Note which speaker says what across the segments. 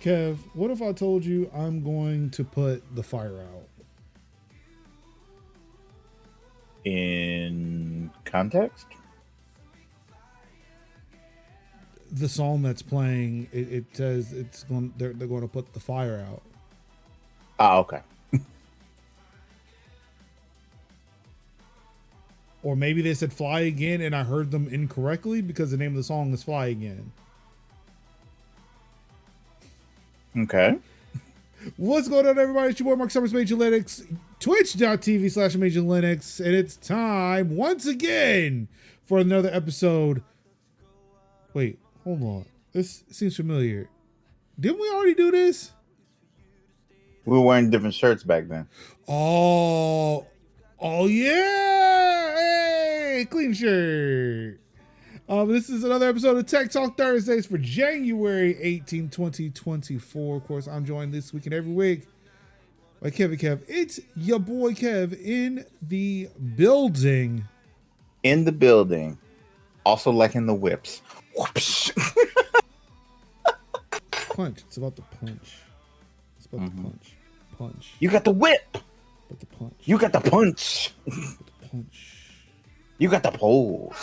Speaker 1: Kev, what if I told you I'm going to put the fire out?
Speaker 2: In context?
Speaker 1: The song that's playing, it says they're going to put the fire out.
Speaker 2: Oh, okay.
Speaker 1: Or maybe they said fly again and I heard them incorrectly because the name of the song is Fly Again.
Speaker 2: Okay.
Speaker 1: What's going on, everybody? It's your boy Mark Summers, Major Linux, twitch.tv/Major Linux, and it's time once again for another episode. Wait, hold on. This seems familiar. Didn't we already do this?
Speaker 2: We were wearing different shirts back then.
Speaker 1: Oh yeah! Hey, clean shirt. This is another episode of Tech Talk Thursdays for January 18, 2024. Of course, I'm joined this week and every week by Kev. It's your boy Kev in the building.
Speaker 2: In the building. Also liking the whips. Whoops.
Speaker 1: Punch. It's about the punch. It's about the punch. Punch.
Speaker 2: You got the whip.
Speaker 1: But the punch.
Speaker 2: You got the punch.
Speaker 1: The punch.
Speaker 2: You got the pole.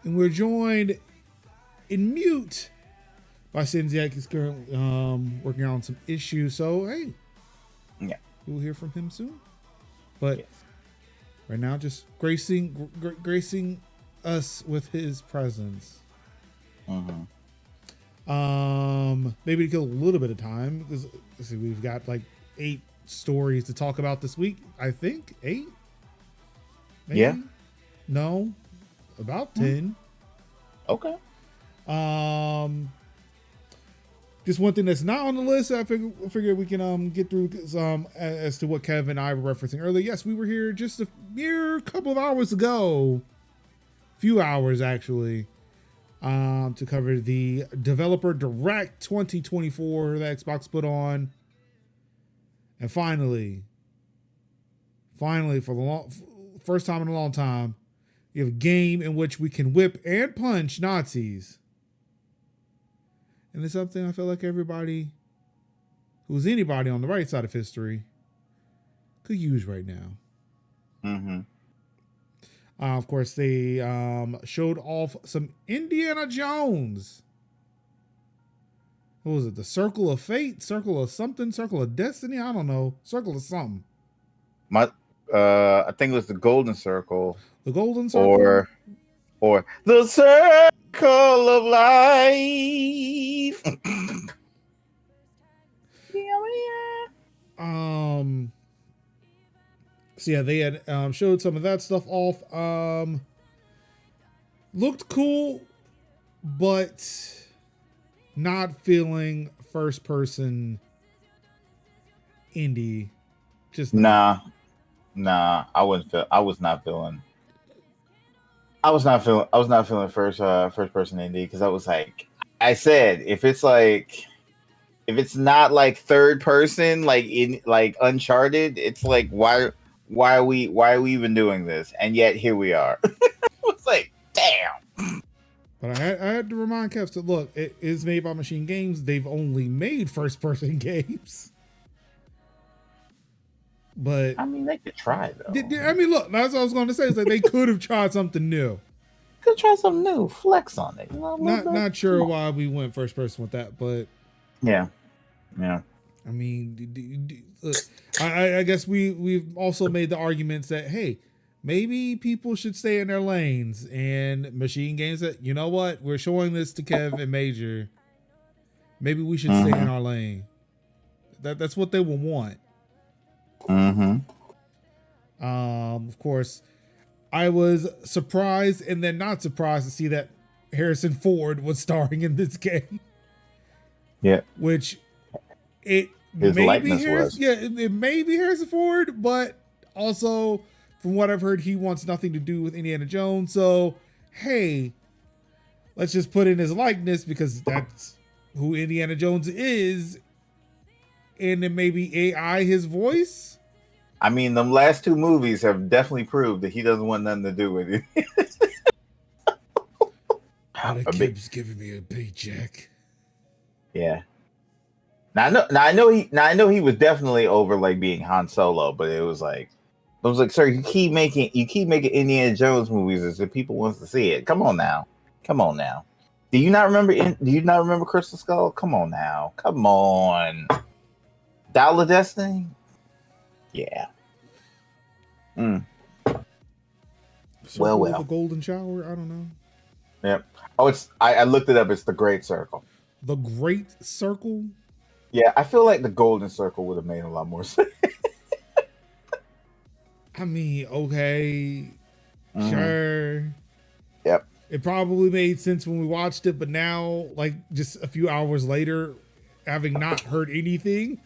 Speaker 1: And we're joined in mute by Sinziak. He's currently working on some issues. So, hey.
Speaker 2: Yeah.
Speaker 1: We'll hear from him soon. But right now, just gracing us with his presence. Maybe to kill a little bit of time because we've got like 8 stories to talk about this week. I think 8. Maybe?
Speaker 2: Yeah.
Speaker 1: No, about 10.
Speaker 2: Okay.
Speaker 1: Just one thing that's not on the list. I figure we can get through as to what Kev and I were referencing earlier. Yes, we were here just a mere couple of hours ago, few hours actually, to cover the Developer Direct 2024 that Xbox put on, and finally, for the first time in a long time, you have a game in which we can whip and punch Nazis. And it's something I feel like everybody who's anybody on the right side of history could use right now. Of course, they showed off some Indiana Jones. What was it? The Circle of Fate? Circle of something? Circle of Destiny? I don't know. Circle of something.
Speaker 2: I think it was the Golden Circle.
Speaker 1: The Golden Circle?
Speaker 2: Or the Circle of Life.
Speaker 1: So yeah, they had showed some of that stuff off. Looked cool, but not feeling first person indie. Just
Speaker 2: Nah, I was not feeling first person indie because I was like, I said, if it's not like third person, like in like Uncharted, it's like why are we even doing this? And yet here we are. It's like, damn.
Speaker 1: But I had to remind Kev that look, it is made by Machine Games. They've only made first person games. But
Speaker 2: I mean, they could try though.
Speaker 1: I mean, look, that's what I was going to say. Is like they could have tried something new.
Speaker 2: Could try something new, flex on it.
Speaker 1: Not sure why we went first person with that, but
Speaker 2: yeah.
Speaker 1: I mean, look, I guess we've also made the arguments that hey, maybe people should stay in their lanes, and Machine Games said, you know what, we're showing this to Kev and Major. Maybe we should stay in our lane. That's what they will want. Of course, I was surprised and then not surprised to see that Harrison Ford was starring in this game.
Speaker 2: Yeah.
Speaker 1: Which it
Speaker 2: His
Speaker 1: may
Speaker 2: likeness
Speaker 1: be
Speaker 2: was.
Speaker 1: Yeah, it may be Harrison Ford, but also from what I've heard, he wants nothing to do with Indiana Jones. So, hey, let's just put in his likeness because that's who Indiana Jones is. And then maybe AI his voice.
Speaker 2: I mean, them last 2 movies have definitely proved that he doesn't want nothing to do with it.
Speaker 1: How the kid's giving me a paycheck.
Speaker 2: Yeah. Now I know he was definitely over like being Han Solo, but it was like, I was like, sir, you keep making Indiana Jones movies as if people wants to see it. Come on now. Come on now. Do you not remember Crystal Skull? Come on now. Come on. Dial of Destiny? Yeah. Mm.
Speaker 1: Circle of the Golden Shower? I don't know.
Speaker 2: Yep. Oh, I looked it up. It's the Great Circle.
Speaker 1: The Great Circle?
Speaker 2: Yeah, I feel like the Golden Circle would have made a lot more sense.
Speaker 1: I mean, okay, sure.
Speaker 2: Yep.
Speaker 1: It probably made sense when we watched it, but now, like just a few hours later, having not heard anything,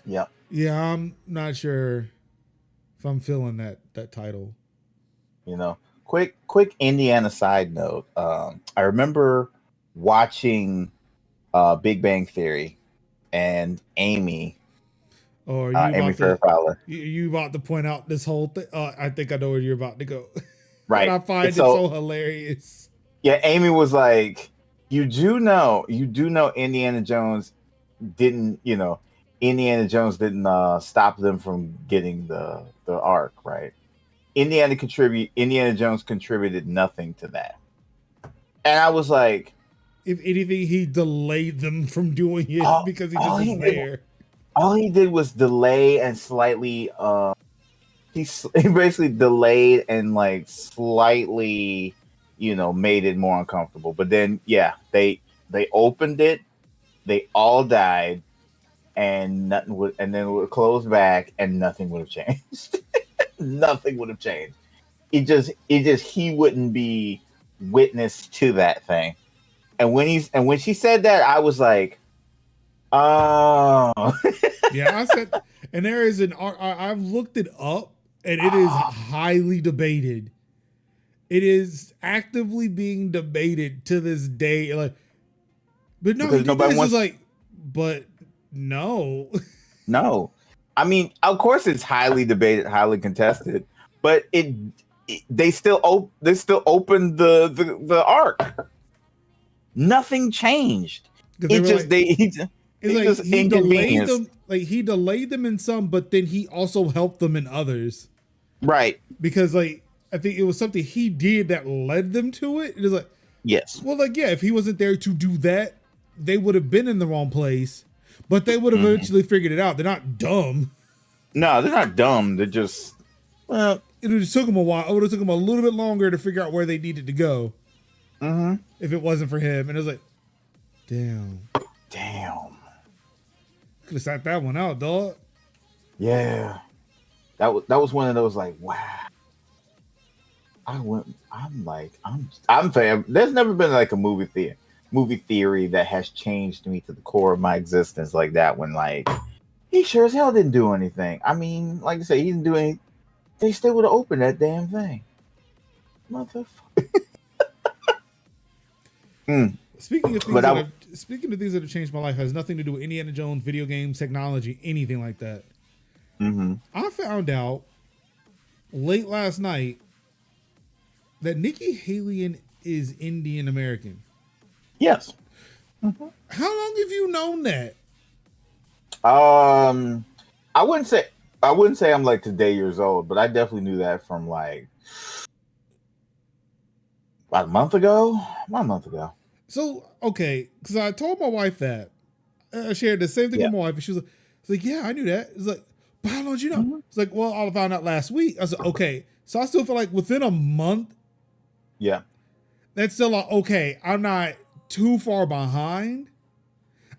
Speaker 2: Yep.
Speaker 1: Yeah, I'm not sure if I'm feeling that title.
Speaker 2: You know, quick Indiana side note. I remember watching Big Bang Theory, and Amy.
Speaker 1: Or
Speaker 2: Amy Fairfowler.
Speaker 1: You about to point out this whole thing? I think I know where you're about to go.
Speaker 2: Right.
Speaker 1: And I find it so hilarious.
Speaker 2: Yeah, Amy was like, you do know Indiana Jones didn't stop them from getting the arc, right? Indiana Jones contributed nothing to that. And I was like,
Speaker 1: if anything, he delayed them from doing it because he just was there.
Speaker 2: All he did was delay and slightly he basically delayed and like slightly, made it more uncomfortable. But then they opened it, they all died, and then it would close back and nothing would have changed. Nothing would have changed. He wouldn't be witness to that thing. And when she said that, I was like, oh.
Speaker 1: Yeah, I said, and there is I've looked it up, and it is highly debated. It is actively being debated to this day. Like, but no, nobody wants. But no,
Speaker 2: no. I mean, of course, it's highly debated, highly contested, but they still opened the arc. Nothing changed.
Speaker 1: He delayed them. Like he delayed them in some, but then he also helped them in others.
Speaker 2: Right.
Speaker 1: Because I think it was something he did that led them to it. It was like,
Speaker 2: yes.
Speaker 1: Well, if he wasn't there to do that, they would have been in the wrong place, but they would have eventually figured it out. They're not dumb.
Speaker 2: No, they're not dumb. They're just,
Speaker 1: it just took them a while. It would have took them a little bit longer to figure out where they needed to go. If it wasn't for him. And it was like, damn. Could have sat that one out, dog.
Speaker 2: Yeah. That was one of those like, wow. I'm fam. There's never been like a movie theory that has changed me to the core of my existence like that, when like he sure as hell didn't do anything. I mean, like I say, he didn't do anything. They still would have opened that damn thing. Motherfucker.
Speaker 1: Speaking of things that have changed my life, has nothing to do with Indiana Jones, video games, technology, anything like that. I found out late last night that Nikki Haley is Indian American.
Speaker 2: Yes.
Speaker 1: How long have you known that?
Speaker 2: I wouldn't say I'm like today years old, but I definitely knew that from like about a month ago.
Speaker 1: So, okay, because I told my wife that. I shared the same thing with my wife, and she was like, yeah, I knew that. It's like, but how long did you know? It's like, well, I found out last week. I was like, okay. So I still feel like within a month, that's still like, okay, I'm not too far behind.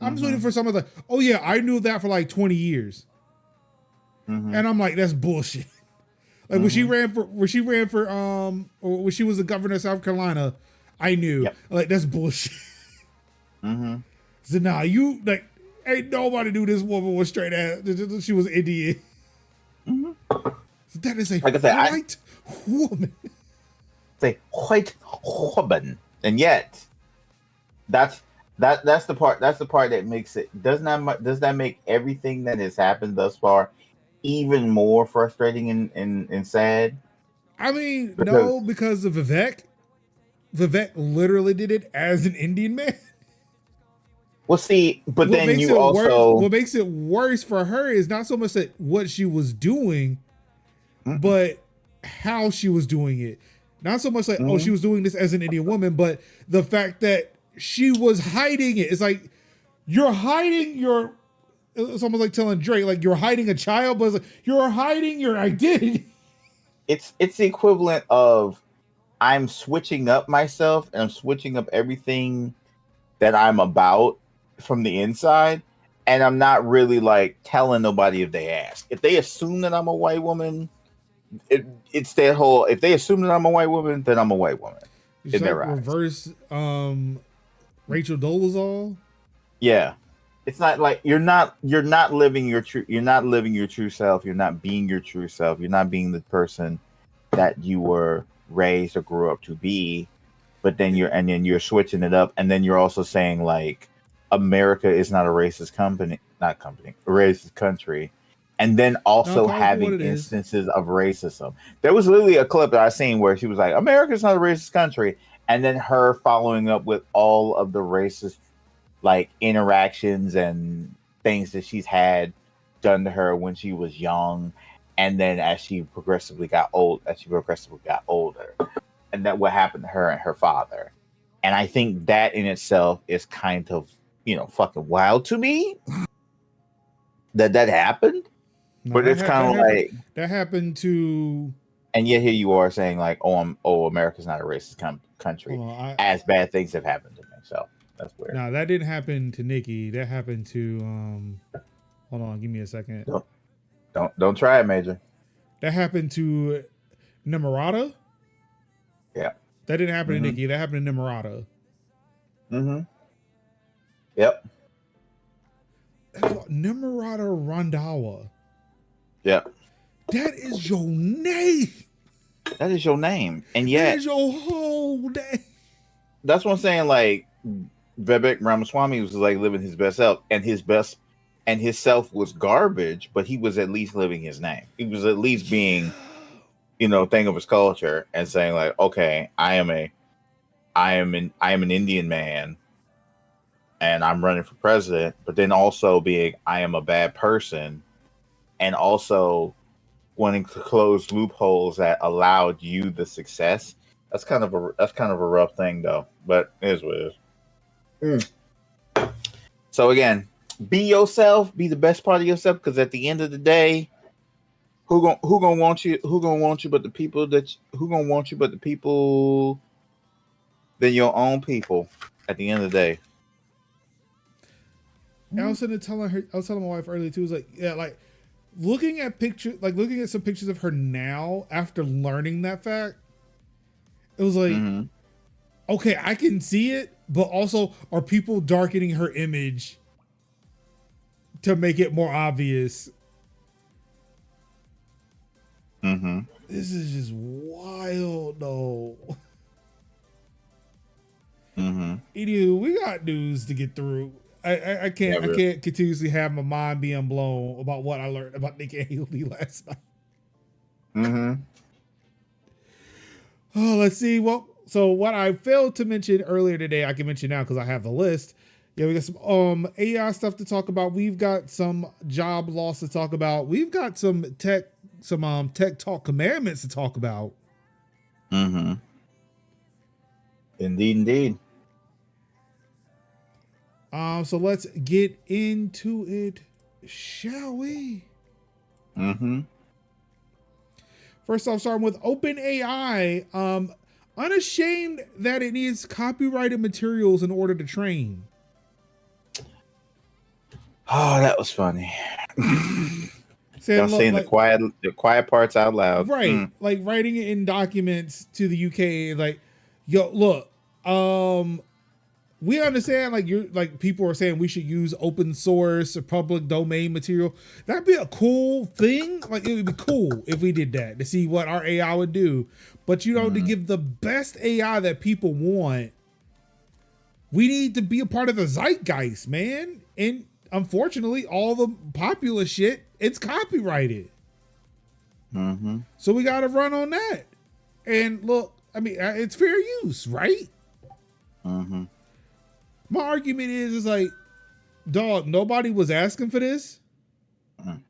Speaker 1: I'm just waiting for someone like, oh yeah, I knew that for like 20 years. And I'm like, that's bullshit. Like when she ran for or when she was the governor of South Carolina, I knew. Like, that's bullshit. So nah, you like ain't nobody knew this woman was straight ass. She was Indian. So that is a white woman.
Speaker 2: It's a white woman, and yet that's the part that makes it. Does that make everything that has happened thus far even more frustrating and sad?
Speaker 1: I mean, no, because of Vivek. Vivek literally did it as an Indian man.
Speaker 2: Well, see, but
Speaker 1: what
Speaker 2: then
Speaker 1: makes
Speaker 2: you
Speaker 1: it
Speaker 2: also
Speaker 1: worse, what makes it worse for her is not so much that what she was doing, but how she was doing it. Not so much like, oh, she was doing this as an Indian woman, but the fact that she was hiding it. It's like you're hiding your. It's almost like telling Drake, like you're hiding a child, but it's like, you're hiding your identity.
Speaker 2: it's the equivalent of I'm switching up myself and I'm switching up everything that I'm about from the inside, and I'm not really like telling nobody if they ask. If they assume that I'm a white woman, it's their whole. If they assume that I'm a white woman, then I'm a white woman.
Speaker 1: It's
Speaker 2: in
Speaker 1: like
Speaker 2: their eyes.
Speaker 1: reverse Rachel Dolezal.
Speaker 2: Yeah. It's not like you're not living your true self. You're not being your true self. You're not being the person that you were raised or grew up to be. But then you're switching it up, and then you're also saying like America is not a racist a racist country, and then also having instances of racism. There was literally a clip that I seen where she was like, "America's not a racist country," and then her following up with all of the racist like interactions and things that she's had done to her when she was young, and then as she progressively got older, and that what happened to her and her father. And I think that in itself is kind of, fucking wild to me that happened. No, but it's kind of like
Speaker 1: that happened to.
Speaker 2: And yet here you are saying like, America's not a racist country, as bad things have happened to me. So that's weird.
Speaker 1: No, that didn't happen to Nikki. That happened to hold on, give me a second.
Speaker 2: Don't try it, Major.
Speaker 1: That happened to Nimrata.
Speaker 2: Yeah.
Speaker 1: That didn't happen to Nikki. That happened to Nimrata.
Speaker 2: Yep.
Speaker 1: Nimrata Randhawa.
Speaker 2: Yep.
Speaker 1: That is your name.
Speaker 2: That is your name. And yet
Speaker 1: that is your whole name.
Speaker 2: That's what I'm saying. Like Vivek Ramaswamy was like living his best self, and his self was garbage, but he was at least living his name. He was at least being, thing of his culture and saying like, okay, I am an Indian man and I'm running for president, but then also being, I am a bad person, and also wanting to close loopholes that allowed you the success. That's kind of a rough thing though, but it is what it is. So again, be yourself, be the best part of yourself, because at the end of the day, who gonna want you but the people than your own people at the end of the day.
Speaker 1: I was telling my wife earlier too, was like, yeah, like looking at some pictures of her now after learning that fact, it was like, okay, I can see it, but also are people darkening her image to make it more obvious? This is just wild though. Anywho, we got news to get through. I can't continuously have my mind being blown about what I learned about Nikki Haley last night. Oh, let's see. Well, so what I failed to mention earlier today, I can mention now because I have the list. Yeah, we got some AI stuff to talk about. We've got some job loss to talk about. We've got some tech talk commandments to talk about.
Speaker 2: Indeed.
Speaker 1: So let's get into it, shall we? First off, starting with OpenAI, unashamed that it needs copyrighted materials in order to train.
Speaker 2: Oh, that was funny. Y'all saying the quiet parts out loud,
Speaker 1: right? Like writing it in documents to the UK, like, yo, look, we understand, like, you're like, people are saying we should use open source or public domain material. That'd be a cool thing. Like, it would be cool if we did that to see what our AI would do. But to give the best AI that people want, we need to be a part of the zeitgeist, man. And unfortunately, all the popular shit, it's copyrighted. So we got to run on that. And look, I mean, it's fair use, right? My argument is like, Dog, nobody was asking for this.
Speaker 2: Mm-mm.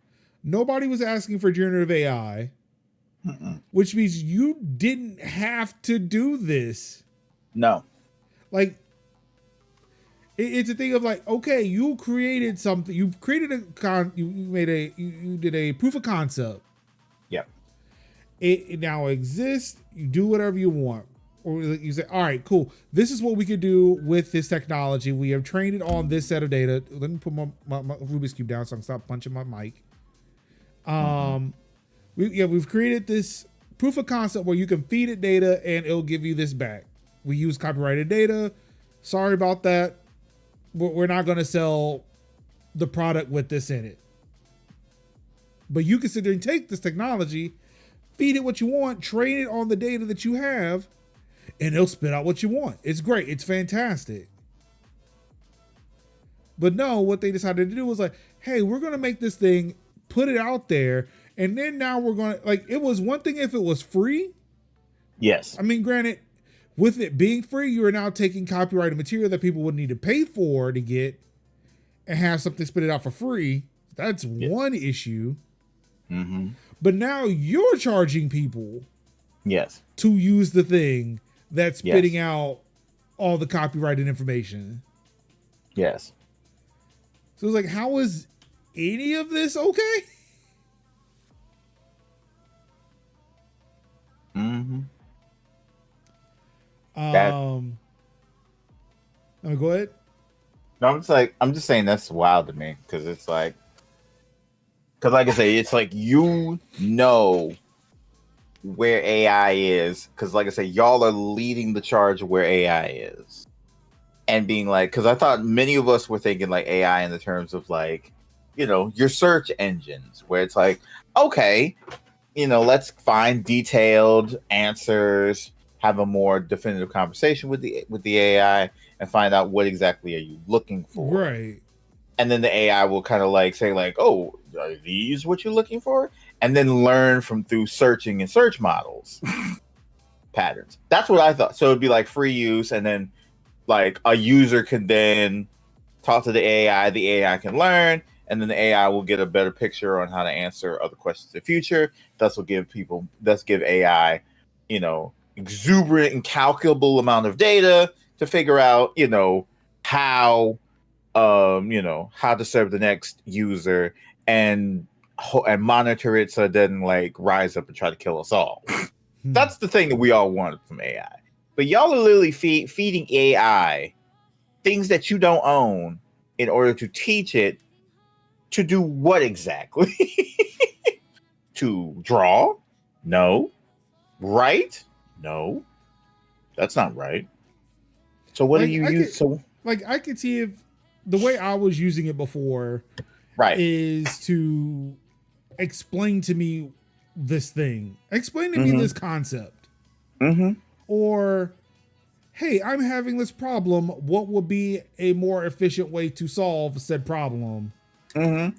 Speaker 1: Nobody was asking for generative AI, which means you didn't have to do this.
Speaker 2: No.
Speaker 1: Like, it's a thing of like, okay, you created something. You created you did a proof of concept.
Speaker 2: Yep.
Speaker 1: It now exists. You do whatever you want. Or you say, all right, cool. This is what we could do with this technology. We have trained it on this set of data. Let me put my Rubik's Cube down so I can stop punching my mic. We've created this proof of concept where you can feed it data and it'll give you this back. We use copyrighted data. Sorry about that. We're not going to sell the product with this in it. But you can sit there and take this technology, feed it what you want, train it on the data that you have, and it'll spit out what you want. It's great. It's fantastic. But no, what they decided to do was like, hey, we're going to make this thing, put it out there, and then now we're going to, like, it was one thing if it was free.
Speaker 2: Yes.
Speaker 1: I mean, granted, with it being free, you are now taking copyrighted material that people would need to pay for to get and have something spit it out for free. That's one issue.
Speaker 2: Mm-hmm.
Speaker 1: But now you're charging people to use the thing that's spitting out all the copyrighted information.
Speaker 2: Yes.
Speaker 1: So it's like, how is any of this okay?
Speaker 2: Mm-hmm.
Speaker 1: Go ahead.
Speaker 2: No, I'm just saying that's wild to me because it's like, like I say, it's like where AI is because like I say, y'all are leading the charge of where AI is, and being like, because I thought many of us were thinking like AI in the terms of like, your search engines where it's like, okay, let's find detailed answers, have a more definitive conversation with the AI, and find out what exactly are you looking for.
Speaker 1: Right.
Speaker 2: And then the AI will kind of like say like, oh, are these what you're looking for? And then learn through searching and search models patterns. That's what I thought. So it'd be like free use, and then like a user can then talk to the AI can learn, and then the AI will get a better picture on how to answer other questions in the future. Thus give AI, exuberant, incalculable amount of data to figure out, how to serve the next user and monitor it so it doesn't like rise up and try to kill us all. That's the thing that we all want from AI. But y'all are literally feeding AI things that you don't own in order to teach it to do what exactly? To draw? No. Write? No. That's not right. So what do you use?
Speaker 1: I could see if the way I was using it before is to explain to me this thing. Explain to me this concept.
Speaker 2: Mm-hmm.
Speaker 1: Or, hey, I'm having this problem. What would be a more efficient way to solve said problem?
Speaker 2: Mm-hmm.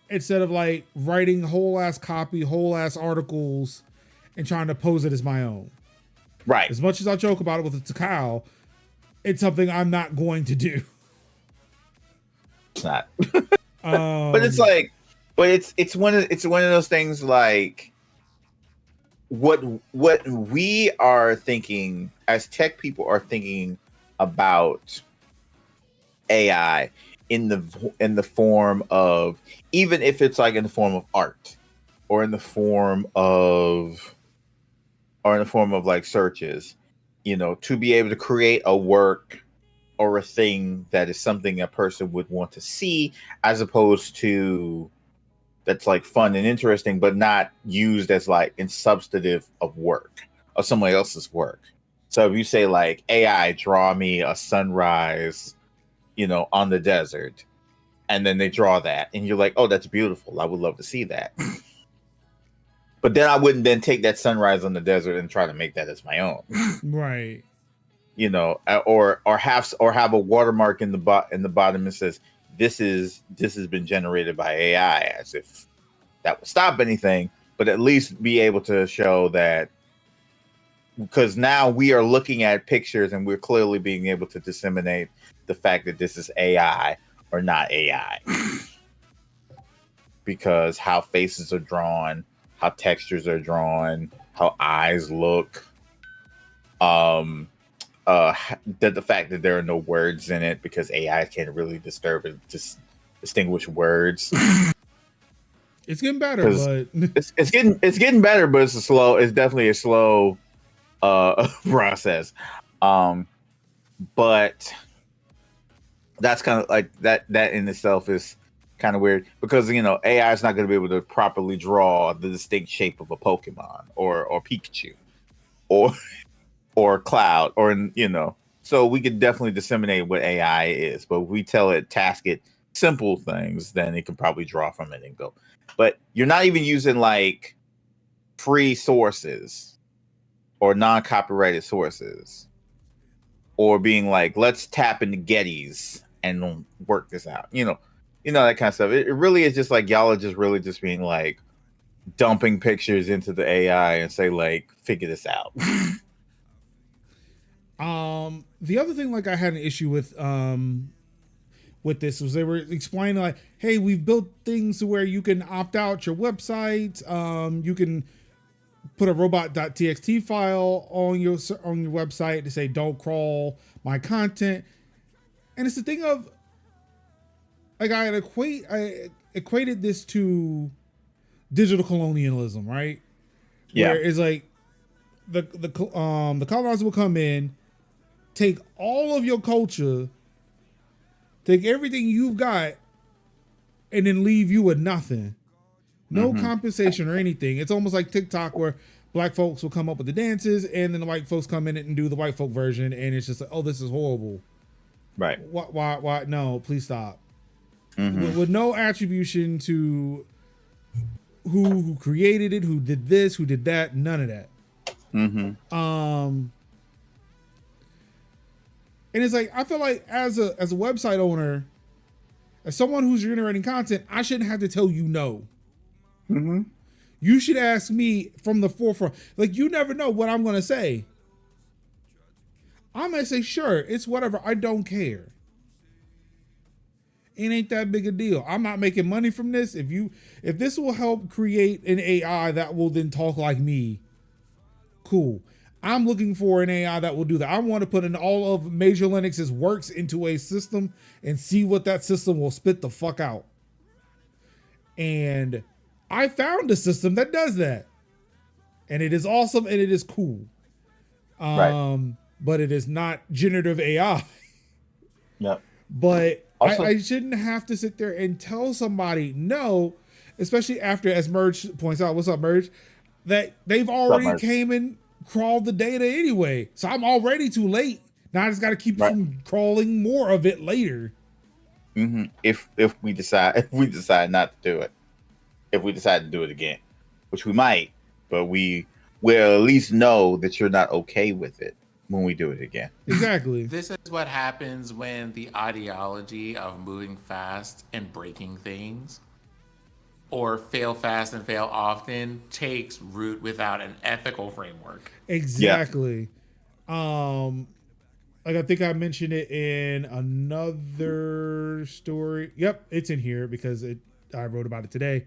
Speaker 1: Instead of like writing whole ass articles and trying to pose it as my own.
Speaker 2: Right.
Speaker 1: As much as I joke about it with the Takao, it's something I'm not going to do.
Speaker 2: It's not. But it's like, it's one of those things like what we are thinking as tech people are thinking about AI in the form of, even if it's like in the form of art or in the form of like searches, to be able to create a work or a thing that is something a person would want to see, as opposed to that's like fun and interesting, but not used as like in substantive of work of somebody else's work. So if you say like, AI, draw me a sunrise, on the desert, and then they draw that, and you're like, oh, that's beautiful. I would love to see that. But then I wouldn't then take that sunrise on the desert and try to make that as my own.
Speaker 1: Right.
Speaker 2: Or have a watermark in the bottom that says this has been generated by AI, as if that would stop anything, but at least be able to show that because now we are looking at pictures and we're clearly being able to disseminate the fact that this is AI or not AI. Because how faces are drawn, how textures are drawn, how eyes look, the fact that there are no words in it because AI can't really distinguish words.
Speaker 1: It's getting better, but
Speaker 2: it's getting better, but it's definitely a slow process. But that's kind of like that in itself is kind of weird because AI is not going to be able to properly draw the distinct shape of a Pokemon or Pikachu or Cloud or so we could definitely disseminate what AI is, but if we task it simple things, then it can probably draw from it and go. But you're not even using like free sources or non-copyrighted sources or being like, let's tap into Gettys and work this out. That kind of stuff. It really is just like y'all are just really just being like dumping pictures into the AI and say like, figure this out.
Speaker 1: The other thing like I had an issue with this was they were explaining like, hey, we've built things to where you can opt out your website. You can put a robot.txt file on your website to say don't crawl my content. And it's the thing of like I equated this to digital colonialism, right?
Speaker 2: Yeah.
Speaker 1: Where it's like the colonizer will come in, take all of your culture, take everything you've got, and then leave you with nothing. No compensation or anything. It's almost like TikTok where black folks will come up with the dances and then the white folks come in and do the white folk version, and it's just like, oh, this is horrible.
Speaker 2: Right.
Speaker 1: Why? No, please stop. With no attribution to who created it, who did this, who did that, none of that. And it's like I feel like as a website owner, as someone who's generating content, I shouldn't have to tell you no. You should ask me from the forefront. Like, you never know what I'm going to say. I might say, sure, it's whatever. I don't care. It ain't that big a deal. I'm not making money from this. If this will help create an AI that will then talk like me, cool. I'm looking for an AI that will do that. I want to put in all of Major Linux's works into a system and see what that system will spit the fuck out. And I found a system that does that. And it is awesome and it is cool.
Speaker 2: Right.
Speaker 1: But it is not generative AI.
Speaker 2: Yep.
Speaker 1: But
Speaker 2: Also,
Speaker 1: I shouldn't have to sit there and tell somebody no, especially after, as Merge points out, what's up, Merge? That they've already came and crawled the data anyway. So I'm already too late. Now I just got to keep from crawling more of it later.
Speaker 2: If we decide not to do it, if we decide to do it again, which we might, but we will at least know that you're not okay with it when we do it again.
Speaker 1: Exactly.
Speaker 3: This is what happens when the ideology of moving fast and breaking things, or fail fast and fail often, takes root without an ethical framework.
Speaker 1: Exactly. Yeah. Like I think I mentioned it in another story. Yep, it's in here because I wrote about it today.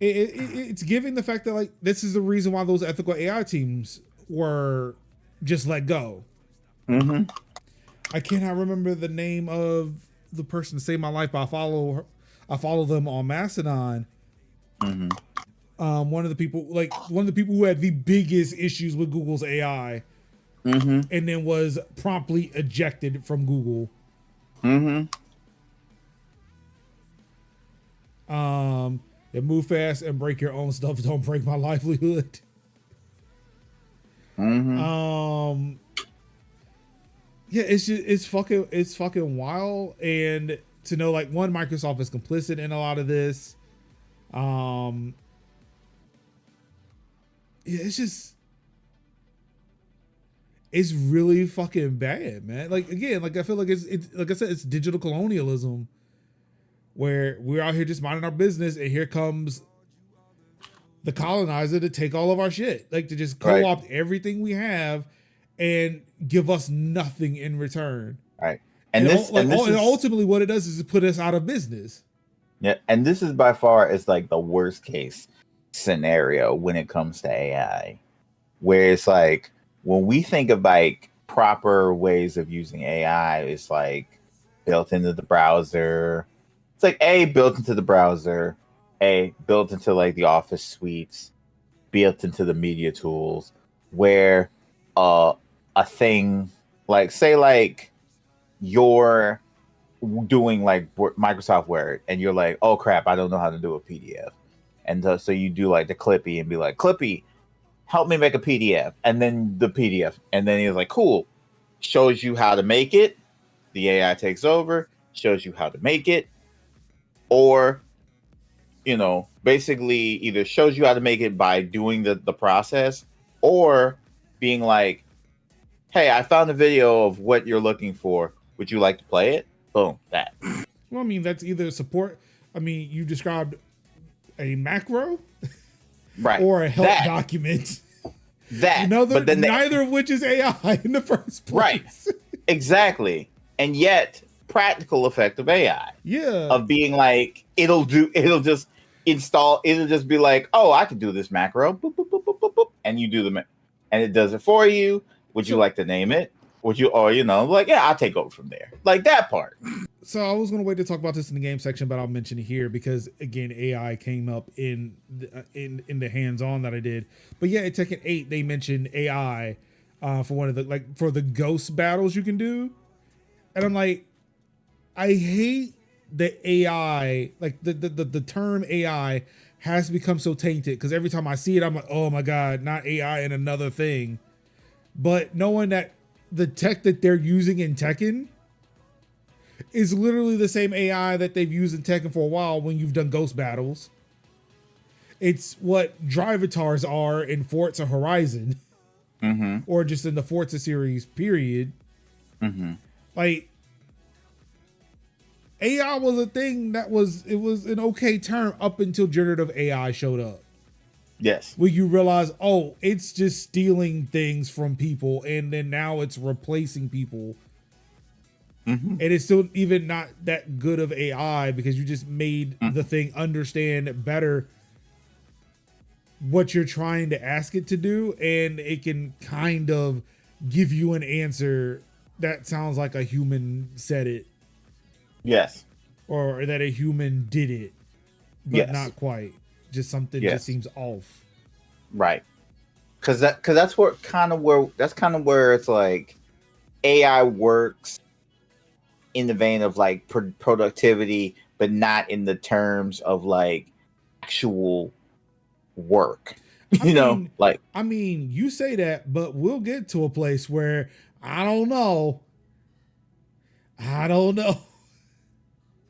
Speaker 1: It's giving the fact that like this is the reason why those ethical AI teams were just let go. I cannot remember the name of the person to save my life, but I follow them on Mastodon. One of the people who had the biggest issues with Google's AI, and then was promptly ejected from Google. Yeah, move fast and break your own stuff. Don't break my livelihood. Yeah, it's fucking wild, and to know like one, Microsoft is complicit in a lot of this. Yeah, it's really fucking bad, man. Like again, like I feel like it's like I said, it's digital colonialism, where we're out here just minding our business, and here comes the colonizer to take all of our shit, like to just
Speaker 2: Right.
Speaker 1: co-opt everything we have and give us nothing in return.
Speaker 2: Right.
Speaker 1: And
Speaker 2: this
Speaker 1: and
Speaker 2: is
Speaker 1: ultimately what it does is it put us out of business.
Speaker 2: yeah, and this is by far is like the worst case scenario when it comes to AI, where it's like when we think of like proper ways of using AI, it's like built into the browser. It's like A, built into the browser, A, built into like the office suites, built into the media tools, where a thing like say like you're doing like Microsoft Word and you're like, oh crap, I don't know how to do a PDF. And so you do like the Clippy and be like, Clippy, help me make a PDF. And then the PDF. And then he's like, cool. Shows you how to make it. The AI takes over, shows you how to make it. Or, basically either shows you how to make it by doing the process or being like, hey, I found a video of what you're looking for. Would you like to play it? Boom, that.
Speaker 1: Well, I mean, that's either support. I mean, you described a macro,
Speaker 2: Right,
Speaker 1: or a help
Speaker 2: that.
Speaker 1: document.
Speaker 2: That,
Speaker 1: but then neither of which is AI in the first place.
Speaker 2: Right, exactly. And yet, practical effect of AI.
Speaker 1: Yeah.
Speaker 2: Of being like, it'll just install, it'll just be like, oh, I can do this macro, boop, boop, boop, boop, boop, boop, and you do and it does it for you. Would you like to name it? Would you, or like, yeah, I'll take over from there. Like that part.
Speaker 1: So I was going to wait to talk about this in the game section, but I'll mention it here because again, AI came up in the hands-on that I did. But yeah, in Tekken 8, they mentioned AI for one of the for the ghost battles you can do, and I'm like, I hate the AI, like the term AI has become so tainted because every time I see it, I'm like, oh my god, not AI and another thing. But knowing that the tech that they're using in Tekken is literally the same AI that they've used in Tekken for a while when you've done ghost battles. It's what Drivatars are in Forza Horizon.
Speaker 2: Mm-hmm.
Speaker 1: Or just in the Forza series, period.
Speaker 2: Mm-hmm.
Speaker 1: Like, AI was a thing it was an okay term up until generative AI showed up.
Speaker 2: Yes.
Speaker 1: Where you realize, oh, it's just stealing things from people, and then now it's replacing people.
Speaker 2: Mm-hmm.
Speaker 1: And it's still even not that good of AI because you just made the thing understand better what you're trying to ask it to do, and it can kind of give you an answer that sounds like a human said it.
Speaker 2: Yes.
Speaker 1: Or that a human did it, but not quite. Just something just seems off.
Speaker 2: Right. Because that's kind of where it's like AI works in the vein of like productivity, but not in the terms of like actual work. I
Speaker 1: mean, you say that, but we'll get to a place where I don't know.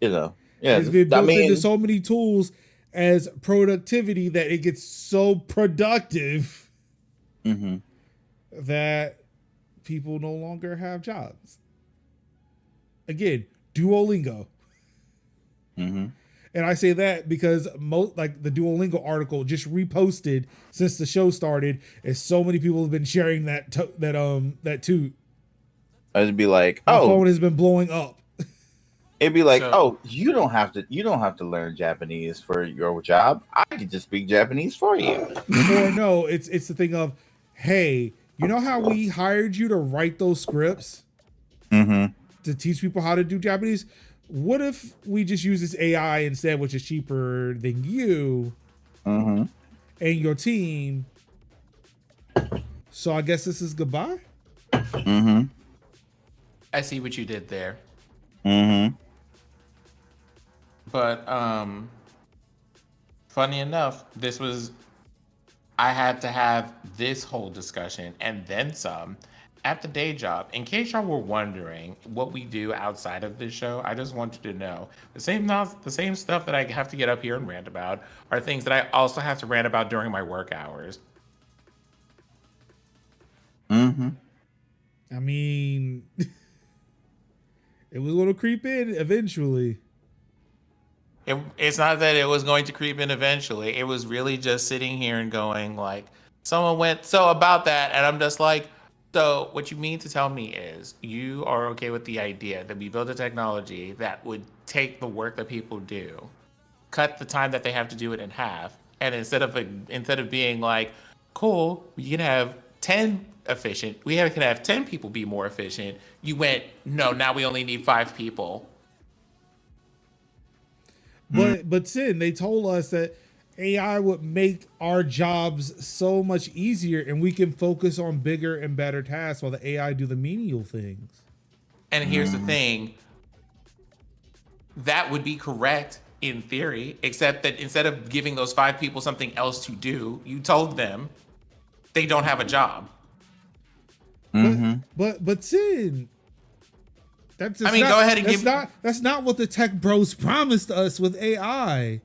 Speaker 2: Yeah.
Speaker 1: It's been built into so many tools as productivity that it gets so productive that people no longer have jobs. Again, Duolingo. And I say that because the Duolingo article just reposted since the show started, and so many people have been sharing that tweet.
Speaker 2: It'd be like,
Speaker 1: my phone has been blowing up.
Speaker 2: It'd be like, you don't have to learn Japanese for your job. I can just speak Japanese for you.
Speaker 1: Or no, it's the thing of, hey, you know how we hired you to write those scripts to teach people how to do Japanese? What if we just use this AI instead, which is cheaper than you and your team? So I guess this is goodbye.
Speaker 3: I see what you did there. But funny enough, I had to have this whole discussion and then some at the day job. In case y'all were wondering what we do outside of this show, I just wanted to know the same stuff that I have to get up here and rant about are things that I also have to rant about during my work hours.
Speaker 1: I mean, it was going to creep in eventually.
Speaker 3: It's not that it was going to creep in eventually. It was really just sitting here and going like, someone went so about that, and I'm just like, so what you mean to tell me is you are okay with the idea that we build a technology that would take the work that people do, cut the time that they have to do it in half, and instead of being like, cool, we can have 10 efficient, can have 10 people be more efficient. You went, no, now we only need 5 people.
Speaker 1: But Sin, they told us that AI would make our jobs so much easier, and we can focus on bigger and better tasks while the AI do the menial things.
Speaker 3: And here's the thing. That would be correct in theory, except that instead of giving those 5 people something else to do, you told them they don't have a job.
Speaker 1: But Sin, that's just
Speaker 3: go ahead and
Speaker 1: that's not what the tech bros promised us with AI.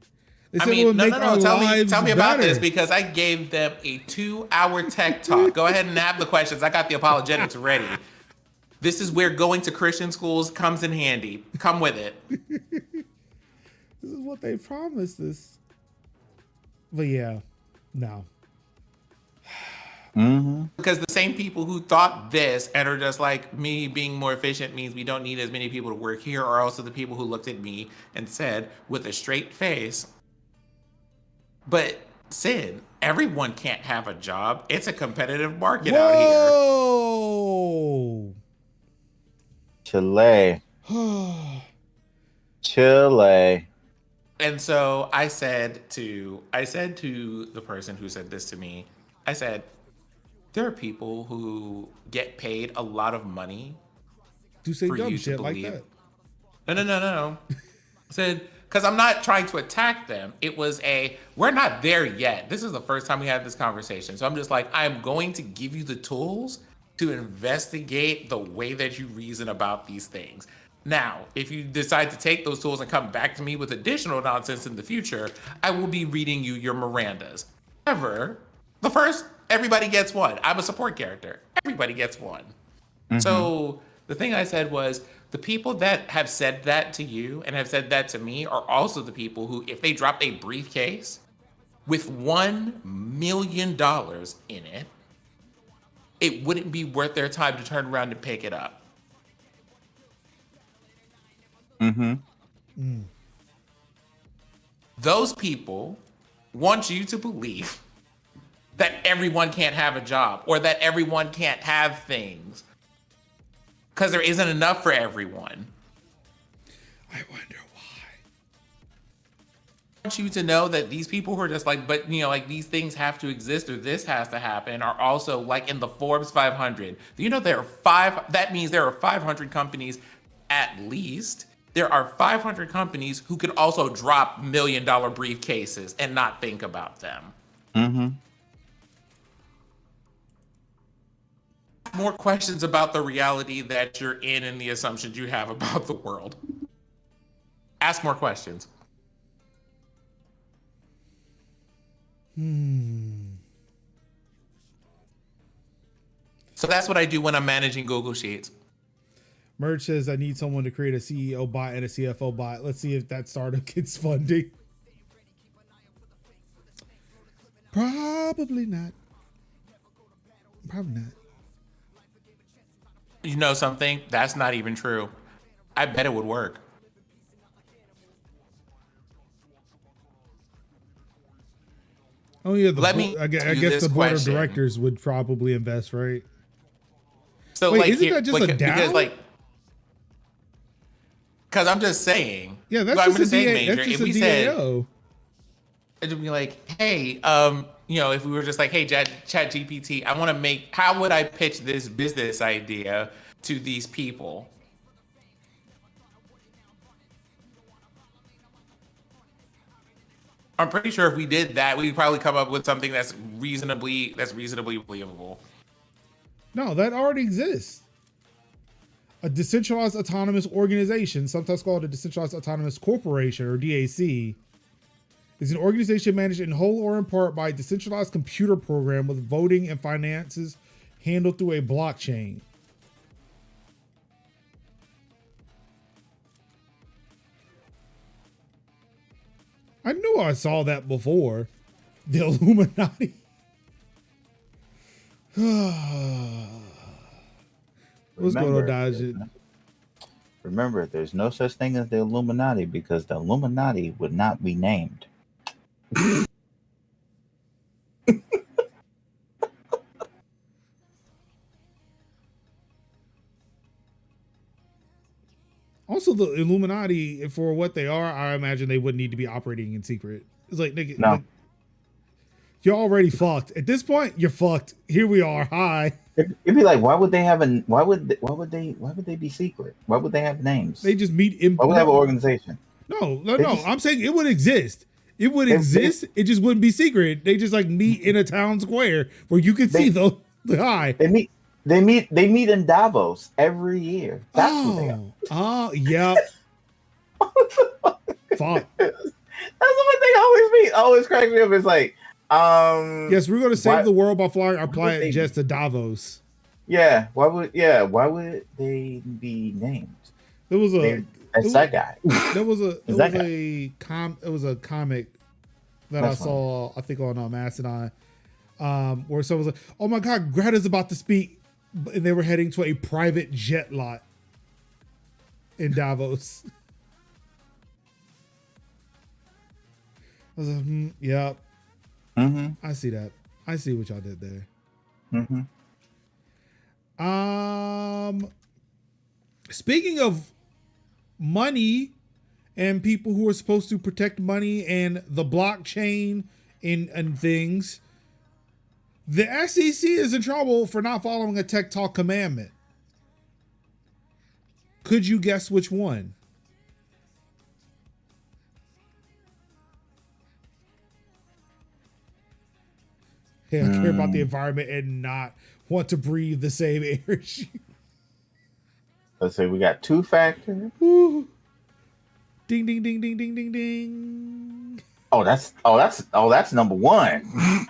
Speaker 1: They said it would
Speaker 3: no.
Speaker 1: make our lives
Speaker 3: Tell me about
Speaker 1: better.
Speaker 3: this, because I gave them a 2-hour tech talk. Go ahead and nab the questions. I got the apologetics ready. This is where going to Christian schools comes in handy. Come with it.
Speaker 1: This is what they promised us. But yeah, no.
Speaker 3: Because the same people who thought this and are just like, me being more efficient means we don't need as many people to work here, are also the people who looked at me and said with a straight face, but Sid, everyone can't have a job. It's a competitive market out here.
Speaker 1: Whoa!
Speaker 2: Chile.
Speaker 3: And so I said to the person who said this to me, I said, there are people who get paid a lot of money
Speaker 1: to say
Speaker 3: for
Speaker 1: dumb
Speaker 3: you
Speaker 1: shit
Speaker 3: to
Speaker 1: like
Speaker 3: believe.
Speaker 1: that.
Speaker 3: No. I said, because I'm not trying to attack them. It was we're not there yet. This is the first time we had this conversation. So I'm just like, I'm going to give you the tools to investigate the way that you reason about these things. Now, if you decide to take those tools and come back to me with additional nonsense in the future, I will be reading you your Mirandas. However, the first, everybody gets one. I'm a support character. Everybody gets one. So the thing I said was, the people that have said that to you and have said that to me are also the people who, if they dropped a briefcase with $1 million in it, it wouldn't be worth their time to turn around and pick it up. Those people want you to believe that everyone can't have a job or that everyone can't have things because there isn't enough for everyone.
Speaker 1: I wonder why.
Speaker 3: I want you to know that these people who are just like, but like these things have to exist or this has to happen, are also like in the Forbes 500. That means there are 500 companies at least. There are 500 companies who could also drop $1 million briefcases and not think about them. More questions about the reality that you're in and the assumptions you have about the world. Ask more questions. So that's what I do when I'm managing Google Sheets.
Speaker 1: Merch says, I need someone to create a CEO bot and a CFO bot. Let's see if that startup gets funding. Probably not. Probably not.
Speaker 3: You know something? That's not even true. I bet it would work.
Speaker 1: Oh yeah, I guess the board
Speaker 3: question.
Speaker 1: of directors would probably invest, right?
Speaker 3: So
Speaker 1: wait, isn't that just a DAO?
Speaker 3: Because I'm just saying.
Speaker 1: Yeah, that's just a DAO. That's just a DAO.
Speaker 3: It'd be like, hey, if we were just like, hey, Chat GPT, how would I pitch this business idea to these people? I'm pretty sure if we did that, we'd probably come up with something that's reasonably believable.
Speaker 1: No, that already exists. A decentralized autonomous organization, sometimes called a decentralized autonomous corporation or DAC, is an organization managed in whole or in part by a decentralized computer program with voting and finances handled through a blockchain. I knew I saw that before. The Illuminati. What's going on, Dodge?
Speaker 2: Remember, there's no such thing as the Illuminati because the Illuminati would not be named.
Speaker 1: Also, the Illuminati, for what they are, I imagine they wouldn't need to be operating in secret. It's like, nigga,
Speaker 2: no.
Speaker 1: Like, you're already fucked. At this point, you're fucked. Here we are. Hi.
Speaker 2: It'd be like, why would they have why would they be secret? Why would they have names?
Speaker 1: They just meet in.
Speaker 2: Why would they have an organization?
Speaker 1: No. I'm saying it would exist. It would exist. It just wouldn't be secret. They just like meet in a town square where you can see the hi.
Speaker 2: They meet in Davos every year. That's what they are.
Speaker 1: Oh, yeah. Fuck.
Speaker 2: That's what they always meet. Always cracks me up. It's like,
Speaker 1: yes, we're gonna save the world by flying our private jets to Davos.
Speaker 2: Yeah. Why would they be named?
Speaker 1: There was
Speaker 2: that guy.
Speaker 1: There was a comic that I saw, I think on Mastodon, where someone was like, "Oh my God, Greta's about to speak," and they were heading to a private jet lot in Davos. I was like, yeah.
Speaker 2: Mm-hmm.
Speaker 1: I see that. I see what y'all did there.
Speaker 2: Mm-hmm.
Speaker 1: Speaking of money and people who are supposed to protect money and the blockchain and things, the SEC is in trouble for not following a Tech Talk Commandment. Could you guess which one? Yeah, I care about the environment and not want to breathe the same air as you.
Speaker 2: Let's say we got two-factor.
Speaker 1: Ding ding ding ding ding ding ding.
Speaker 2: That's number one.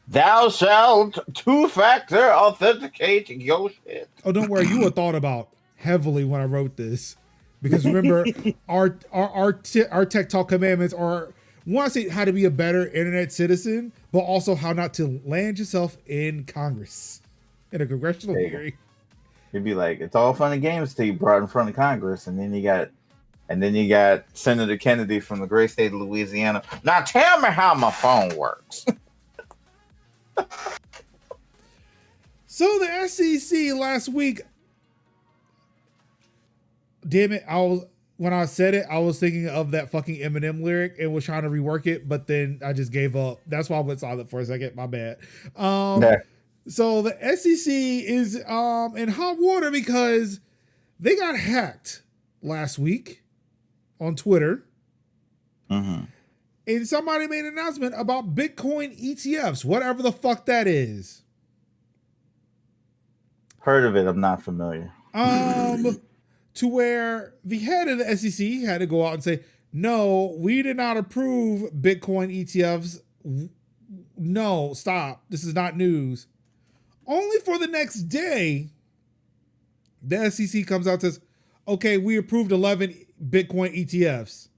Speaker 2: Thou shalt two-factor authenticate your shit.
Speaker 1: Oh, don't worry, you were thought about heavily when I wrote this, because remember, our Tech Talk Commandments are, one, I say how to be a better internet citizen, but also how not to land yourself in Congress, in a congressional hearing.
Speaker 2: You'd be like, it's all fun and games till you brought in front of Congress, and then you got Senator Kennedy from the great state of Louisiana. Now tell me how my phone works.
Speaker 1: So the SEC last week, damn it, when I said it, I was thinking of that fucking Eminem lyric and was trying to rework it, but then I just gave up. That's why I went silent for a second. My bad. So the SEC is in hot water because they got hacked last week on Twitter.
Speaker 2: Mm-hmm.
Speaker 1: And somebody made an announcement about Bitcoin ETFs, whatever the fuck that is.
Speaker 2: Heard of it, I'm not familiar.
Speaker 1: To where the head of the SEC had to go out and say, no, we did not approve Bitcoin ETFs. No, stop. This is not news. Only for the next day, the SEC comes out and says, okay, we approved 11 Bitcoin ETFs.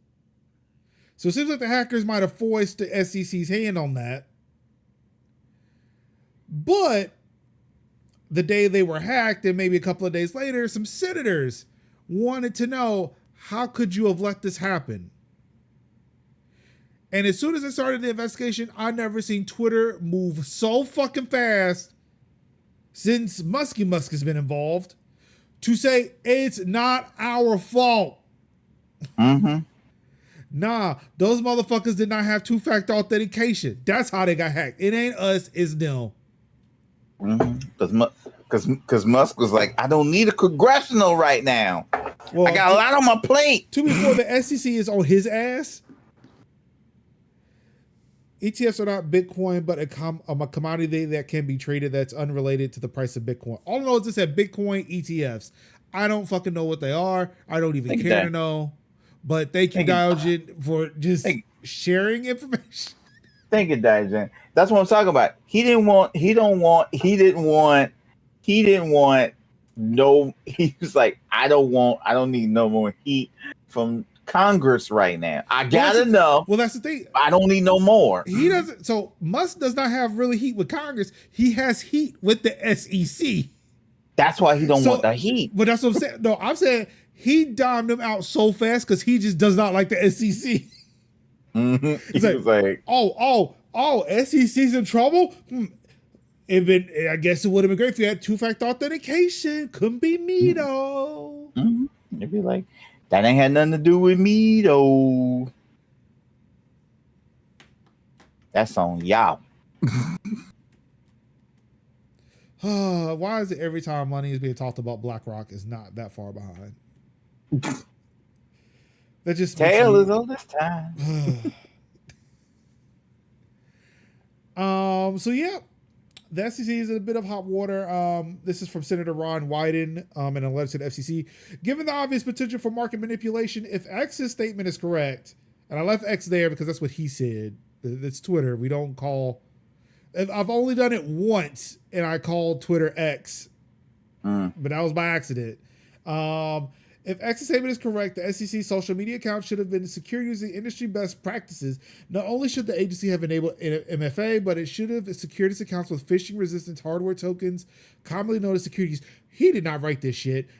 Speaker 1: So it seems like the hackers might have forced the SEC's hand on that. But the day they were hacked, and maybe a couple of days later, some senators wanted to know, how could you have let this happen? And as soon as I started the investigation, I never seen Twitter move so fucking fast since Muskie Musk has been involved to say it's not our fault.
Speaker 2: Mm-hmm.
Speaker 1: Nah, those motherfuckers did not have two-factor authentication. That's how they got hacked. It ain't us, it's them.
Speaker 2: Mm-hmm. Because Musk was like, I don't need a congressional right now. Well, I got a lot on my plate.
Speaker 1: To be fair, the SEC is on his ass. ETFs are not Bitcoin, but a commodity that can be traded that's unrelated to the price of Bitcoin. All I know is it said Bitcoin ETFs. I don't fucking know what they are. I don't even care to know. But thank you, Diogen, for just sharing information.
Speaker 2: Thank you, Diogen. That's what I'm talking about. He was like, I don't need no more heat from Congress right now. I gotta know.
Speaker 1: Well, that's the thing.
Speaker 2: I don't need no more.
Speaker 1: He doesn't. So Musk does not have really heat with Congress. He has heat with the SEC.
Speaker 2: That's why he don't want the heat.
Speaker 1: But that's what I'm saying. No, I'm saying he dimed them out so fast because he just does not like the SEC.
Speaker 2: Mm-hmm.
Speaker 1: He's like, SEC's in trouble. I guess it would have been great if you had two-factor authentication. Couldn't be me though.
Speaker 2: Mm-hmm. They'd be like, that ain't had nothing to do with me though. That's on y'all.
Speaker 1: Why is it every time money is being talked about, BlackRock is not that far behind? That just
Speaker 2: tale is all this time.
Speaker 1: So yeah, the SEC is in a bit of hot water. This is from Senator Ron Wyden in a letter to the FCC. Given the obvious potential for market manipulation, if X's statement is correct, and I left X there because that's what he said. It's Twitter. We don't call. I've only done it once, and I called Twitter X, but that was by accident. If X's statement is correct, the SEC social media account should have been secured using industry best practices. Not only should the agency have enabled MFA, but it should have secured its accounts with phishing-resistant hardware tokens, commonly known as securities. He did not write this shit,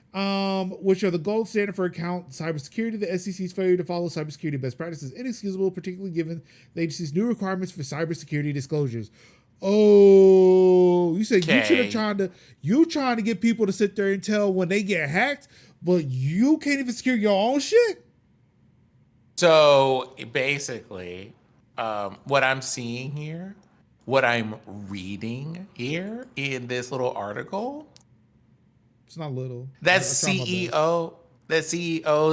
Speaker 1: which are the gold standard for account cybersecurity. The SEC's failure to follow cybersecurity best practices is inexcusable, particularly given the agency's new requirements for cybersecurity disclosures. Oh, you said you trying to get people to sit there and tell when they get hacked, but you can't even secure your own shit?
Speaker 3: So basically, what I'm seeing here, what I'm reading here in this little article,
Speaker 1: it's not little.
Speaker 3: That CEO, CIO,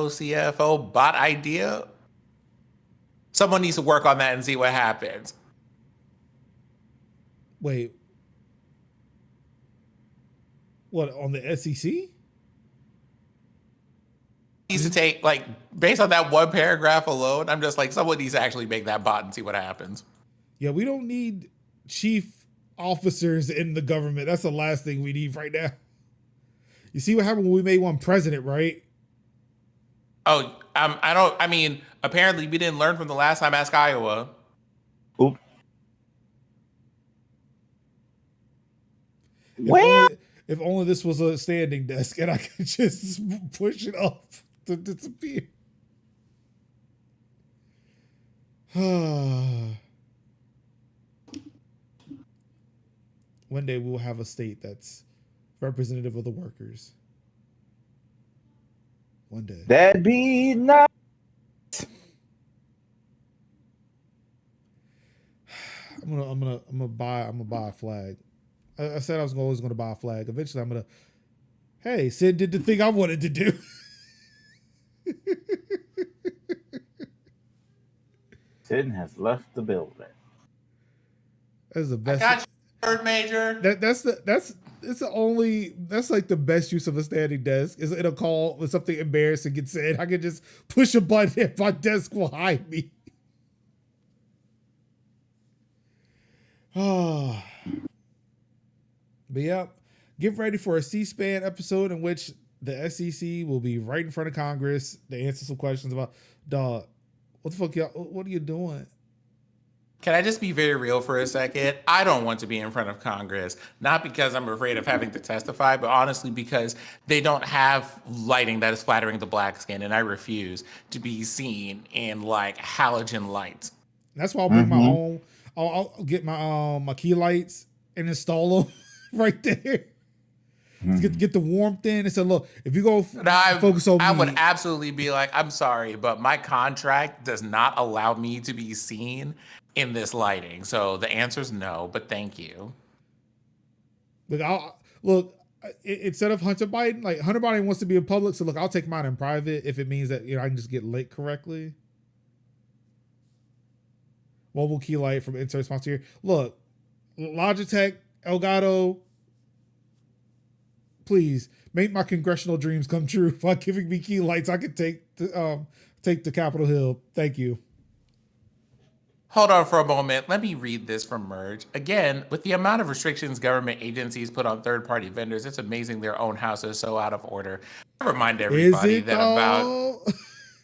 Speaker 3: CFO bot idea, someone needs to work on that and see what happens.
Speaker 1: Wait. What, on the SEC?
Speaker 3: Needs to take, like, based on that one paragraph alone, I'm just like, someone needs to actually make that bot and see what happens.
Speaker 1: Yeah, we don't need chief officers in the government. That's the last thing we need right now. You see what happened when we made one president, right?
Speaker 3: Oh, apparently we didn't learn from the last time Ask Iowa.
Speaker 2: Oop. Well,
Speaker 1: if only this was a standing desk and I could just push it up to disappear. One day we will have a state that's representative of the workers. One day.
Speaker 2: That'd be nice.
Speaker 1: I'm gonna buy a flag. I said I was always going to buy a flag. Eventually, I'm going to, hey, Sid did the thing I wanted to do.
Speaker 2: Sid has left the building.
Speaker 1: That's the best.
Speaker 3: I got you, third major.
Speaker 1: That's like the best use of a standing desk. Is in a call when something embarrassing gets said, I can just push a button and my desk will hide me. Oh. But yeah, get ready for a C-SPAN episode in which the SEC will be right in front of Congress to answer some questions about, dog, what the fuck y'all, what are you doing?
Speaker 3: Can I just be very real for a second? I don't want to be in front of Congress, not because I'm afraid of having to testify, but honestly because they don't have lighting that is flattering the black skin, and I refuse to be seen in like halogen lights.
Speaker 1: That's why I'll bring my own. I'll get my my key lights and install them right there. Get the warmth in and say, look, if you go focus on me.
Speaker 3: I would absolutely be like, I'm sorry, but my contract does not allow me to be seen in this lighting. So the answer is no, but thank you.
Speaker 1: Look, instead of Hunter Biden, like Hunter Biden wants to be in public, so look, I'll take mine in private if it means that I can just get lit correctly. Mobile key light from insert sponsor here. Look, Logitech, Elgato, please make my congressional dreams come true by giving me key lights I can take to Capitol Hill. Thank you.
Speaker 3: Hold on for a moment. Let me read this from Merge. Again, with the amount of restrictions government agencies put on third-party vendors, it's amazing their own house is so out of order. I remind everybody that about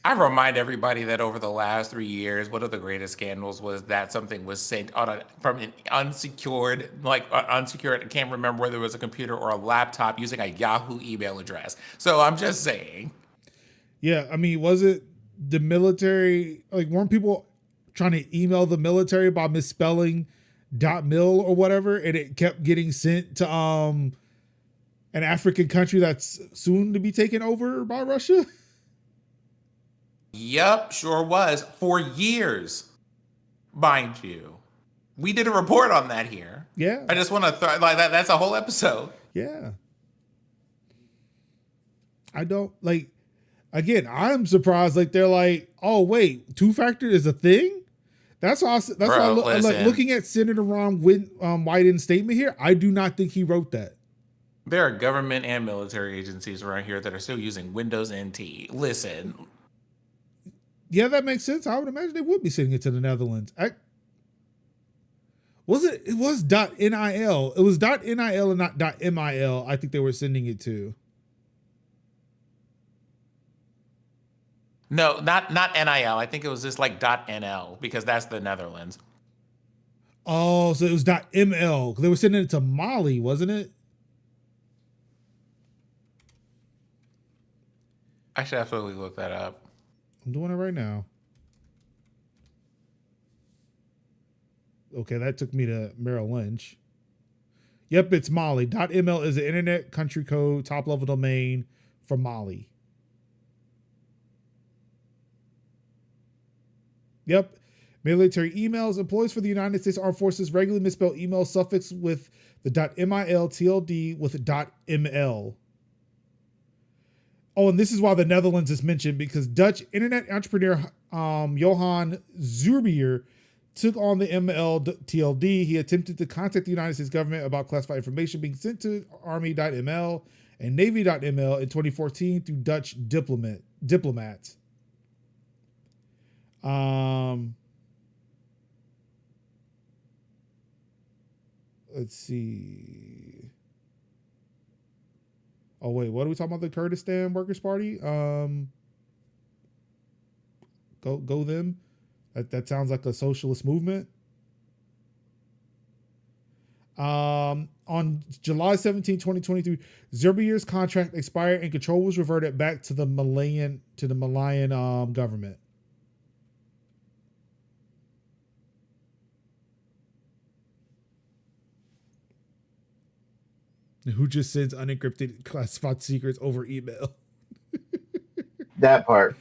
Speaker 3: I remind everybody that over the last 3 years, one of the greatest scandals was that something was sent from an unsecured, I can't remember whether it was a computer or a laptop using a Yahoo email address. So I'm just saying.
Speaker 1: Yeah, I mean, was it the military? Like, weren't people trying to email the military about misspelling .mil or whatever, and it kept getting sent to an African country that's soon to be taken over by Russia?
Speaker 3: Yep, sure was. For years, mind you. We did a report on that here.
Speaker 1: Yeah.
Speaker 3: I just want to throw like that. That's a whole episode.
Speaker 1: Yeah. I don't like. Again, I'm surprised. Like, they're like, oh wait, two-factor is a thing. That's awesome. That's
Speaker 3: Bro,
Speaker 1: why like looking at Senator Ron Wyden's statement here. I do not think he wrote that.
Speaker 3: There are government and military agencies around here that are still using Windows NT. Listen.
Speaker 1: Yeah, that makes sense. I would imagine they would be sending it to the Netherlands. It was .nil. It was .nil and not .mil. I think they were sending it to.
Speaker 3: No, not NIL. I think it was just like .nl because that's the Netherlands.
Speaker 1: Oh, so it was .ml. They were sending it to Mali, wasn't it?
Speaker 3: I should absolutely look that up.
Speaker 1: I'm doing it right now. Okay, that took me to Merrill Lynch. Yep, it's Mali. .ml is the internet country code top level domain for Mali. Yep. Military emails. Employees for the United States Armed Forces regularly misspell email suffix with the .mil TLD with .ml. Oh, and this is why the Netherlands is mentioned, because Dutch internet entrepreneur Johan Zurbier took on the ML-TLD. He attempted to contact the United States government about classified information being sent to Army.ml and Navy.ml in 2014 through Dutch diplomats. Let's see. Oh wait, what are we talking about? The Kurdistan Workers' Party? Go them. That sounds like a socialist movement. On July 17, 2023, Zerbier's contract expired and control was reverted back to the Malayan government. Who just sends unencrypted classified secrets over email?
Speaker 2: That part.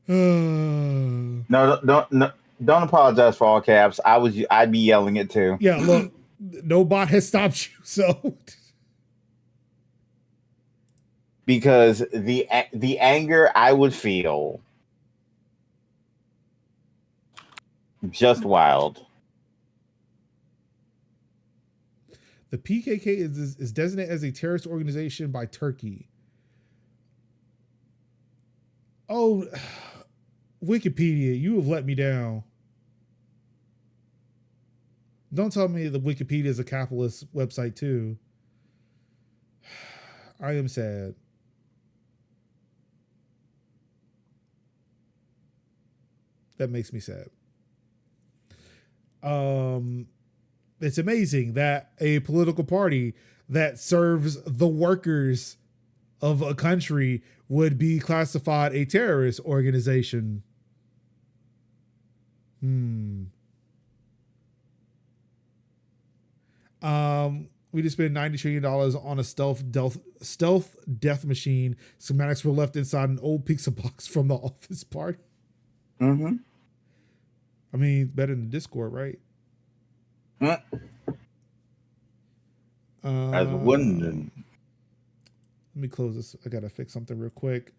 Speaker 2: No, don't apologize for all caps. I'd be yelling it too.
Speaker 1: Yeah, look, no bot has stopped you, so.
Speaker 2: Because the anger I would feel, just wild.
Speaker 1: The PKK is designated as a terrorist organization by Turkey. Oh, Wikipedia, you have let me down. Don't tell me the Wikipedia is a capitalist website too. I am sad. That makes me sad. It's amazing that a political party that serves the workers of a country would be classified a terrorist organization. We just spent $90 trillion on a stealth death machine. Schematics were left inside an old pizza box from the office party.
Speaker 2: Mm-hmm.
Speaker 1: I mean, better than Discord, right?
Speaker 2: As wouldn't.
Speaker 1: Let me close this. I gotta fix something real quick.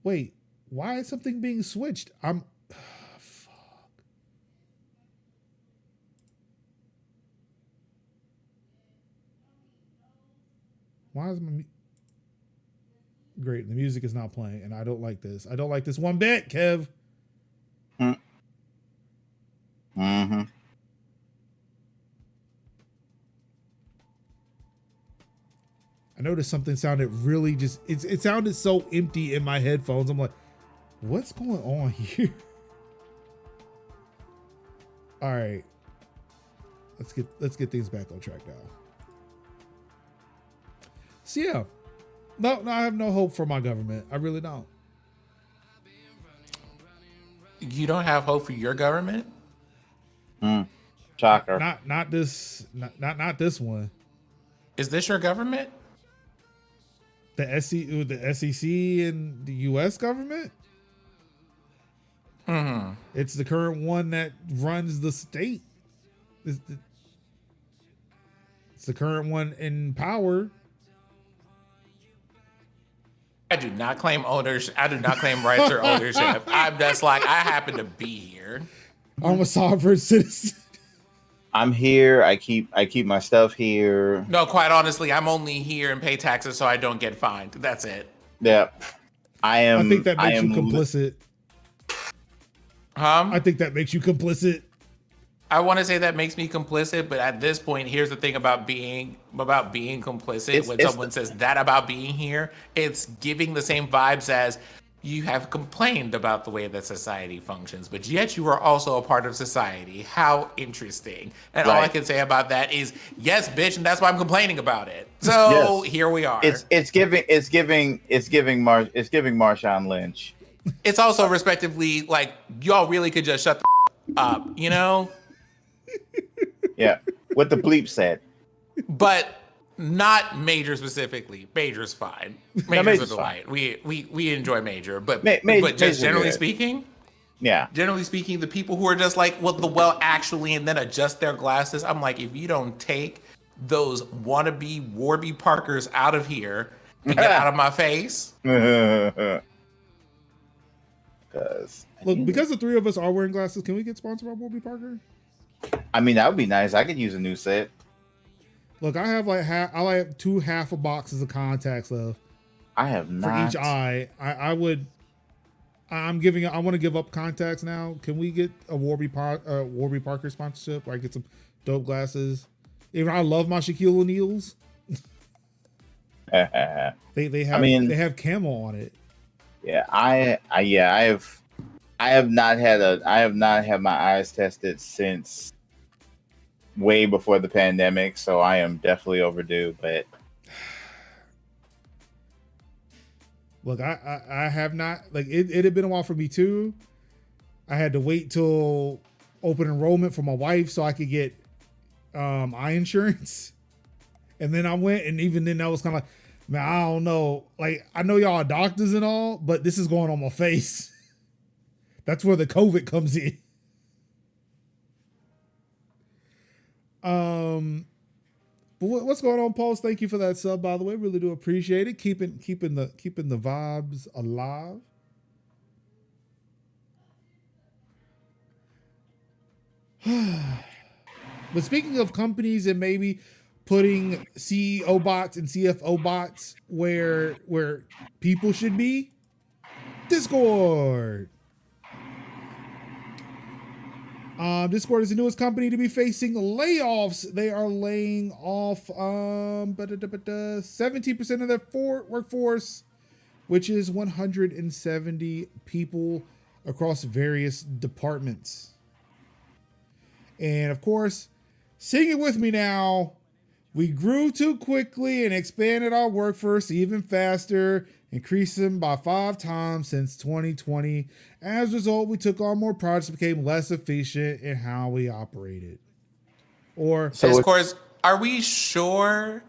Speaker 1: Wait, why is something being switched? Fuck. Why is my great? The music is not playing, and I don't like this. I don't like this one bit, Kev.
Speaker 2: Mm-hmm.
Speaker 1: I noticed something sounded really it sounded so empty in my headphones. I'm like, What's going on here? All right. Let's get things back on track now. So yeah. No, I have no hope for my government. I really don't.
Speaker 3: You don't have hope for your government?
Speaker 2: Shocker.
Speaker 1: Not this one.
Speaker 3: Is this your government?
Speaker 1: The SEC and the US government? It's the current one that runs the state. It's the current one in power.
Speaker 3: I do not claim ownership. I do not claim rights or ownership. I'm just like, I happen to be here.
Speaker 1: I'm a sovereign citizen.
Speaker 2: I'm here. I keep my stuff here.
Speaker 3: No, quite honestly, I'm only here and pay taxes so I don't get fined. That's it.
Speaker 2: Yeah. I
Speaker 1: think that makes you complicit. I think that makes you complicit.
Speaker 3: I want to say that makes me complicit, but at this point, here's the thing about being complicit. When someone says that about being here, it's giving the same vibes as you have complained about the way that society functions, but yet you are also a part of society. How interesting. And all I can say about that is, yes, bitch, and that's why I'm complaining about it. So here we are.
Speaker 2: It's giving Marshawn Lynch.
Speaker 3: It's also respectively like, y'all really could just shut the up, you know?
Speaker 2: Yeah, what the bleep said.
Speaker 3: But not Major specifically. Major's fine. Major's a delight. We enjoy Major, but just generally speaking, generally speaking, the people who are just like, well, actually, and then adjust their glasses. I'm like, if you don't take those wannabe Warby Parkers out of here and get out of my face.
Speaker 1: Look, because the three of us are wearing glasses, can we get sponsored by Warby Parker?
Speaker 2: I mean, that would be nice. I could use a new set.
Speaker 1: Look, I have like two half a boxes of contacts left.
Speaker 2: I have not.
Speaker 1: For each eye. I want to give up contacts now. Can we get a Warby Parker sponsorship where I get some dope glasses? Even I love my Shaquille O'Neals. they have camo on it.
Speaker 2: Yeah, I have not had my eyes tested since way before the pandemic, so I am definitely overdue. But
Speaker 1: look, I have not, like, it had been a while for me too. I had to wait till open enrollment for my wife so I could get eye insurance, and then I went, and even then I was kind of like, man, I don't know. Like, I know y'all are doctors and all, but this is going on my face. That's where the COVID comes in. But what's going on, Paul? Thank you for that sub, by the way. Really do appreciate it. Keeping the vibes alive. But speaking of companies and maybe putting CEO bots and CFO bots where people should be, Discord. Discord is the newest company to be facing layoffs. They are laying off 17% of their workforce, which is 170 people across various departments. And of course, sing it with me now. We grew too quickly and expanded our workforce even faster, increasing by 5 times since 2020. As a result, we took on more projects, became less efficient in how we operated.
Speaker 3: Discourse, are we sure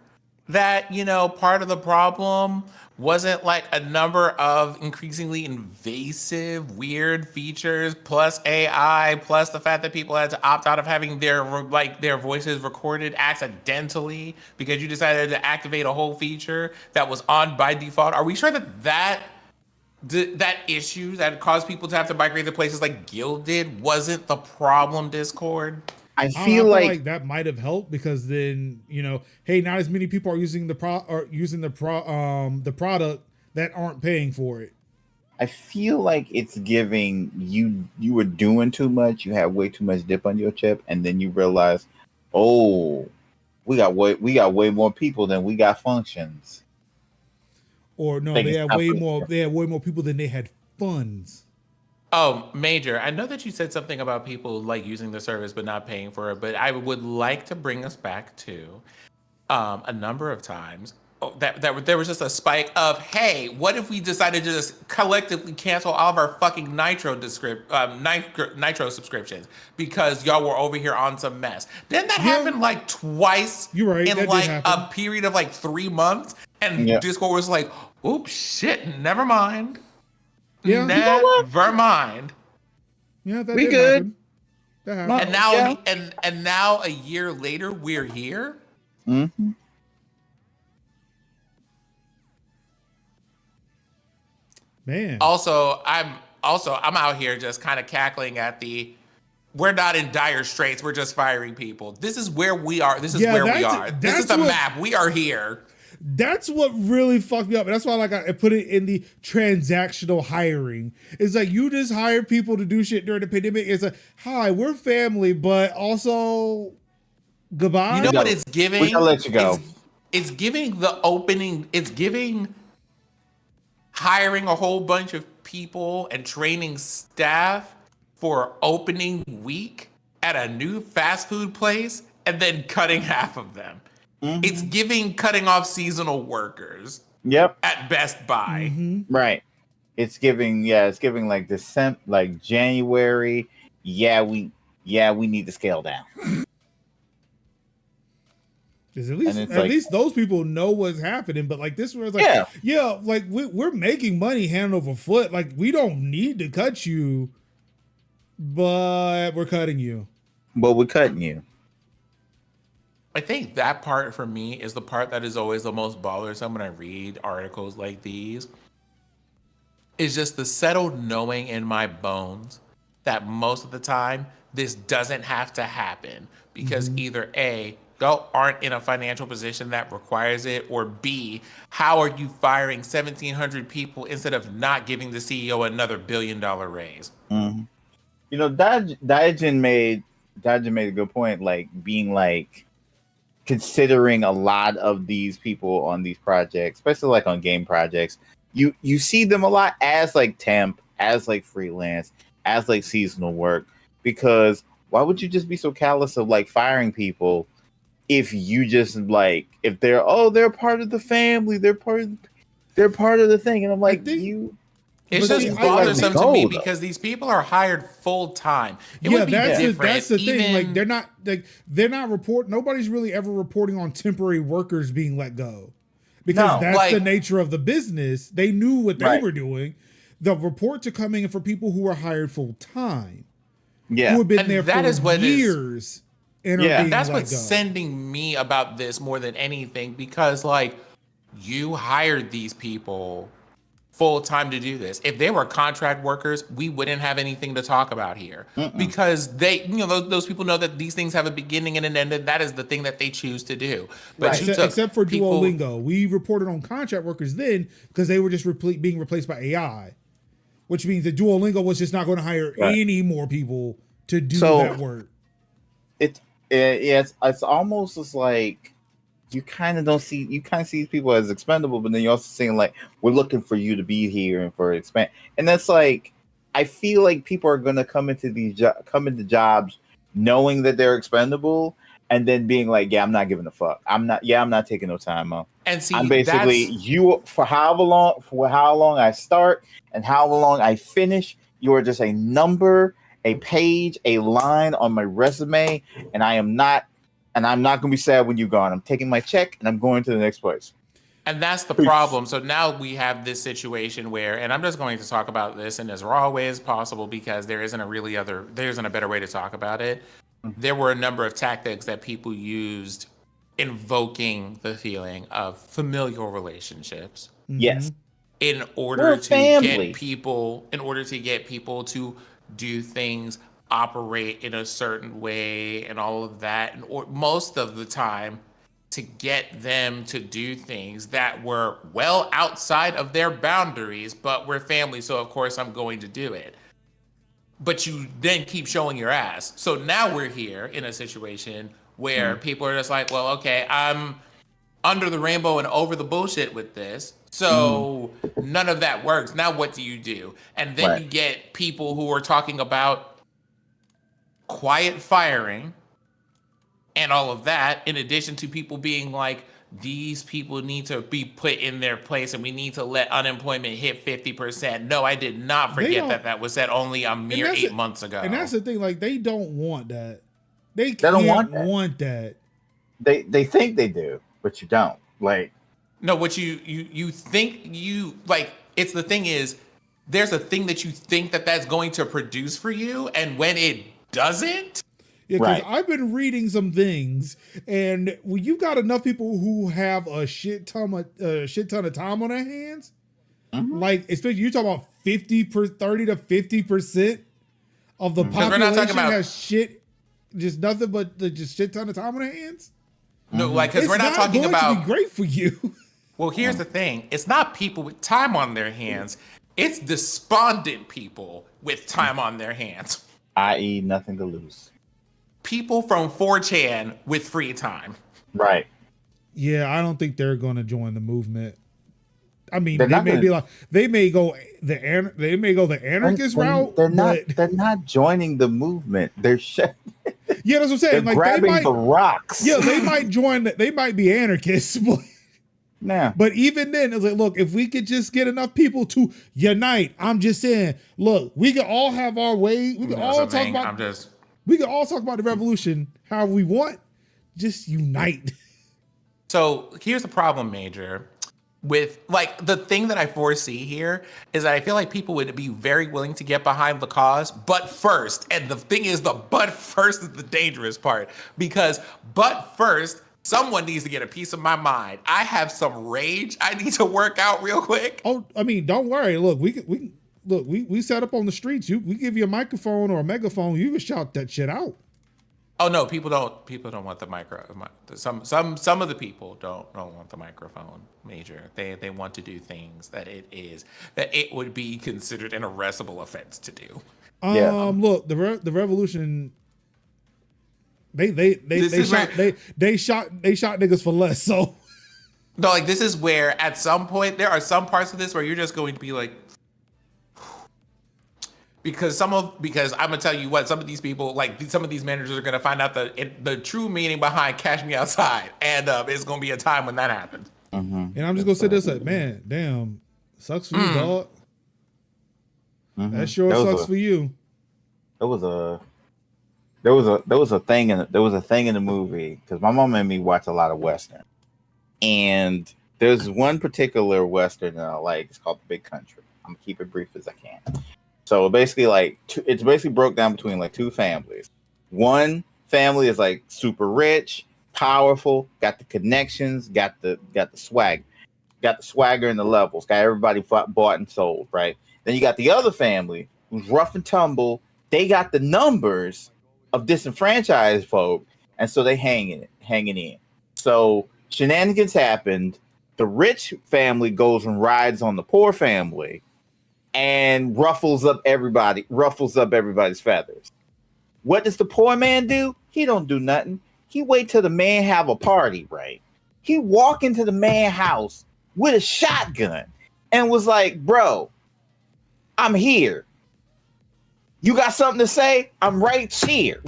Speaker 3: that, part of the problem wasn't like a number of increasingly invasive, weird features, plus AI, plus the fact that people had to opt out of having their voices recorded accidentally because you decided to activate a whole feature that was on by default? Are we sure that issue that caused people to have to migrate to places like Gilded wasn't the problem, Discord?
Speaker 2: I feel like
Speaker 1: that might have helped because then, hey, not as many people are using the product that aren't paying for it.
Speaker 2: I feel like it's giving you were doing too much. You had way too much dip on your chip, and then you realize, oh, we got way more people than we got functions.
Speaker 1: Or no, they had way more people than they had funds.
Speaker 3: Oh, Major, I know that you said something about people like using the service but not paying for it, but I would like to bring us back to a number of times that there was just a spike of, hey, what if we decided to just collectively cancel all of our fucking Nitro subscriptions because y'all were over here on some mess? Didn't that
Speaker 1: Yeah.
Speaker 3: happen like twice
Speaker 1: You're right,
Speaker 3: in
Speaker 1: that did
Speaker 3: like
Speaker 1: happen.
Speaker 3: a period of like 3 months? And
Speaker 2: Yeah.
Speaker 3: Discord was like, oops, shit, never mind.
Speaker 1: Yeah.
Speaker 3: Never mind.
Speaker 1: Yeah, that
Speaker 2: We
Speaker 1: did
Speaker 2: good.
Speaker 1: happen. That happened.
Speaker 3: And now
Speaker 2: Yeah.
Speaker 3: and now a year later we're here.
Speaker 2: Mm-hmm.
Speaker 1: Man.
Speaker 3: I'm out here just kind of cackling at we're not in dire straits, we're just firing people. This is where we are. This is where we are. This is the map. We are here.
Speaker 1: That's what really fucked me up. And that's why I put it in the transactional hiring. It's like you just hire people to do shit during the pandemic. It's like, hi, we're family, but also goodbye.
Speaker 3: You know what it's giving?
Speaker 2: We're gonna let you go.
Speaker 3: It's giving the opening, it's giving hiring a whole bunch of people and training staff for opening week at a new fast food place and then cutting half of them. Mm-hmm. It's giving cutting off seasonal workers.
Speaker 2: Yep.
Speaker 3: At Best Buy.
Speaker 1: Mm-hmm.
Speaker 2: Right. It's giving like December, like January. We need to scale down.
Speaker 1: Because at least those people know what's happening. But like this was like, like we're making money hand over foot. Like we don't need to cut you, but we're cutting you.
Speaker 3: I think that part for me is the part that is always the most bothersome when I read articles like these. Is just the settled knowing in my bones that most of the time this doesn't have to happen because either A, y'all aren't in a financial position that requires it, or B, how are you firing 1,700 people instead of not giving the CEO another $1 billion raise?
Speaker 2: Mm-hmm. You know, Daijin made a good point, like being like considering a lot of these people on these projects, especially like on game projects, you see them a lot as like temp, as like freelance, as like seasonal work, because why would you just be so callous of like firing people if you just like, if they're part of the family, they're part of the thing, and I'm like,
Speaker 3: it's just bothersome to me because these people are hired full time.
Speaker 1: That's the thing. Like they're not report. Nobody's really ever reporting on temporary workers being let go because that's the nature of the business. They knew what they were doing. The reports are coming in for people who are hired full time.
Speaker 2: Yeah,
Speaker 1: who have been there for years.
Speaker 3: That's what's sending me about this more than anything, because like you hired these people full time to do this. If they were contract workers, we wouldn't have anything to talk about here because they, those people know that these things have a beginning and an end, and that is the thing that they choose to do. But
Speaker 1: except for Duolingo, we reported on contract workers then because they were just being replaced by AI, which means that Duolingo was just not going to hire any more people to do that work.
Speaker 2: It's almost as like you kind of see these people as expendable, but then you're also saying like, we're looking for you to be here and for expand. And that's like, I feel like people are going to come into jobs knowing that they're expendable and then being like, I'm not giving a fuck. I'm not taking no time off.
Speaker 3: And see,
Speaker 2: I'm basically for how long I start and how long I finish, you are just a number, a page, a line on my resume, and I'm not going to be sad when you're gone. I'm taking my check and I'm going to the next place.
Speaker 3: And that's the problem. So now we have this situation where, and I'm just going to talk about this in as raw way as possible because there isn't a better way to talk about it. There were a number of tactics that people used invoking the feeling of familial relationships.
Speaker 2: Yes.
Speaker 3: In order to get people to do things, operate in a certain way and all of that, or most of the time to get them to do things that were well outside of their boundaries, but we're family, so of course I'm going to do it. But you then keep showing your ass. So now we're here in a situation where people are just like, well, okay, under the rainbow and over the bullshit with this. So none of that works. Now what do you do? And then you get people who are talking about quiet firing and all of that, in addition to people being like, these people need to be put in their place and we need to let unemployment hit 50%. No, I did not forget that was said only a mere 8 months ago.
Speaker 1: And that's the thing, like, they don't want that. They don't want that.
Speaker 2: They think they do, but you don't. Like,
Speaker 3: no, what you think you like, it's the thing is, there's a thing that you think that's going to produce for you, and when it doesn't.
Speaker 1: Yeah, because I've been reading some things, and when you got enough people who have a shit ton of time on their hands, like, especially you're talking about 30 to 50% of the population has shit, just nothing but just shit ton of time on their hands.
Speaker 3: No, like, because we're not talking about.
Speaker 1: To be great for you.
Speaker 3: Well, here's the thing: it's not people with time on their hands; it's despondent people with time on their hands.
Speaker 2: I.e., nothing to lose.
Speaker 3: People from 4chan with free time.
Speaker 2: Right.
Speaker 1: Yeah, I don't think they're going to join the movement. I mean, they may go the anarchist route.
Speaker 2: They're not joining the movement. They're
Speaker 1: yeah, that's what I'm saying.
Speaker 2: They're grabbing the rocks.
Speaker 1: Yeah, they might join. They might be anarchists. But even then, it's like, look, if we could just get enough people to unite, I'm just saying, look, we can all have our way. We can all talk about. We can all talk about the revolution however we want. Just unite.
Speaker 3: So here's the problem, Major. With, like, the thing that I foresee here is that I feel like people would be very willing to get behind the cause, but first, and the thing is, the but first is the dangerous part, because but first, someone needs to get a piece of my mind. I have some rage I need to work out real quick.
Speaker 1: Oh, I mean, don't worry. Look, we set up on the streets. We give you a microphone or a megaphone. You can shout that shit out.
Speaker 3: Oh no, people don't want the some of the people don't want the microphone, Major. They want to do things that it would be considered an arrestable offense to do.
Speaker 1: Look, the revolution. They shot niggas for less. So
Speaker 3: no, like, this is where at some point there are some parts of this where you're just going to be like. Because I'm gonna tell you what, some of these people, like some of these managers, are gonna find out the true meaning behind "Cash Me Outside," and it's gonna be a time when that happens.
Speaker 1: And I'm just gonna say this, like, man, damn, sucks for you, dog. That sure sucks for you.
Speaker 2: There was a thing in the movie, because my mom made me watch a lot of Western, and there's one particular Western that I like. It's called The Big Country. I'm gonna keep it brief as I can. So basically, like, it's basically broke down between like two families. One family is like super rich, powerful, got the connections, got the swagger and the levels, got everybody bought and sold, right? Then you got the other family who's rough and tumble. They got the numbers of disenfranchised folk, and so they hanging in. So shenanigans happened. The rich family goes and rides on the poor family and ruffles up everybody's feathers. What does the poor man do? He don't do nothing. He wait till the man have a party, right? He walk into the man house with a shotgun and was like, bro, I'm here. You got something to say? I'm right here.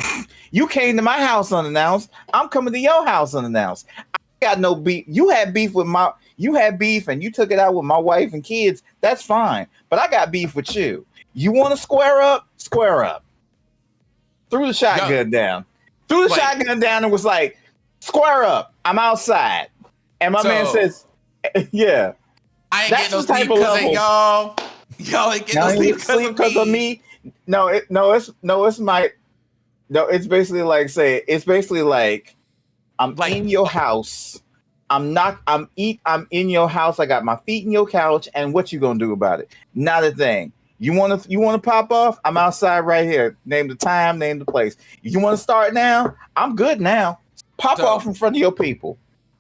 Speaker 2: You came to my house unannounced. I'm coming to your house unannounced. I got no beef. You had beef and you took it out with my wife and kids. That's fine. But I got beef with you. You want to square up? Square up. Threw the shotgun down. Shotgun down and was like, square up. I'm outside. And my man says, yeah.
Speaker 3: I ain't getting no sleep because of y'all. Y'all ain't getting no sleep because of me.
Speaker 2: It's basically like I'm in your house. I'm in your house. I got my feet in your couch, and what you gonna do about it? Not a thing. You wanna pop off? I'm outside right here. Name the time, name the place. You wanna start now? I'm good now. Pop off in front of your people.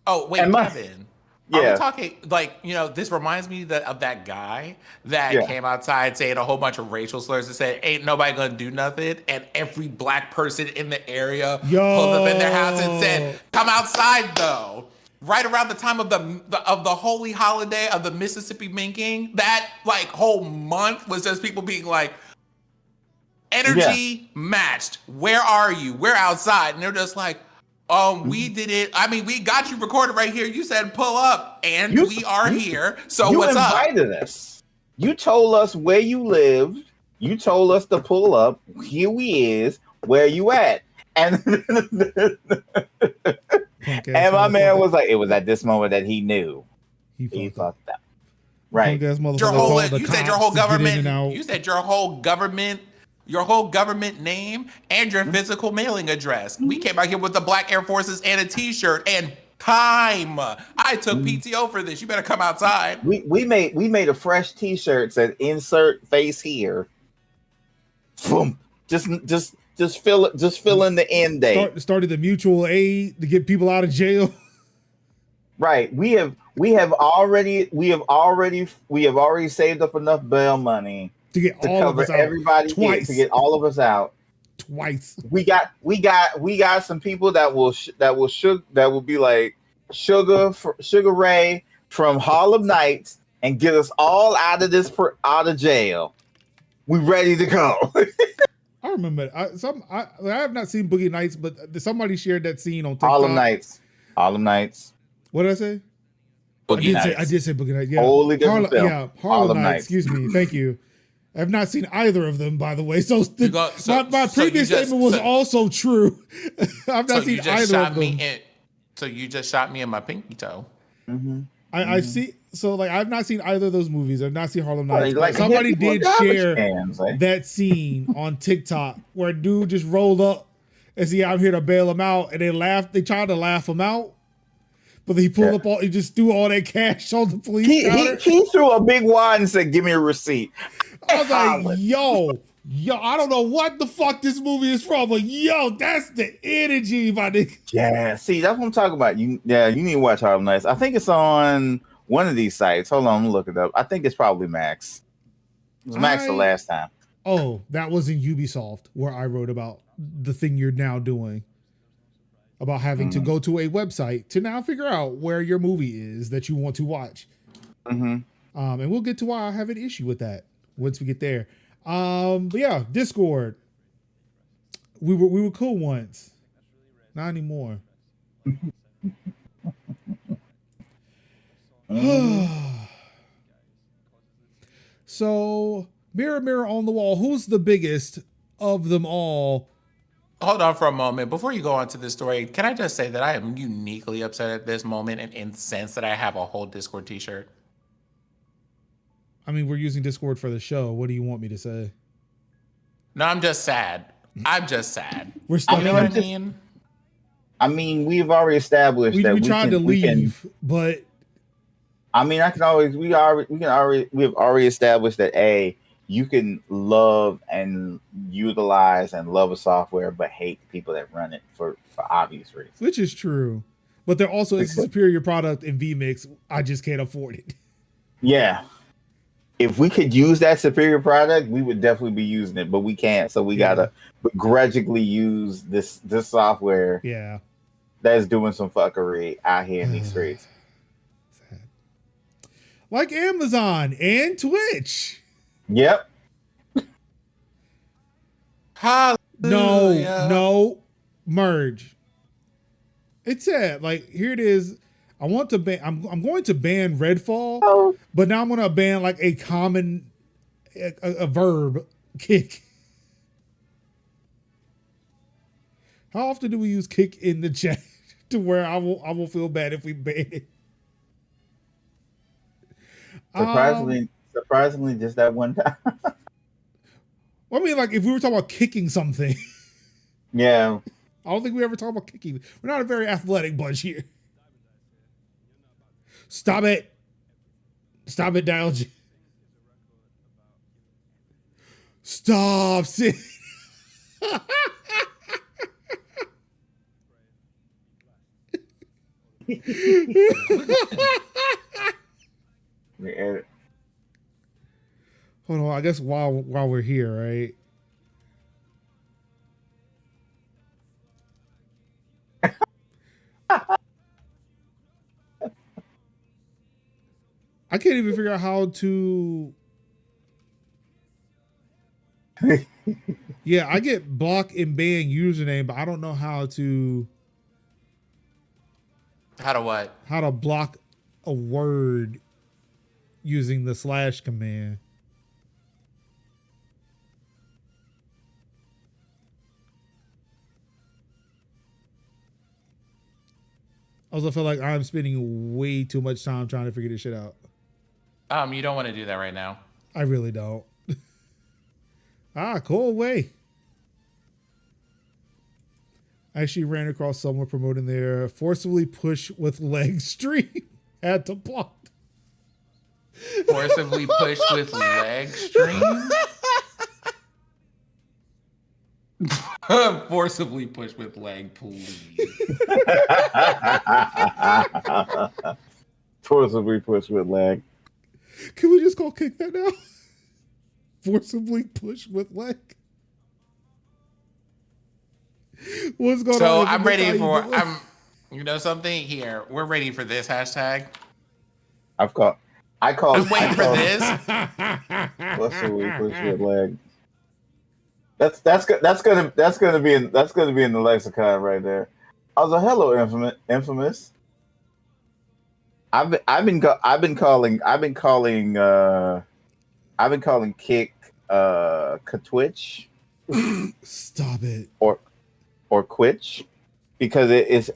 Speaker 3: Oh wait, Kevin. Yeah. Are we talking, like, this reminds me of that guy that came outside saying a whole bunch of racial slurs and said, ain't nobody gonna do nothing. And every black person in the area pulled up in their house and said, come outside though. right around the time of the holy holiday of the Mississippi Minking. That like whole month was just people being like, energy matched. Where are you? We're outside, and they're just like, we did it. I mean, we got you recorded right here. You said pull up, and we are here. So
Speaker 2: you
Speaker 3: what's up?
Speaker 2: invited us. You told us where you lived. You told us to pull up. Here we is. Where you at? And and my man was like, it was at this moment that he knew he fucked up. Right.
Speaker 3: You said your whole government. You said your whole government name and your physical mailing address. We came out here with the black Air Forces and a T-shirt and time. I took PTO for this. You better come outside.
Speaker 2: We made a fresh T-shirt said insert face here. Boom. Just fill in the end date.
Speaker 1: Started the mutual aid to get people out of jail.
Speaker 2: Right. We have already saved up enough bail money
Speaker 1: to get
Speaker 2: to
Speaker 1: all
Speaker 2: cover
Speaker 1: of us
Speaker 2: everybody
Speaker 1: twice.
Speaker 2: To get all of us out
Speaker 1: twice.
Speaker 2: We got some people that will be like Sugar Ray from Harlem Nights and get us all out of jail. We ready to go.
Speaker 1: I remember. I have not seen Boogie Nights, but somebody shared that scene on TikTok.
Speaker 2: Harlem Nights.
Speaker 1: What did I say? I did say Boogie Nights. Yeah.
Speaker 2: Totally different film.
Speaker 1: Yeah, Harlem Nights. Excuse me. Thank you. I have not seen either of them, by the way. So my previous statement was also true. I've not seen either of them.
Speaker 3: So you just shot me in my pinky toe.
Speaker 2: Mm-hmm.
Speaker 1: I see. So like I've not seen either of those movies. I've not seen Harlem Nights.
Speaker 2: Like
Speaker 1: somebody did share that scene on TikTok where a dude just rolled up and said, "I'm here to bail him out," and they laughed. They tried to laugh him out, but he pulled up he just threw all that cash on the police counter.
Speaker 2: He threw a big wad and said, "Give me a receipt."
Speaker 1: I was like, yo, I don't know what the fuck this movie is from, but yo, that's the energy, my nigga.
Speaker 2: Yeah, see, that's what I'm talking about. You need to watch Harlem Nights. I think it's on one of these sites. Hold on, I'm gonna look it up. I think it's probably Max. It was Max the last time.
Speaker 1: Oh, that was in Ubisoft where I wrote about the thing you're now doing. About having to go to a website to now figure out where your movie is that you want to watch.
Speaker 2: Mm-hmm.
Speaker 1: And we'll get to why I have an issue with that once we get there. But yeah, Discord. We were cool once. Not anymore. So, mirror, mirror on the wall, who's the biggest of them all?
Speaker 3: Hold on for a moment. Before you go on to this story, can I just say that I am uniquely upset at this moment and incensed that I have a whole Discord t-shirt?
Speaker 1: I mean, we're using Discord for the show. What do you want me to say?
Speaker 3: No, I'm just sad. I'm just sad.
Speaker 1: We're stuck.
Speaker 3: You know what I mean?
Speaker 2: I mean, we've already established that we tried to leave,
Speaker 1: but
Speaker 2: I mean, we have already established that you can love and utilize and love a software, but hate the people that run it for obvious reasons.
Speaker 1: Which is true, but there also is a superior product in vMix. I just can't afford it.
Speaker 2: Yeah. If we could use that superior product, we would definitely be using it, but we can't. So we gotta begrudgingly use this software.
Speaker 1: Yeah,
Speaker 2: that's doing some fuckery out here in these streets.
Speaker 1: Sad. Like Amazon and Twitch.
Speaker 2: Yep.
Speaker 1: No, merge. It's sad. Like here it is. I want to ban. I'm going to ban Redfall, but now I'm going to ban like a common a verb, kick. How often do we use kick in the chat to where I will feel bad if we ban it?
Speaker 2: Surprisingly, just that one time.
Speaker 1: I mean, like if we were talking about kicking something.
Speaker 2: Yeah.
Speaker 1: I don't think we ever talk about kicking. We're not a very athletic bunch here. Stop it. Stop it, Dial G. Stop. Hold on, I guess while we're here, right? I can't even figure out how to. Yeah, I get block and ban username, but I don't know how to.
Speaker 3: How to what?
Speaker 1: How to block a word using the / command. I also feel like I'm spending way too much time trying to figure this shit out.
Speaker 3: You don't want to do that right now.
Speaker 1: I really don't. Go away. I actually ran across someone promoting their forcibly push with leg stream. Had to block.
Speaker 3: Forcibly push with leg stream? Forcibly push with leg, please.
Speaker 2: Forcibly push with leg.
Speaker 1: Can we just kick that now? Forcibly push with leg. What's going on?
Speaker 3: So I'm ready for you know something here. We're ready for this hashtag.
Speaker 2: I'm waiting
Speaker 3: for this.
Speaker 2: Forcibly push with leg. That's gonna be in the lexicon right there. I was like, hello, infamous. I've been calling kick Twitch.
Speaker 1: Stop it.
Speaker 2: Or Quitch, because it's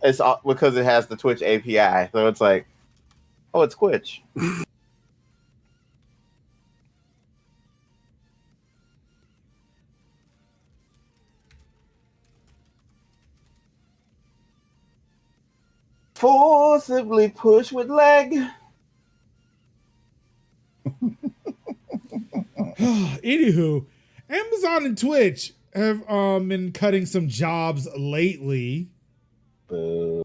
Speaker 2: because it has the Twitch API, so it's like, oh, it's Quitch. Forcibly push with leg.
Speaker 1: Anywho, Amazon and Twitch have been cutting some jobs lately. Of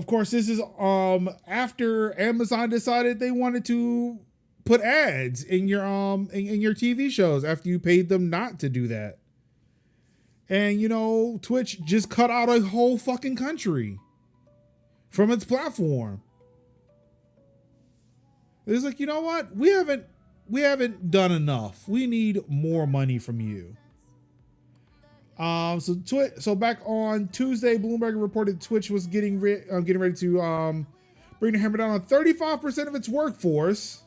Speaker 1: course, this is after Amazon decided they wanted to put ads in your in your TV shows after you paid them not to do that. And Twitch just cut out a whole fucking country from its platform. It's like, you know what? We haven't done enough. We need more money from you. So back on Tuesday, Bloomberg reported Twitch was getting ready to bring the hammer down on 35% of its workforce.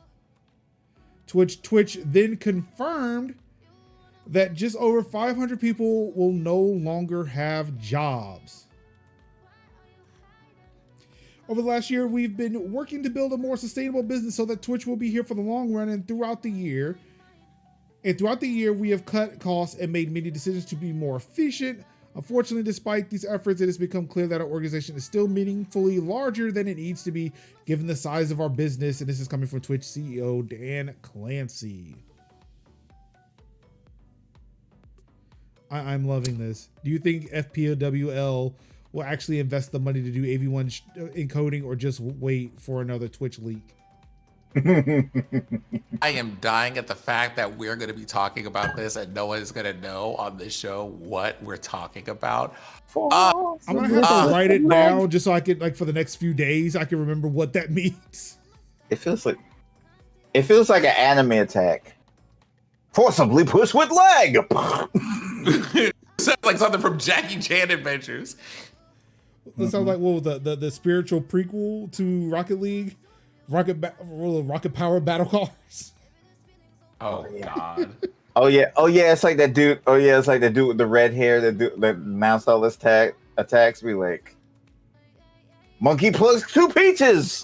Speaker 1: Twitch then confirmed that just over 500 people will no longer have jobs. Over the last year, we've been working to build a more sustainable business so that Twitch will be here for the long run and throughout the year. We have cut costs and made many decisions to be more efficient. Unfortunately, despite these efforts, it has become clear that our organization is still meaningfully larger than it needs to be given the size of our business. And this is coming from Twitch CEO Dan Clancy. I'm loving this. Do you think FPWL will actually invest the money to do AV1 encoding or just wait for another Twitch leak?
Speaker 3: I am dying at the fact that we're going to be talking about this and no one is going to know on this show what we're talking about.
Speaker 1: I'm going to have to write it down just so I can, for the next few days, I can remember what that means.
Speaker 2: It feels like an anime attack. Forcibly push with leg.
Speaker 3: Sounds like something from Jackie Chan Adventures.
Speaker 1: That sounds like the spiritual prequel to Rocket League, Rocket Power Battle Cars.
Speaker 3: Oh God.
Speaker 2: Oh yeah. It's like that dude. Oh yeah, it's like the dude with the red hair that announced all his attacks. Be like, monkey plugs 2 peaches.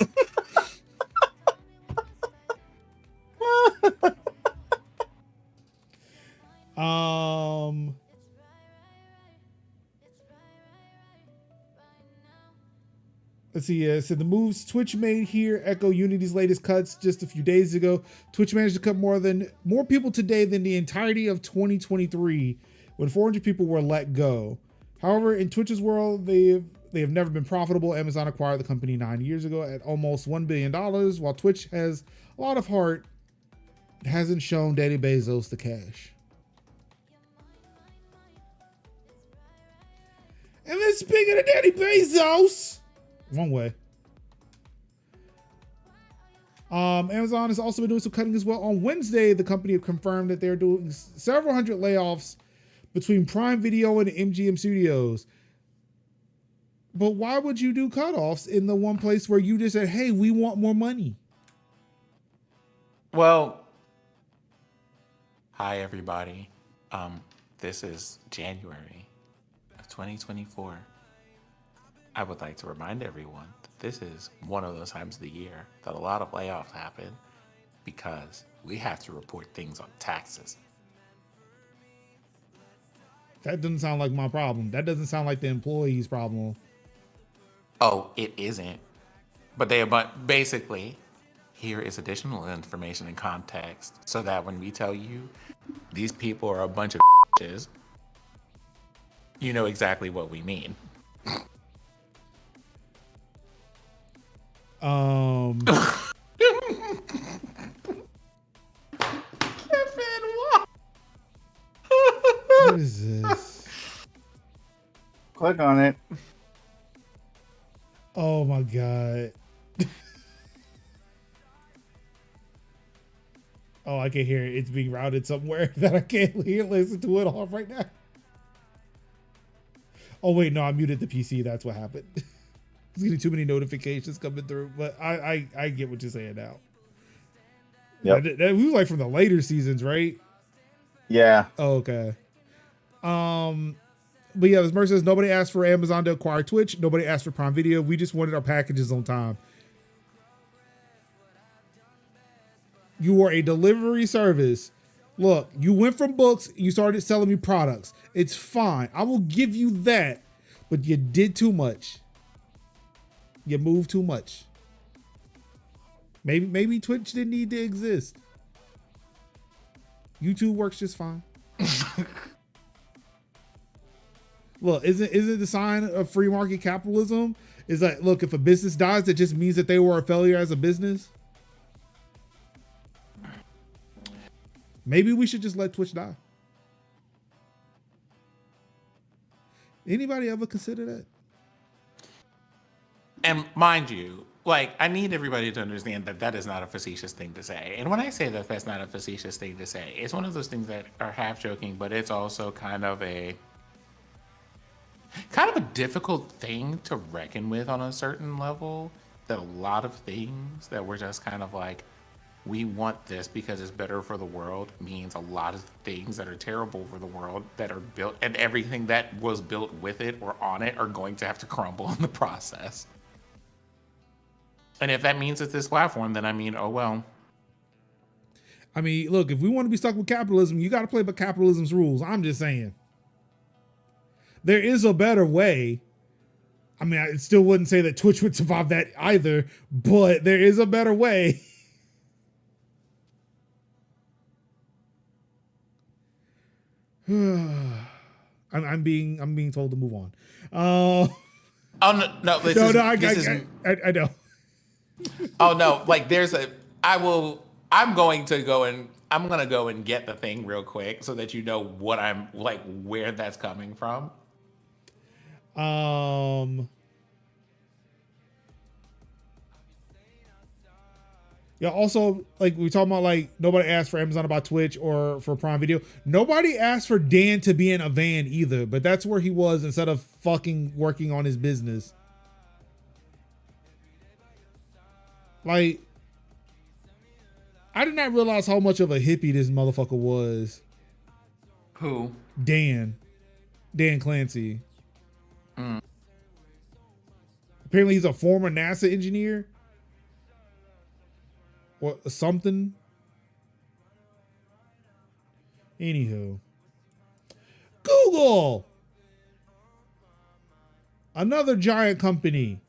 Speaker 1: Let's see. So the moves Twitch made here echo Unity's latest cuts just a few days ago. Twitch managed to cut more people today than the entirety of 2023, when 400 people were let go. However, in Twitch's world, they have never been profitable. Amazon acquired the company 9 years ago at almost $1 billion. While Twitch has a lot of heart, it hasn't shown Daddy Bezos the cash. And then speaking of Daddy Bezos, one way. Amazon has also been doing some cutting as well. On Wednesday, the company confirmed that they're doing several hundred layoffs between Prime Video and MGM Studios. But why would you do cutoffs in the one place where you just said, hey, we want more money?
Speaker 3: Well, hi everybody. This is January of 2024. I would like to remind everyone that this is one of those times of the year that a lot of layoffs happen because we have to report things on taxes.
Speaker 1: That doesn't sound like my problem. That doesn't sound like the employee's problem.
Speaker 3: Oh, it isn't. But basically, here is additional information and context so that when we tell you these people are a bunch of bitches, you know exactly what we mean.
Speaker 1: What is this?
Speaker 2: Click on it.
Speaker 1: Oh my God. Oh, I can hear it. It's being routed somewhere that I can't listen to it off right now. Oh wait, no, I muted the PC. That's what happened. It's getting too many notifications coming through, but I get what you're saying now.
Speaker 2: Yep.
Speaker 1: That we was like from the later seasons, right?
Speaker 2: Yeah.
Speaker 1: Oh, okay. But yeah, this person says nobody asked for Amazon to acquire Twitch. Nobody asked for Prime Video. We just wanted our packages on time. You are a delivery service. Look, you went from books, you started selling me products. It's fine. I will give you that, but you did too much. You moved too much. Maybe Twitch didn't need to exist. YouTube works just fine. Look, isn't the sign of free market capitalism is that, look, if a business dies, that just means that they were a failure as a business? Maybe we should just let Twitch die. Anybody ever consider that?
Speaker 3: And mind you, like, I need everybody to understand that that is not a facetious thing to say. And when I say that that's not a facetious thing to say, it's one of those things that are half joking, but it's also kind of a difficult thing to reckon with on a certain level. That a lot of things that we're just kind of like, we want this because it's better for the world, means a lot of things that are terrible for the world that are built, and everything that was built with it or on it are going to have to crumble in the process. And if that means it's this platform, then I mean, oh well.
Speaker 1: I mean, look, if we want to be stuck with capitalism, you got to play by capitalism's rules. I'm just saying. There is a better way. I mean, I still wouldn't say that Twitch would survive that either, but there is a better way. I'm being told to move on.
Speaker 3: Oh no!
Speaker 1: I know.
Speaker 3: Oh no! Like I'm going to go and get the thing real quick so that you know what I'm like, where that's coming from.
Speaker 1: Yeah, also, like, we talking about, like, nobody asked for Amazon about Twitch or for Prime Video. Nobody asked for Dan to be in a van either, but that's where he was instead of fucking working on his business. Like, I did not realize how much of a hippie this motherfucker was.
Speaker 3: Who?
Speaker 1: Dan Clancy. Apparently he's a former NASA engineer. Or something. Anywho. Google! Another giant company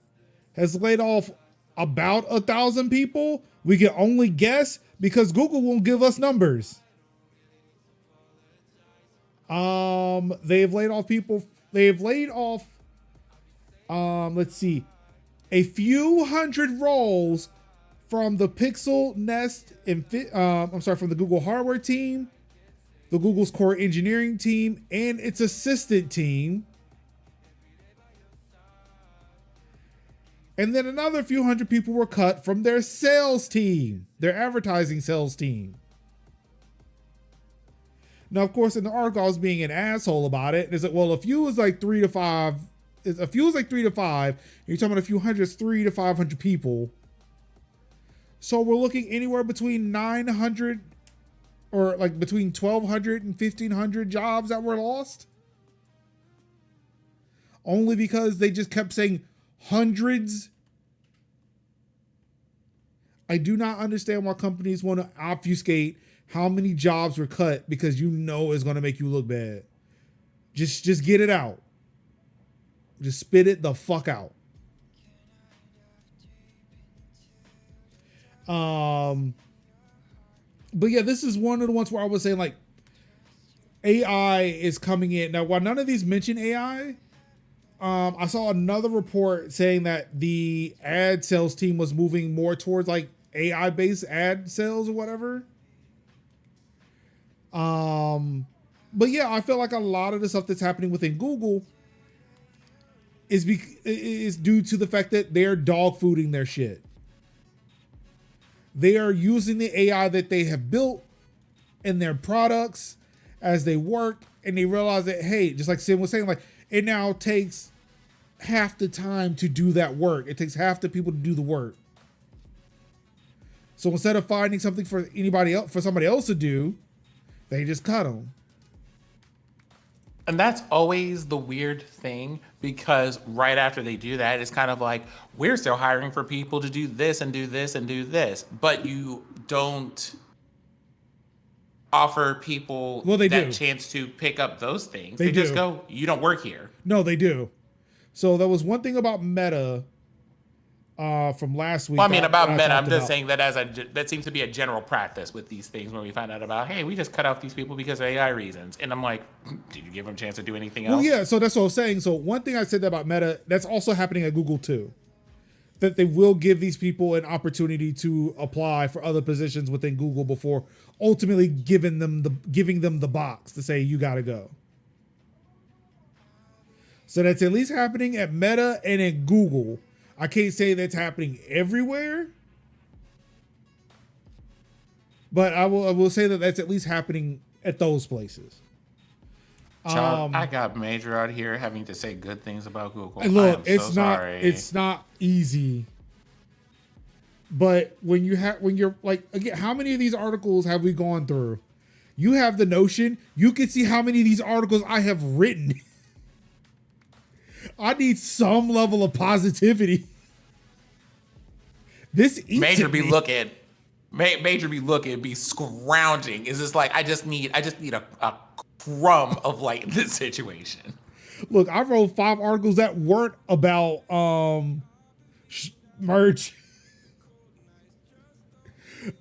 Speaker 1: has laid off about 1,000 people. We can only guess because Google won't give us numbers. They've laid off people. They've laid off, let's see, a few hundred roles from the Pixel, Nest, and from the Google hardware team, the Google's core engineering team, and its assistant team. And then another few hundred people were cut from their sales team, their advertising sales team. Now, of course, in the article, I was being an asshole about it. It's like, well, if you was like 3 to 5, if you was like 3 to 5, you're talking about a few hundreds, 300 to 500 people. So we're looking anywhere between 900 or like between 1,200 and 1,500 jobs that were lost. Only because they just kept saying hundreds. I do not understand why companies want to obfuscate how many jobs were cut because you know it's going to make you look bad. Just get it out. Just spit it the fuck out. But yeah, this is one of the ones where I was saying like AI is coming in. Now, while none of these mention AI, I saw another report saying that the ad sales team was moving more towards like AI based ad sales or whatever. But yeah, I feel like a lot of the stuff that's happening within Google is due to the fact that they're dog fooding their shit. They are using the AI that they have built in their products as they work, and they realize that, hey, just like Sim was saying, like it now takes half the time to do that work. It takes half the people to do the work. So instead of finding something for anybody else, for somebody else to do, they just cut them.
Speaker 3: And that's always the weird thing, because right after they do that, it's kind of like, we're still hiring for people to do this and do this and do this. But you don't offer people that chance to pick up those things. They just go, you don't work here.
Speaker 1: No, they do. So there was one thing about Meta from last week.
Speaker 3: Well, I mean, about Meta, I'm just saying that that seems to be a general practice with these things when we find out about, hey, we just cut off these people because of AI reasons. And I'm like, did you give them a chance to do anything else?
Speaker 1: Well, yeah, so that's what I was saying. So one thing I said about Meta, that's also happening at Google too. That they will give these people an opportunity to apply for other positions within Google before ultimately giving them the box to say, you got to go. So that's at least happening at Meta and at Google. I can't say that's happening everywhere, but I will say that that's at least happening at those places.
Speaker 3: Child, I got Major out here having to say good things about Google.
Speaker 1: Look, it's not easy. But when you're like, again, how many of these articles have we gone through? You have the notion, you can see how many of these articles I have written. I need some level of positivity. This eats
Speaker 3: Major be looking, be scrounging. Is this like I just need a crumb of like this situation?
Speaker 1: Look, I wrote 5 articles that weren't about merch.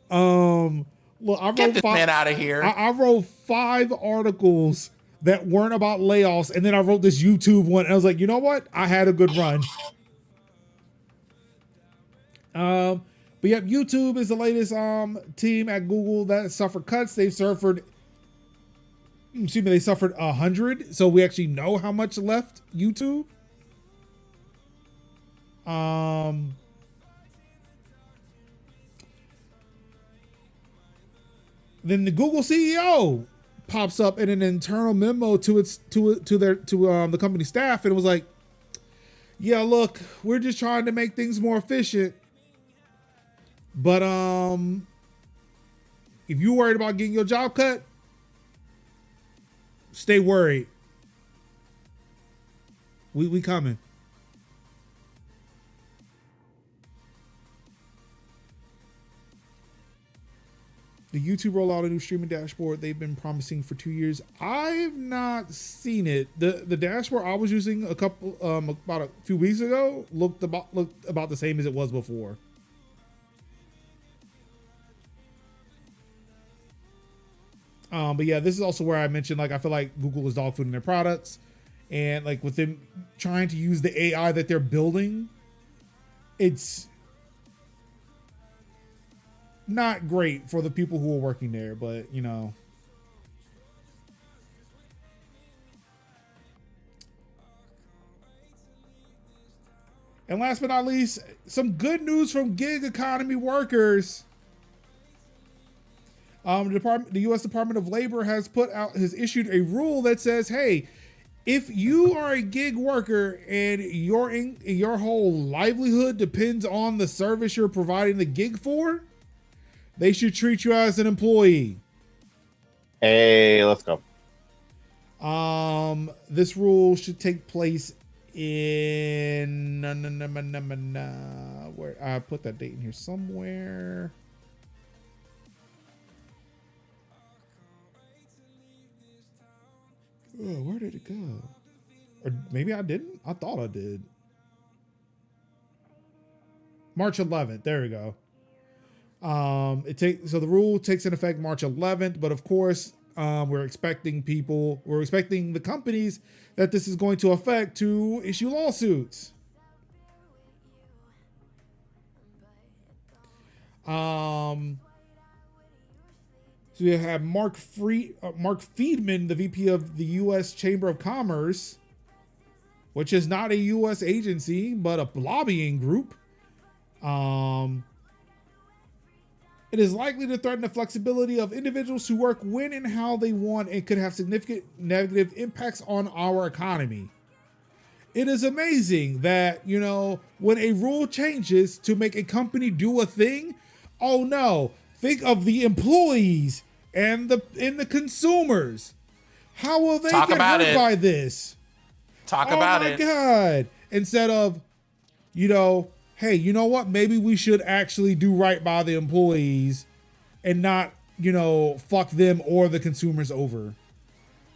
Speaker 1: Look,
Speaker 3: Get this man out of here.
Speaker 1: I wrote 5 articles that weren't about layoffs, and then I wrote this YouTube one, and I was like, you know what? I had a good run. But yeah, YouTube is the latest team at Google that suffered cuts. They suffered 100. So we actually know how much left YouTube. Then the Google CEO pops up in an internal memo to the company staff, and it was like, yeah, look, we're just trying to make things more efficient. But if you're worried about getting your job cut, stay worried. We coming. The YouTube roll out a new streaming dashboard they've been promising for 2 years. I've not seen it. The dashboard I was using about a few weeks ago looked about the same as it was before. But yeah, this is also where I mentioned, like, I feel like Google is dog fooding their products, and like with them trying to use the AI that they're building, it's not great for the people who are working there, but you know. And last but not least, some good news from gig economy workers. The U.S. Department of Labor has issued a rule that says, hey, if you are a gig worker and your whole livelihood depends on the service you're providing the gig for, they should treat you as an employee.
Speaker 2: Hey, let's go.
Speaker 1: This rule should take place in where I put that date in here somewhere. Oh, where did it go? Or maybe I didn't. I thought I did. March 11th. There we go. So the rule takes in effect March 11th, but of course, we're expecting the companies that this is going to affect to issue lawsuits. So you have Mark Friedman, the VP of the U.S. Chamber of Commerce, which is not a U.S. agency, but a lobbying group. It is likely to threaten the flexibility of individuals who work when and how they want and could have significant negative impacts on our economy. It is amazing that, when a rule changes to make a company do a thing, oh no, think of the employees and the consumers. How will they get hurt by this?
Speaker 3: Talk about it.
Speaker 1: Oh my God. Instead of, hey, you know what? Maybe we should actually do right by the employees and not, fuck them or the consumers over.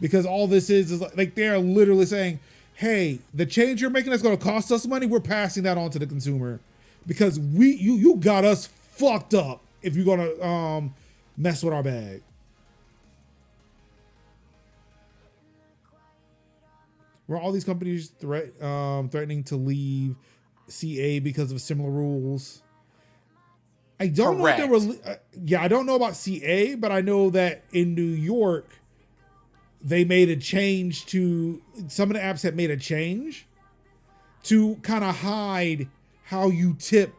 Speaker 1: Because all this is like they're literally saying, hey, the change you're making that's going to cost us money, we're passing that on to the consumer. Because you got us fucked up if you're going to mess with our bag. Were all these companies threatening to leave CA because of similar rules? I don't know if there was. I don't know about CA, but I know that in New York, they made a change to some of the apps had made a change to kind of hide how you tip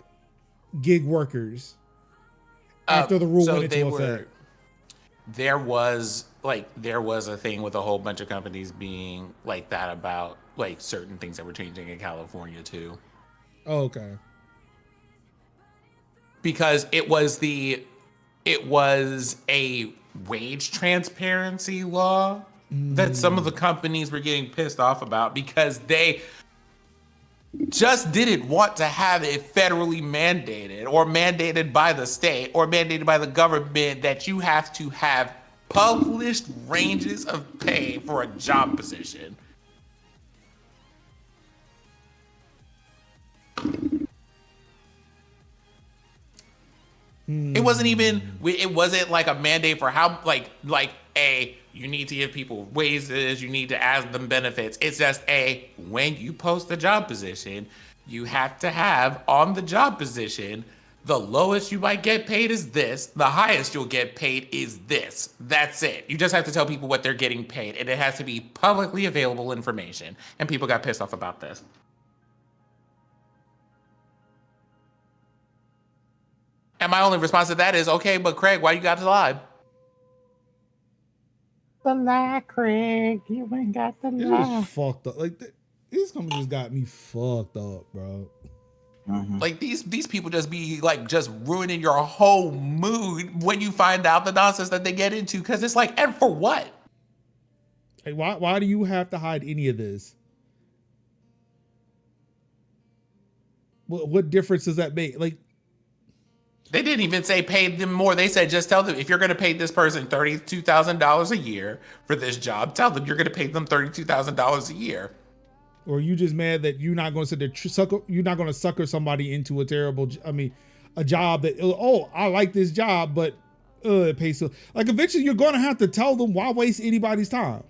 Speaker 1: gig workers after the rule went into effect.
Speaker 3: There was a thing with a whole bunch of companies being like that about like certain things that were changing in California too.
Speaker 1: Oh, okay.
Speaker 3: Because it was a wage transparency law that some of the companies were getting pissed off about because they just didn't want to have it federally mandated or mandated by the state or mandated by the government that you have to have published ranges of pay for a job position. It wasn't like a mandate for how you need to give people raises, you need to ask them benefits. It's just when you post a job position, you have to have on the job position, the lowest you might get paid is this, the highest you'll get paid is this. That's it. You just have to tell people what they're getting paid, and it has to be publicly available information. And people got pissed off about this. And my only response to that is, okay, but Craig, why you got to lie?
Speaker 2: The lie, Craig. You ain't got the lie.
Speaker 1: It was fucked up. Like, these companies got me fucked up, bro.
Speaker 2: Mm-hmm.
Speaker 3: Like, these people just be, like, just ruining your whole mood when you find out the nonsense that they get into. Because it's like, and for what?
Speaker 1: Hey, why do you have to hide any of this? What difference does that make? Like,
Speaker 3: they didn't even say pay them more. They said just tell them if you're going to pay this person $32,000 a year for this job, tell them you're going to pay them $32,000 a year.
Speaker 1: Or are you just mad that you're not going to sit there, you're not going to sucker somebody into a job that, I like this job, but it pays so. Like, eventually you're going to have to tell them, why waste anybody's time?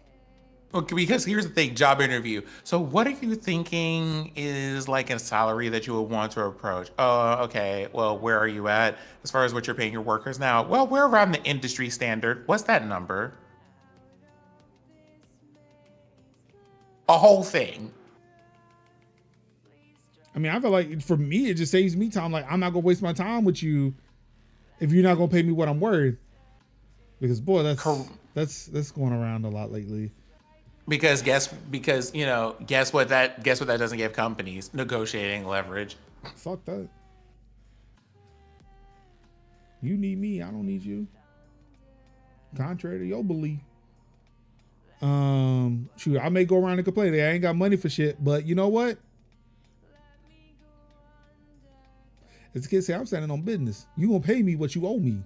Speaker 3: Okay, because here's the thing, job interview. So what are you thinking is like a salary that you would want to approach? Oh, okay. Well, where are you at as far as what you're paying your workers now? Well, we're around the industry standard. What's that number? A whole thing.
Speaker 1: I mean, I feel like for me, it just saves me time. Like, I'm not gonna waste my time with you if you're not gonna pay me what I'm worth. Because boy, that's going around a lot lately.
Speaker 3: Because guess what that doesn't give companies? Negotiating leverage.
Speaker 1: Fuck that. You need me, I don't need you. Contrary to your belief. Shoot, I may go around and complain that I ain't got money for shit, but you know what? As the kids say, I'm standing on business. You gonna pay me what you owe me.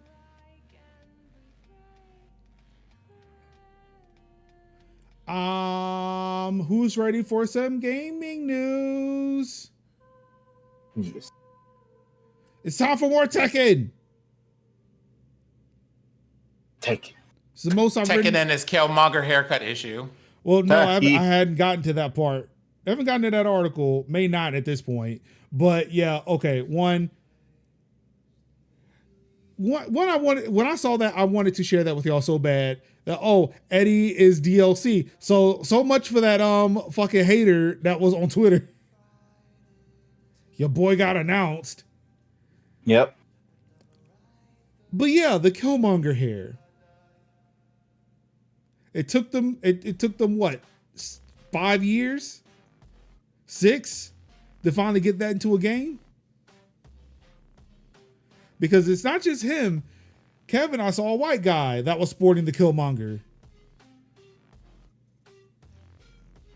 Speaker 1: Who's ready for some gaming news?
Speaker 2: Yes.
Speaker 1: It's time for more Tekken.
Speaker 2: Tekken.
Speaker 1: It's the most I've
Speaker 3: Tekken
Speaker 1: written.
Speaker 3: and his Killmonger haircut issue.
Speaker 1: Well, no, I hadn't gotten to that part. I haven't gotten to that article. May not at this point. But yeah, okay. One I wanted, when I saw that, I wanted to share that with y'all so bad that, oh, Eddie is DLC. So much for that fucking hater that was on Twitter. Your boy got announced.
Speaker 2: Yep.
Speaker 1: But yeah, the Killmonger hair. It took them what, 5 years? 6 to finally get that into a game? Because it's not just him. Kevin, I saw a white guy that was sporting the Killmonger.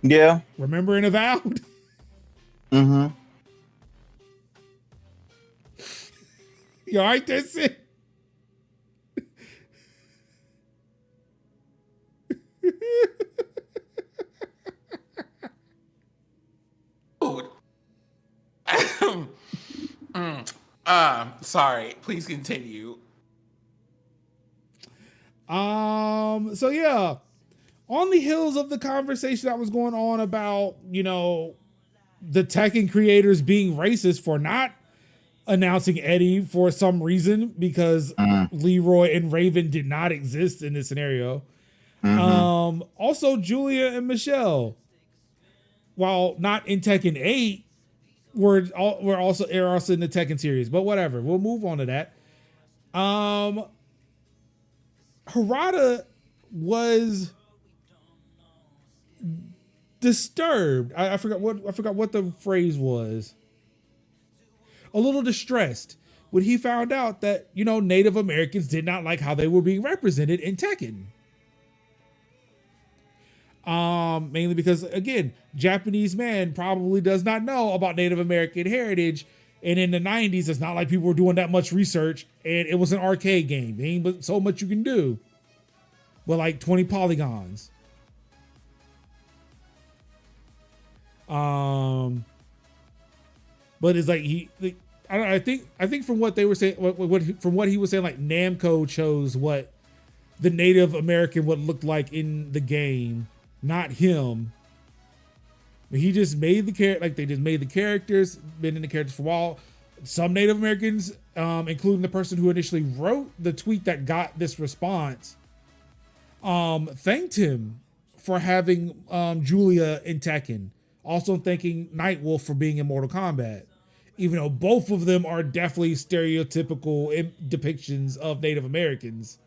Speaker 2: Yeah.
Speaker 1: Remember in Avowed?
Speaker 2: Mm-hmm.
Speaker 1: You all right, that's it.
Speaker 3: Sorry. Please continue.
Speaker 1: So yeah, on the heels of the conversation that was going on about, the Tekken creators being racist for not announcing Eddie for some reason because Leroy and Raven did not exist in this scenario. Also Julia and Michelle, while not in Tekken 8, were also in the Tekken series, but whatever. We'll move on to that. Harada was disturbed. I forgot what the phrase was. A little distressed when he found out that, Native Americans did not like how they were being represented in Tekken. Mainly because, again, Japanese man probably does not know about Native American heritage. And in the 90s, it's not like people were doing that much research, and it was an arcade game. There ain't but so much you can do. But like 20 polygons. But it's like I think from what they were saying, from what he was saying, like Namco chose what the Native American would look like in the game, not him. He just made the character, like they just made the characters, been in the characters for a while. Some Native Americans, including the person who initially wrote the tweet that got this response, thanked him for having Julia in Tekken. Also thanking Nightwolf for being in Mortal Kombat. Even though both of them are definitely stereotypical depictions of Native Americans.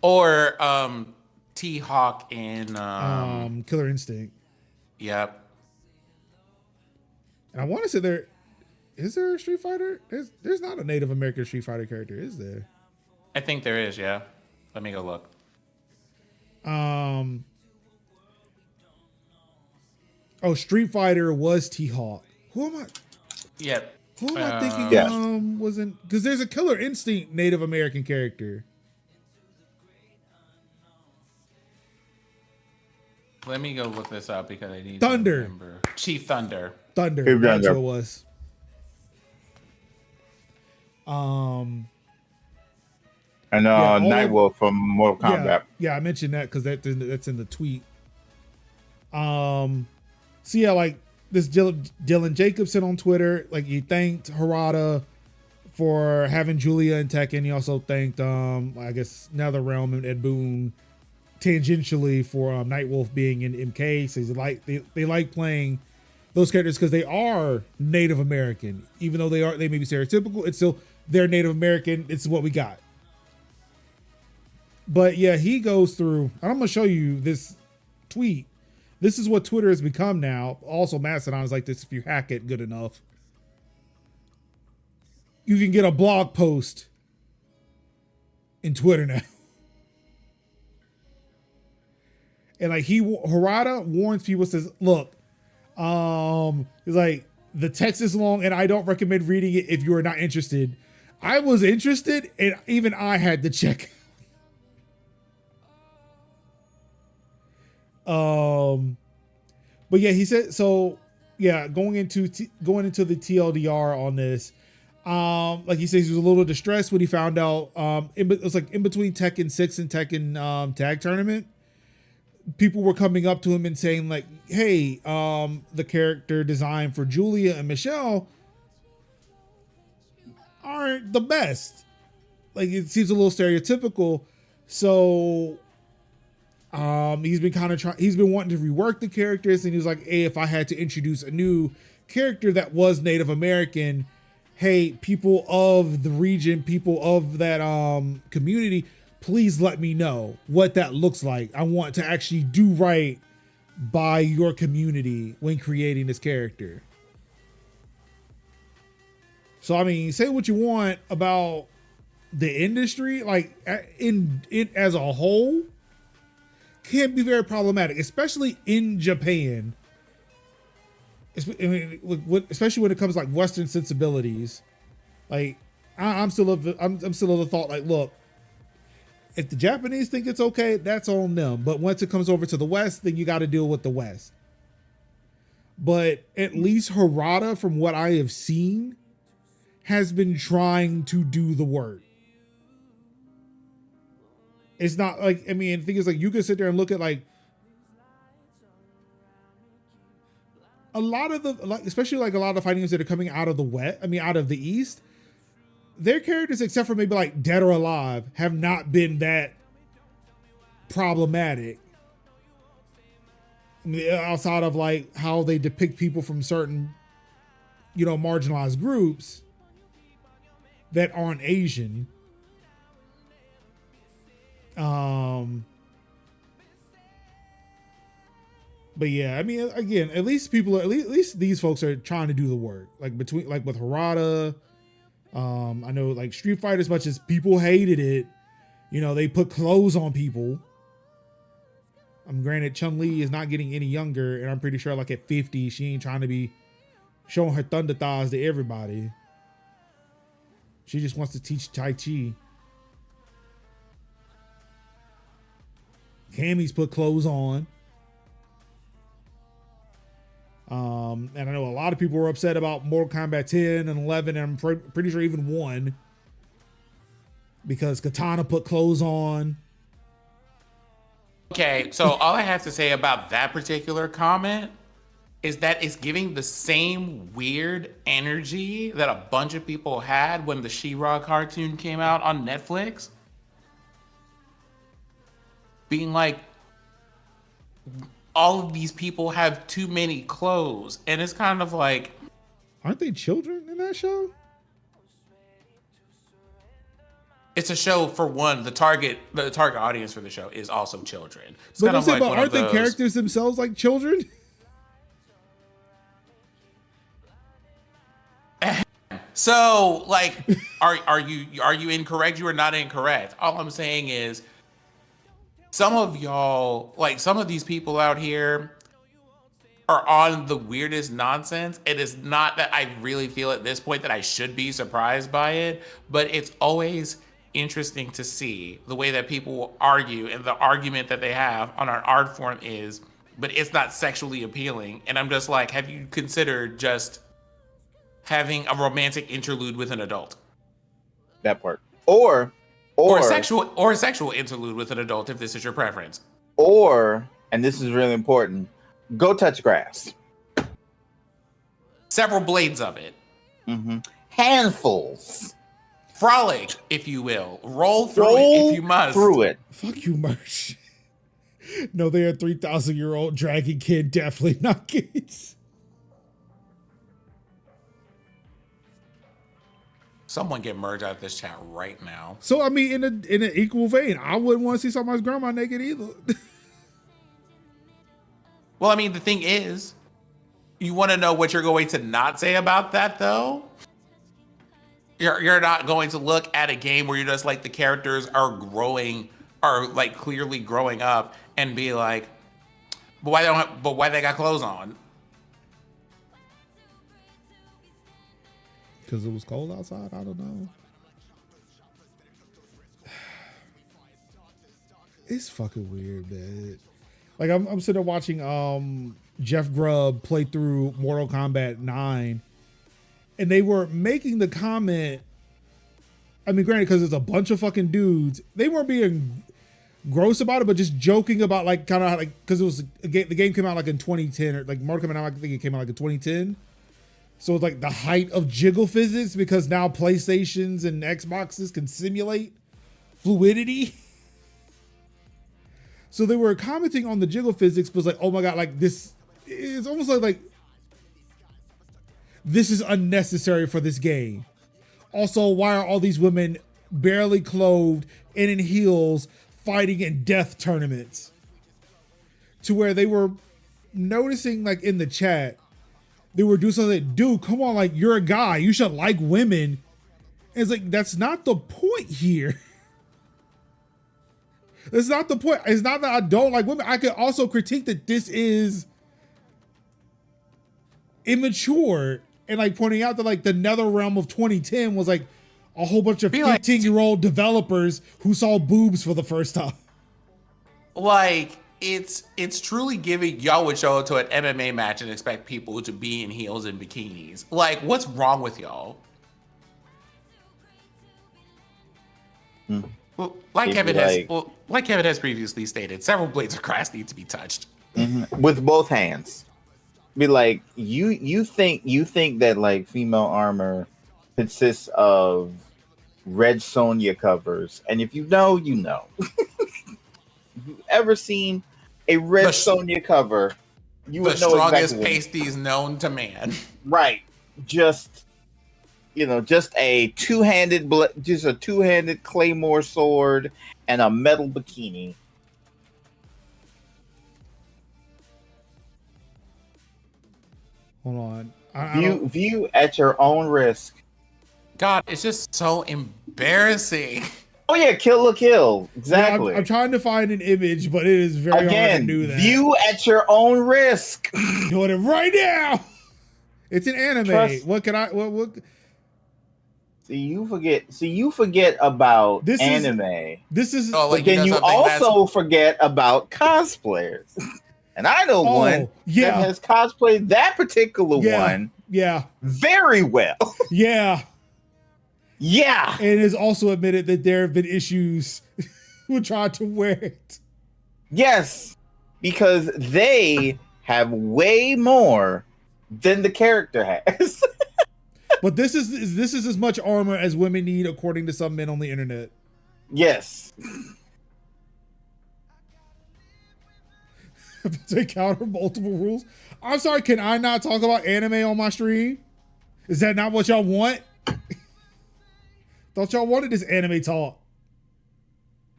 Speaker 3: Or T-Hawk in
Speaker 1: Killer Instinct.
Speaker 3: Yep.
Speaker 1: And I want to say is there a Street Fighter? There's not a Native American Street Fighter character, is there?
Speaker 3: I think there is, yeah. Let me go look.
Speaker 1: Street Fighter was T-Hawk. Who am I?
Speaker 3: Yep.
Speaker 1: Who am I thinking wasn't? Because there's a Killer Instinct Native American character.
Speaker 3: Let me go look this up because I need
Speaker 1: Thunder.
Speaker 3: to remember. Chief Thunder.
Speaker 1: Thunder. That's who it was.
Speaker 2: And Nightwolf from Mortal Kombat.
Speaker 1: Yeah, I mentioned that because that's in the tweet. So yeah, like this Dylan Jacobson on Twitter, like he thanked Harada for having Julia in Tekken. He also thanked I guess NetherRealm and Ed Boon tangentially for Nightwolf being in MK. So he's like they like playing those characters because they are Native American, even though they may be stereotypical. It's still they're Native American. It's what we got. But yeah, he goes through, and I'm gonna show you this tweet. This is what Twitter has become now. Also, Mastodon is like this if you hack it good enough. You can get a blog post in Twitter now. And like Harada warns people, says, look, he's like, the text is long and I don't recommend reading it if you are not interested. I was interested and even I had to check. But yeah, he said, so yeah, going into the TLDR on this, like he says, he was a little distressed when he found out, it was like in between Tekken 6 and Tekken tag tournament, people were coming up to him and saying like, hey, the character design for Julia and Michelle aren't the best. Like, it seems a little stereotypical. So he's been wanting to rework the characters, and he was like, hey, if I had to introduce a new character that was Native American, hey, people of the region, people of that community, please let me know what that looks like. I want to actually do right by your community when creating this character. So, I mean, say what you want about the industry, like in as a whole, can be very problematic, especially in Japan. Especially when it comes to like Western sensibilities. Like, I'm still of the thought, like, look, if the Japanese think it's okay, that's on them. But once it comes over to the West, then you got to deal with the West. But at least Harada, from what I have seen, has been trying to do the work. It's not like, I mean, the thing is, like, you can sit there and look at like a lot of especially like a lot of the fighting games that are coming out of the West, out of the East, their characters, except for maybe like Dead or Alive, have not been that problematic. I mean, outside of like how they depict people from certain, marginalized groups that aren't Asian. But yeah, I mean, again, at least these folks are trying to do the work. Like with Harada, I know like Street Fighter, as much as people hated it, they put clothes on people. Granted, Chun-Li is not getting any younger, and I'm pretty sure like at 50, she ain't trying to be showing her thunder thighs to everybody. She just wants to teach Tai Chi. Cammy's put clothes on. And I know a lot of people were upset about Mortal Kombat 10 and 11, and I'm pretty sure even 1, because Katana put clothes on.
Speaker 3: Okay, so all I have to say about that particular comment is that it's giving the same weird energy that a bunch of people had when the She-Ra cartoon came out on Netflix. Being like, all of these people have too many clothes. And it's kind of like,
Speaker 1: aren't they children in that show?
Speaker 3: It's a show, for one, the target audience for the show is also children. It's
Speaker 1: but
Speaker 3: kind of like
Speaker 1: aren't the characters themselves like children?
Speaker 3: So, like, are you incorrect? You are not incorrect. All I'm saying is, some of y'all, like some of these people out here, are on the weirdest nonsense. It is not that I really feel at this point that I should be surprised by it, but it's always interesting to see the way that people argue, and the argument that they have on our art form is, but it's not sexually appealing. And I'm just like, have you considered just having a romantic interlude with an adult?
Speaker 2: That part. Or
Speaker 3: a sexual interlude with an adult, if this is your preference.
Speaker 2: Or, and this is really important, go touch grass.
Speaker 3: Several blades of it.
Speaker 2: Mm-hmm. Handfuls.
Speaker 3: Frolic, if you will. Roll through it if you must.
Speaker 2: Through it.
Speaker 1: Fuck you, Merch. No, they are 3,000-year-old dragon kid, definitely not kids.
Speaker 3: Someone get merged out of this chat right now.
Speaker 1: So I mean, in an equal vein, I wouldn't want to see somebody's grandma naked either.
Speaker 3: Well, I mean, the thing is, you want to know what you're going to not say about that, though? You're not going to look at a game where you're just like the characters are growing, are like clearly growing up, and be like, but why they got clothes on?
Speaker 1: Because it was cold outside. I don't know. It's fucking weird, man. Like I'm sitting there watching Jeff Grubb play through Mortal Kombat 9, and they were making the comment. I mean, granted, because it's a bunch of fucking dudes, they weren't being gross about it, but just joking about like kind of like because it was a game, the game came out like in 2010 or like Mortal Kombat 9, I think it came out like in 2010. So it's like the height of jiggle physics because now PlayStations and Xboxes can simulate fluidity. So they were commenting on the jiggle physics, but was like, oh my God, like this is almost like this is unnecessary for this game. Also, why are all these women barely clothed and in heels fighting in death tournaments? To where they were noticing like in the chat, they were doing something like, dude, come on, like you're a guy, you should like women. And it's like, that's not the point here. That's not the point. It's not that I don't like women. I could also critique that this is immature and like pointing out that like the nether realm of 2010 was like a whole bunch of 15-year-old developers who saw boobs for the first time.
Speaker 3: Like it's truly giving y'all would show up to an MMA match and expect people to be in heels and bikinis. Like, what's wrong with y'all? Well, like Kevin has previously stated, several blades of grass need to be touched
Speaker 2: with both hands. Be like, you think that like female armor consists of Red Sonja covers, and if you know, you know. If you've ever seen a Red Sonja cover, you would know
Speaker 3: strongest
Speaker 2: exactly
Speaker 3: pasties known to man.
Speaker 2: Right, just a two-handed claymore sword and a metal bikini.
Speaker 1: Hold on.
Speaker 2: View at your own risk.
Speaker 3: God, it's just so embarrassing.
Speaker 2: Oh yeah, kill. Exactly.
Speaker 1: Yeah, I'm trying to find an image, but it is very hard to do that.
Speaker 2: View at your own risk.
Speaker 1: Doing it right now. It's an anime. What?
Speaker 2: See, you forget about anime. But then you also forget about cosplayers. And I know one that has cosplayed that particular one very well.
Speaker 1: Yeah.
Speaker 2: Yeah.
Speaker 1: And has also admitted that there have been issues with trying to wear it.
Speaker 2: Yes. Because they have way more than the character has.
Speaker 1: But this is as much armor as women need, according to some men on the internet.
Speaker 2: Yes.
Speaker 1: To counter multiple rules. I'm sorry, can I not talk about anime on my stream? Is that not what y'all want? Thought y'all wanted this anime talk.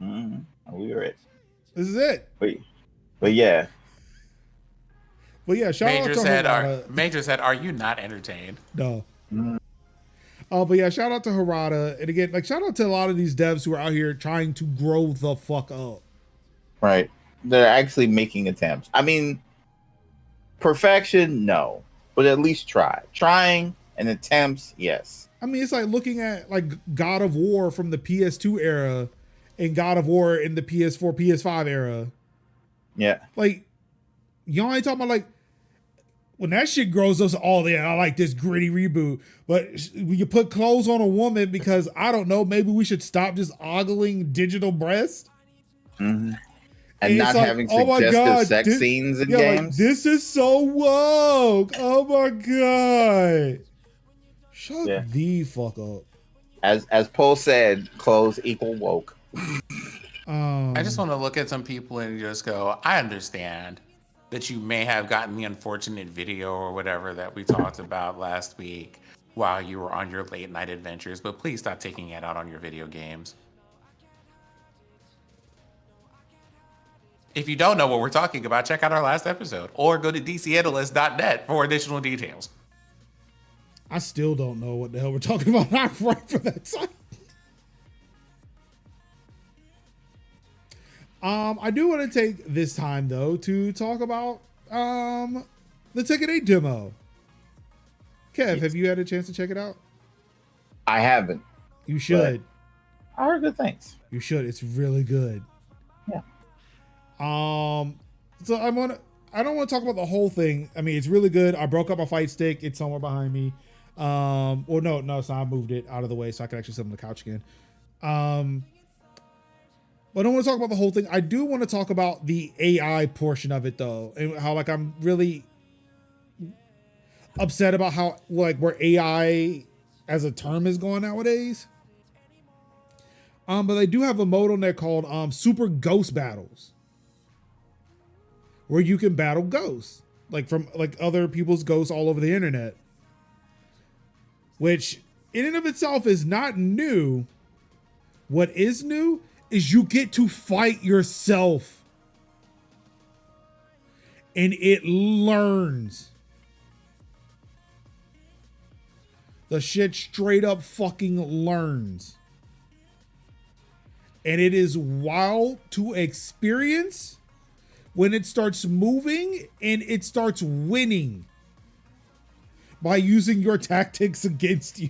Speaker 2: We were it.
Speaker 1: This is it.
Speaker 2: But yeah.
Speaker 1: Shout out to Harada.
Speaker 3: Major said, "Are you not entertained?"
Speaker 1: No. But yeah, shout out to Harada. And again, like shout out to a lot of these devs who are out here trying to grow the fuck up.
Speaker 2: Right. They're actually making attempts. I mean, perfection, no. But at least try. Trying and attempts, yes.
Speaker 1: I mean, it's like looking at like God of War from the PS2 era and God of War in the PS4, PS5 era.
Speaker 2: Yeah.
Speaker 1: Like, y'all ain't talking about like, when that shit grows up, I like this gritty reboot. But when you put clothes on a woman because, I don't know, maybe we should stop just ogling digital breasts.
Speaker 2: Mm-hmm. And not like, having suggestive sex scenes in games.
Speaker 1: Like, this is so woke. Oh my God. Shut the fuck up.
Speaker 2: As Paul said, clothes equal woke.
Speaker 3: I just want to look at some people and just go, I understand that you may have gotten the unfortunate video or whatever that we talked about last week while you were on your late night adventures, but please stop taking it out on your video games. If you don't know what we're talking about, check out our last episode or go to dcanalyst.net for additional details.
Speaker 1: I still don't know what the hell we're talking about. I'm right for that site. I do want to take this time though to talk about the Tekken 8 demo. Kev, have you had a chance to check it out?
Speaker 2: I haven't.
Speaker 1: You should.
Speaker 2: I heard good things.
Speaker 1: You should. It's really good.
Speaker 2: Yeah.
Speaker 1: So I don't want to talk about the whole thing. I mean, it's really good. I broke up my fight stick. It's somewhere behind me. No, it's not. I moved it out of the way so I can actually sit on the couch again. But I don't want to talk about the whole thing. I do want to talk about the AI portion of it though, and how like I'm really upset about how like where AI as a term is going nowadays. But they do have a mode on there called Super Ghost Battles, where you can battle ghosts like from like other people's ghosts all over the internet, which in and of itself is not new. What is new is you get to fight yourself and it learns. The shit straight up fucking learns. And it is wild to experience when it starts moving and it starts winning by using your tactics against you.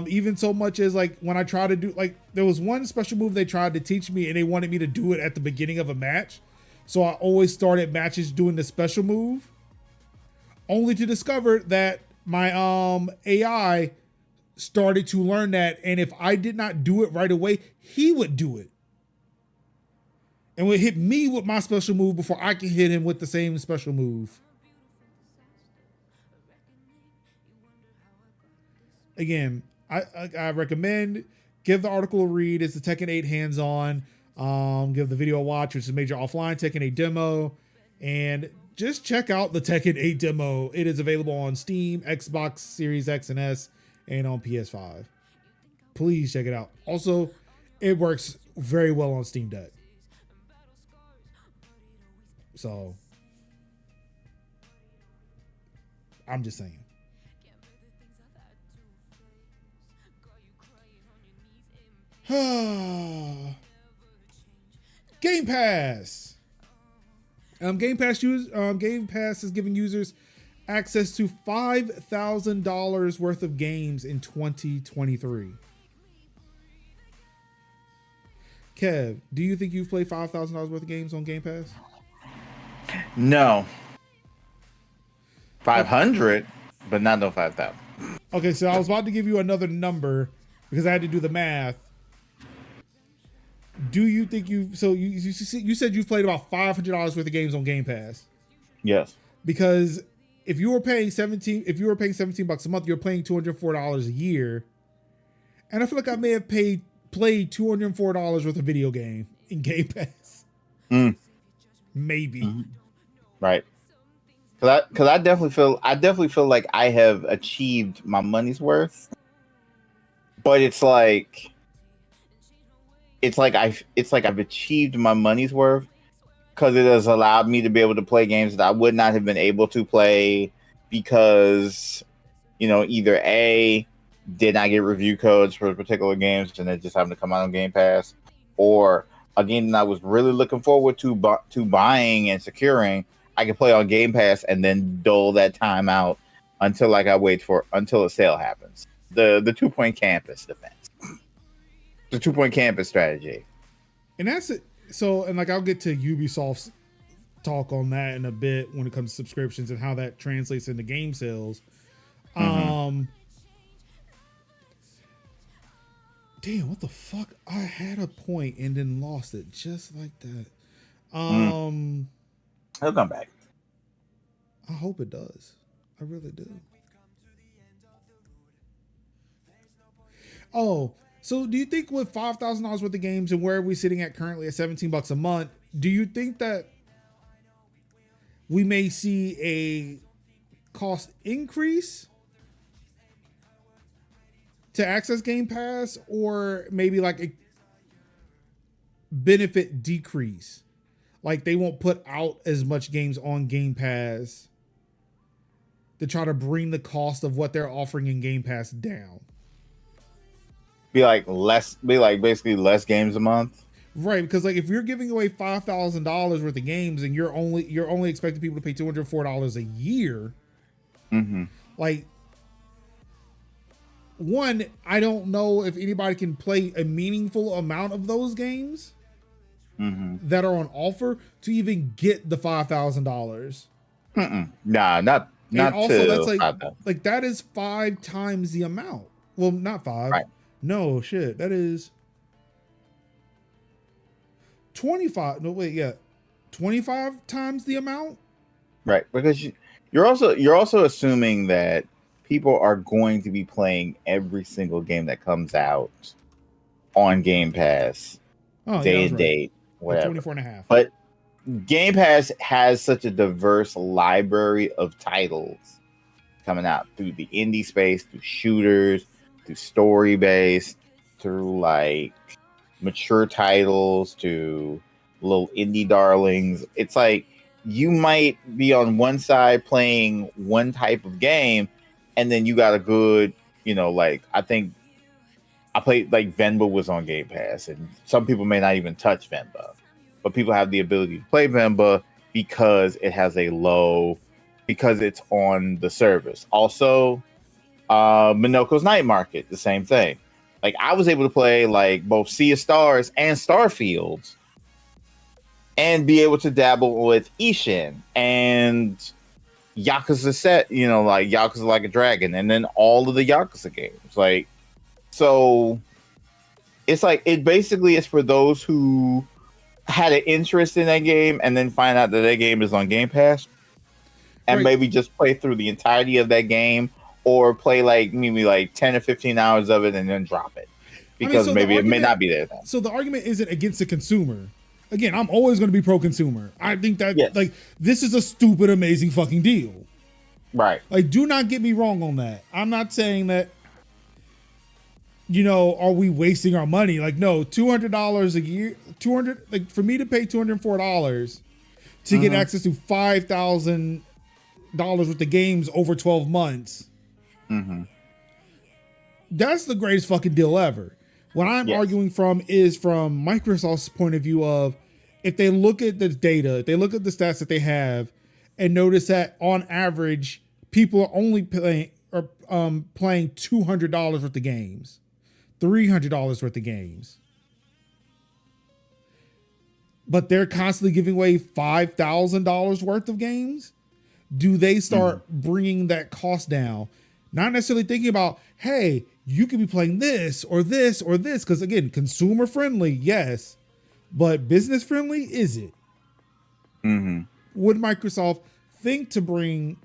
Speaker 1: Even so much as like when I try to do like there was one special move they tried to teach me and they wanted me to do it at the beginning of a match. So I always started matches doing the special move, only to discover that my AI started to learn that, and if I did not do it right away, he would do it. And would hit me with my special move before I could hit him with the same special move. Again, I recommend give the article a read. It's the Tekken 8 hands-on. Give the video a watch, which is a major offline Tekken 8 demo. And just check out the Tekken 8 demo. It is available on Steam, Xbox Series X and S, and on PS5. Please check it out. Also, it works very well on Steam Deck. So, I'm just saying. Game Pass. Game Pass is giving users access to $5,000 worth of games in 2023. Kev, do you think you've played $5,000 worth of games on Game Pass?
Speaker 2: No. 500, but not no 5,000.
Speaker 1: Okay, so I was about to give you another number because I had to do the math. Do you think you said you've played about $500 worth of games on Game Pass?
Speaker 2: Yes.
Speaker 1: Because if you were paying $17 a month, you're paying $204 a year. And I feel like I may have played $204 worth of video game in Game Pass. Maybe.
Speaker 2: Mm-hmm. Right. Cause I definitely feel like I have achieved my money's worth. But it's like I've achieved my money's worth because it has allowed me to be able to play games that I would not have been able to play because, either A, did not get review codes for particular games and it just happened to come out on Game Pass, or a game that I was really looking forward to buying and securing, I could play on Game Pass and then dole that time out until until a sale happens. The 2-point campus defense. The 2-point campus strategy.
Speaker 1: And that's it. So, and like I'll get to Ubisoft's talk on that in a bit when it comes to subscriptions and how that translates into game sales. Damn, what the fuck? I had a point and then lost it just like that.
Speaker 2: He'll come back.
Speaker 1: I hope it does. I really do. Oh, so do you think with $5,000 worth of games and where are we sitting at currently at $17 a month, do you think that we may see a cost increase to access Game Pass, or maybe like a benefit decrease. Like they won't put out as much games on Game Pass to try to bring the cost of what they're offering in Game Pass down.
Speaker 2: Be like basically less games a month.
Speaker 1: Right, because like if you're giving away $5,000 worth of games and you're only expecting people to pay $204 a year, like, one, I don't know if anybody can play a meaningful amount of those games that are on offer to even get the $5,000.
Speaker 2: Nah, not.
Speaker 1: And also, that's like that is 5 times the amount. Well, not 5.
Speaker 2: Right.
Speaker 1: No shit, that is 25. No, wait, yeah, 25 times the amount.
Speaker 2: Right, because you're also assuming that people are going to be playing every single game that comes out on Game Pass, day and date, whatever.
Speaker 1: 24 and a half.
Speaker 2: But Game Pass has such a diverse library of titles coming out through the indie space, through shooters, through story based, through like mature titles, to little indie darlings. It's like you might be on one side playing one type of game, and then you got a good, like I think I played like Venba was on Game Pass, and some people may not even touch Venba, but people have the ability to play Venba because it has because it's on the service. Also, Minoko's Night Market, the same thing. Like I was able to play like both Sea of Stars and Starfield, and be able to dabble with Ishin and Yakuza set, like Yakuza Like a Dragon, and then all of the Yakuza games. Like, so it's like it basically is for those who had an interest in that game and then find out that that game is on Game Pass, and maybe just play through the entirety of that game, or play like maybe like 10 or 15 hours of it and then drop it because maybe it may not be there then.
Speaker 1: So the argument isn't against the consumer. Again, I'm always going to be pro-consumer. I think that like this is a stupid, amazing fucking deal.
Speaker 2: Right.
Speaker 1: Like, do not get me wrong on that. I'm not saying that, are we wasting our money? Like, no, $200 a year, like for me to pay $204 to get access to $5,000 worth of games over 12 months. That's the greatest fucking deal ever. What I'm arguing from is from Microsoft's point of view of, if they look at the data, if they look at the stats that they have and notice that on average, people are only playing $200 worth of games, $300 worth of games, but they're constantly giving away $5,000 worth of games, do they start bringing that cost down? Not necessarily thinking about, hey, you could be playing this or this or this, because again, consumer friendly, yes, but business friendly, is it? Would Microsoft think to bring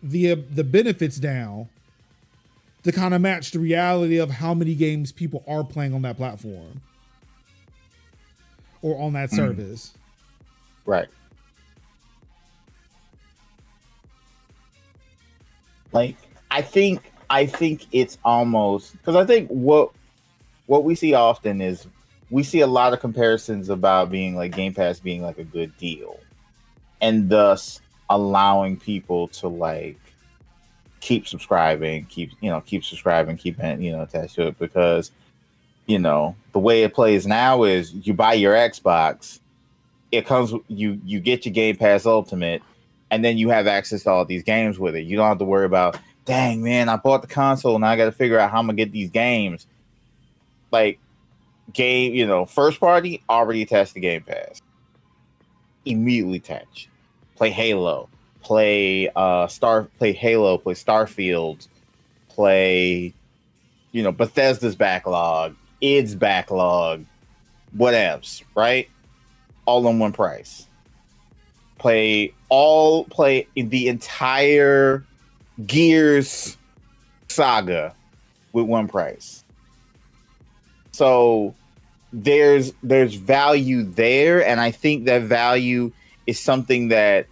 Speaker 1: the benefits down to kind of match the reality of how many games people are playing on that platform or on that service?
Speaker 2: Right. Like, I think it's almost, because I think what we see often is we see a lot of comparisons about being like Game Pass being like a good deal, and thus allowing people to like keep subscribing, keep attached to it, because the way it plays now is you buy your Xbox, it comes, you get your Game Pass Ultimate, and then you have access to all these games with it. You don't have to worry about, dang man, I bought the console and I got to figure out how I'm gonna get these games. Like, game, first party already attached to Game Pass, immediately attached. Play Halo, play Halo, play Starfield, play Bethesda's backlog, id's backlog, whatevs, right? All on one price. Play the entire Gears saga with one price. So there's value there, and I think that value is something that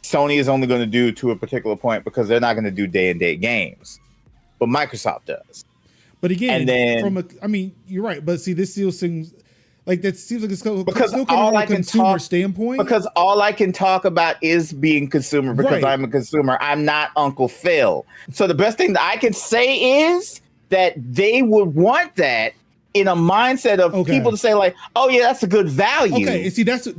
Speaker 2: Sony is only going to do to a particular point because they're not going to do day and date games, but Microsoft does.
Speaker 1: But again,
Speaker 2: and then,
Speaker 1: I mean, you're right. But see, this still seems like it's still
Speaker 2: because
Speaker 1: coming from a consumer standpoint.
Speaker 2: Because all I can talk about is being consumer because
Speaker 1: Right.
Speaker 2: I'm a consumer. I'm not Uncle Phil. So the best thing that I can say is that they would want that in a mindset of people to say like, oh yeah, that's a good value.
Speaker 1: Okay, and see that's what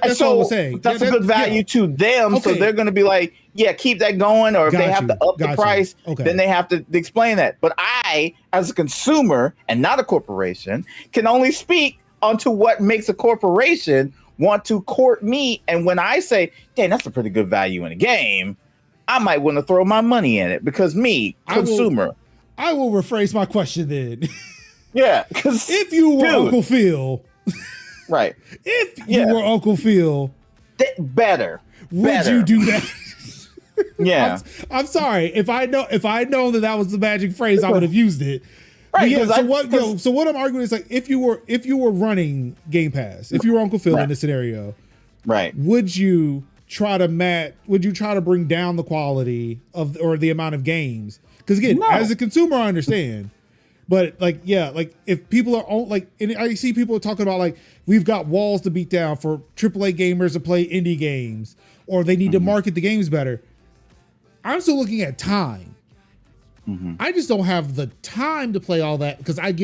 Speaker 1: I was saying.
Speaker 2: That's a good value to them.
Speaker 1: Okay.
Speaker 2: So they're going to be like, yeah, keep that going. Or if they have to up the price, then they have to explain that. But I, as a consumer and not a corporation, can only speak onto what makes a corporation want to court me. And when I say, dang, that's a pretty good value in a game, I might want to throw my money in it because me, consumer.
Speaker 1: I will rephrase my question then.
Speaker 2: Yeah, because
Speaker 1: if you were Uncle Phil,
Speaker 2: right?
Speaker 1: If you were Uncle Phil,
Speaker 2: better.
Speaker 1: Would you do that?
Speaker 2: Yeah.
Speaker 1: I'm sorry if I know that was the magic phrase, I would have used it. Right. Yeah, so what I'm arguing is like if you were running Game Pass, if you were Uncle Phil in this scenario,
Speaker 2: right?
Speaker 1: Would you try to bring down the quality of or the amount of games? Because again, as a consumer, I understand. But like, yeah, like if people are like, and I see people talking about like, we've got walls to beat down for AAA gamers to play indie games, or they need to market the games better. I'm still looking at time. I just don't have the time to play all that because I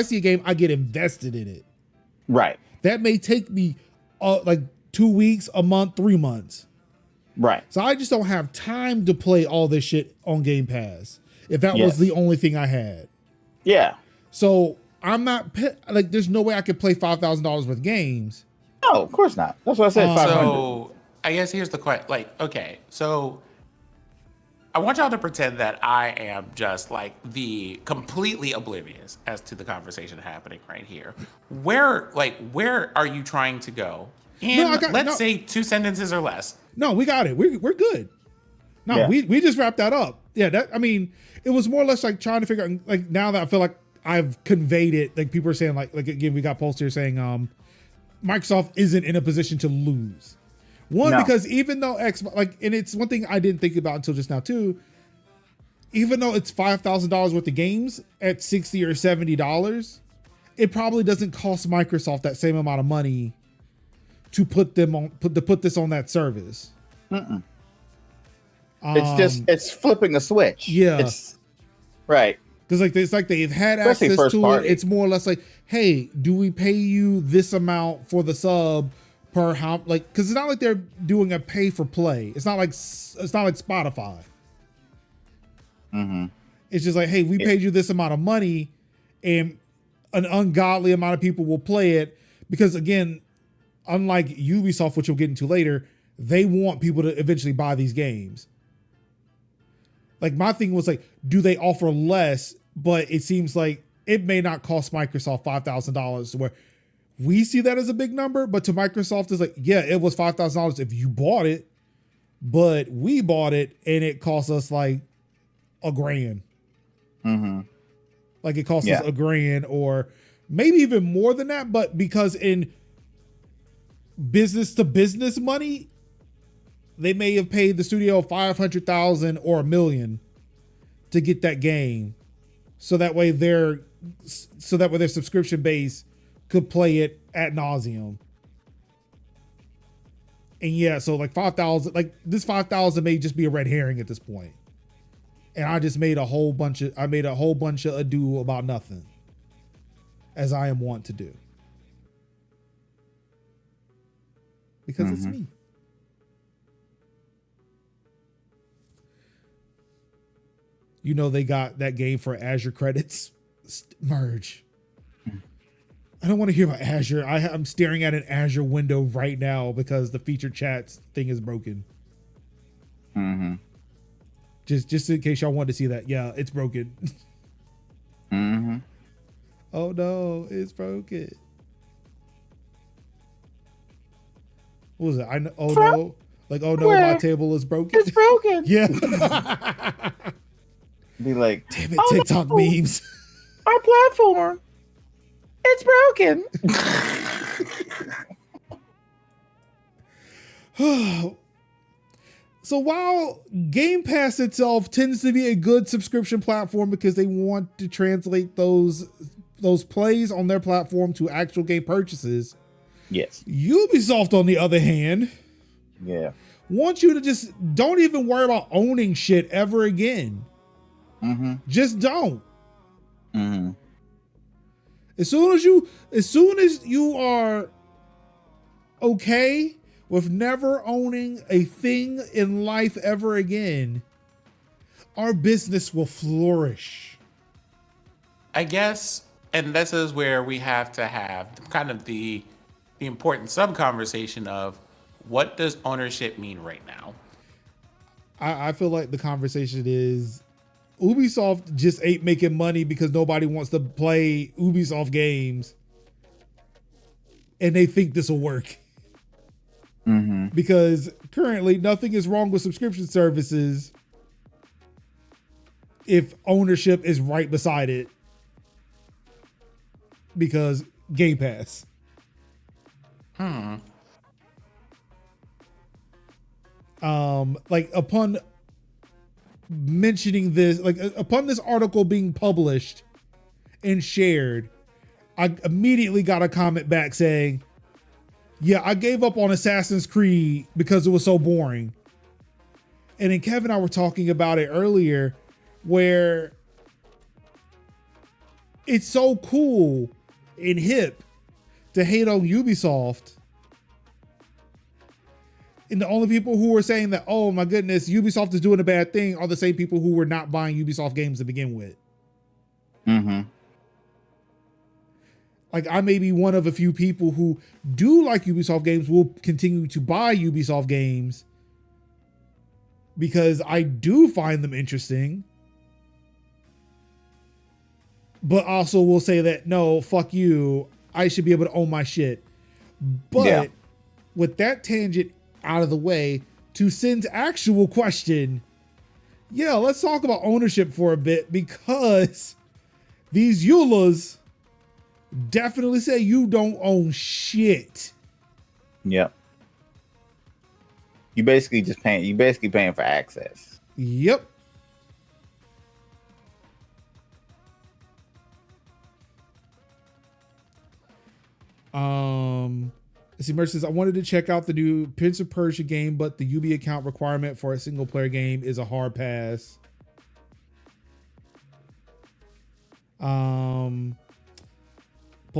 Speaker 1: see a game, I get invested in it.
Speaker 2: Right.
Speaker 1: That may take me like 2 weeks, a month, 3 months.
Speaker 2: Right.
Speaker 1: So I just don't have time to play all this shit on Game Pass. If that was the only thing I had.
Speaker 2: Yeah.
Speaker 1: So I'm not like, there's no way I could play $5,000 worth of games.
Speaker 2: No, of course not. That's what I said. 500.
Speaker 3: So I guess here's the question. Like, okay, so I want y'all to pretend that I am just like the completely oblivious as to the conversation happening right here. Where are you trying to go? Let's say 2 sentences or less.
Speaker 1: No, we got it. We're good. No, we just wrapped that up. Yeah, it was more or less like trying to figure out, like, now that I feel like I've conveyed it, like people are saying like again, we got posts here saying Microsoft isn't in a position to lose. Because even though and it's one thing I didn't think about until just now too, even though it's $5,000 worth of games at $60 or $70, it probably doesn't cost Microsoft that same amount of money to put this on that service.
Speaker 2: It's flipping a switch.
Speaker 1: Yeah.
Speaker 2: It's right.
Speaker 1: Because it's like they've had access to it. It's more or less like, hey, do we pay you this amount for the sub per how? Like, because it's not like they're doing a pay for play. It's not like Spotify. It's just like, hey, we paid you this amount of money, and an ungodly amount of people will play it because, again, unlike Ubisoft, which we'll get into later, they want people to eventually buy these games. Like, my thing was like, do they offer less? But it seems like it may not cost Microsoft $5,000 to where we see that as a big number, but to Microsoft it's like, yeah, it was $5,000 if you bought it, but we bought it and it cost us like $1,000. Like it cost us $1,000 or maybe even more than that. But because in business to business money, they may have paid the studio $500,000 or $1 million to get that game, so that way their subscription base could play it ad nauseum. And yeah, so like 5,000, like this 5,000 may just be a red herring at this point. And I just made a whole bunch of ado about nothing, as I am wont to do, because it's me. You know, they got that game for Azure credits merge. I don't want to hear about Azure. I'm staring at an Azure window right now because the feature chats thing is broken. Just in case y'all wanted to see that. Yeah, it's broken. Oh no, it's broken. What was it? No. Like, oh no, my table is broken.
Speaker 2: It's broken.
Speaker 1: Yeah.
Speaker 2: Be like,
Speaker 1: damn it, TikTok memes.
Speaker 2: Our platform, it's broken.
Speaker 1: So while Game Pass itself tends to be a good subscription platform because they want to translate those plays on their platform to actual game purchases,
Speaker 2: Yes.
Speaker 1: Ubisoft, on the other hand,
Speaker 2: Yeah.
Speaker 1: wants you to just don't even worry about owning shit ever again.
Speaker 2: Mm-hmm.
Speaker 1: Just don't.
Speaker 2: Mm-hmm.
Speaker 1: As soon as you are okay with never owning a thing in life ever again, our business will flourish.
Speaker 3: I guess, and this is where we have to have kind of the important sub conversation of what does ownership mean right now?
Speaker 1: I feel like the conversation is Ubisoft just ain't making money because nobody wants to play Ubisoft games, and they think this will work.
Speaker 2: Mm-hmm.
Speaker 1: Because currently nothing is wrong with subscription services if ownership is right beside it, because Game Pass. Like upon mentioning this, like upon this article being published and shared, I immediately got a comment back saying, yeah, I gave up on Assassin's Creed because it was so boring. And then Kevin and I were talking about it earlier, where it's so cool and hip to hate on Ubisoft. And the only people who are saying that, oh my goodness, Ubisoft is doing a bad thing, are the same people who were not buying Ubisoft games to begin with.
Speaker 2: Mm-hmm.
Speaker 1: Like, I may be one of a few people who do like Ubisoft games, will continue to buy Ubisoft games because I do find them interesting. But also will say that, no, fuck you, I should be able to own my shit. But with that tangent out of the way, to Sin's actual question, yeah, let's talk about ownership for a bit, because these EULAs definitely say you don't own shit.
Speaker 2: Yep. You basically paying for access.
Speaker 1: Yep. Let's see, Mercy says, I wanted to check out the new Prince of Persia game, but the Ubi account requirement for a single player game is a hard pass. Paul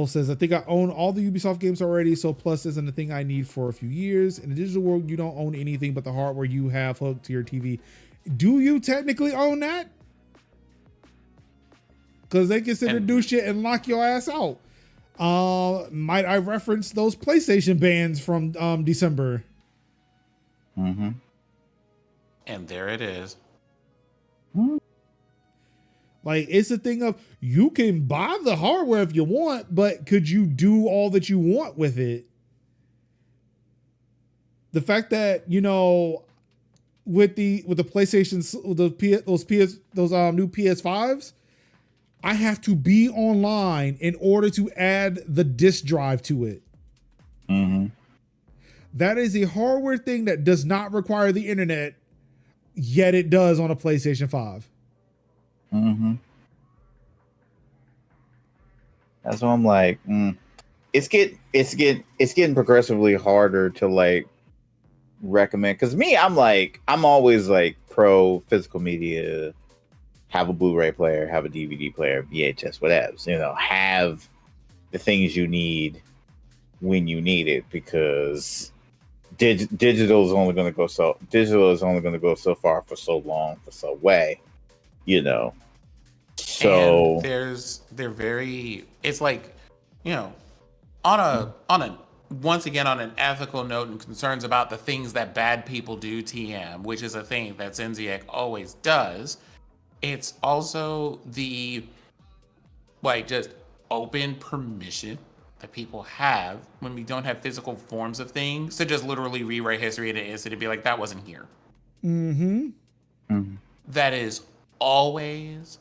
Speaker 1: says, I think I own all the Ubisoft games already, so Plus isn't a thing I need for a few years. In the digital world, you don't own anything but the hardware you have hooked to your TV. Do you technically own that? Because they consider do shit and lock your ass out. Might I reference those PlayStation bans from December?
Speaker 2: Mm-hmm.
Speaker 3: And there it is.
Speaker 1: Like, it's a thing of, you can buy the hardware if you want, but could you do all that you want with it? The fact that, you know, with the PlayStations, those new PS5s, I have to be online in order to add the disc drive to it.
Speaker 2: Mm-hmm.
Speaker 1: That is a hardware thing that does not require the internet, yet it does on a PlayStation 5.
Speaker 2: Mm-hmm. That's why I'm like, it's getting progressively harder to like recommend. Because me, I'm always like pro physical media. Have a Blu-ray player, have a DVD player, VHS, whatever. You know, have the things you need when you need it, because digital is only going to go so far for so long, for so way, you know. So
Speaker 3: and it's like, you know, on a once again on an ethical note and concerns about the things that bad people do, TM, which is a thing that Zenziak always does. It's also the like just open permission that people have when we don't have physical forms of things to just literally rewrite history in an instant and be like, that wasn't here.
Speaker 1: Mm-hmm.
Speaker 2: Mm-hmm.
Speaker 3: That is always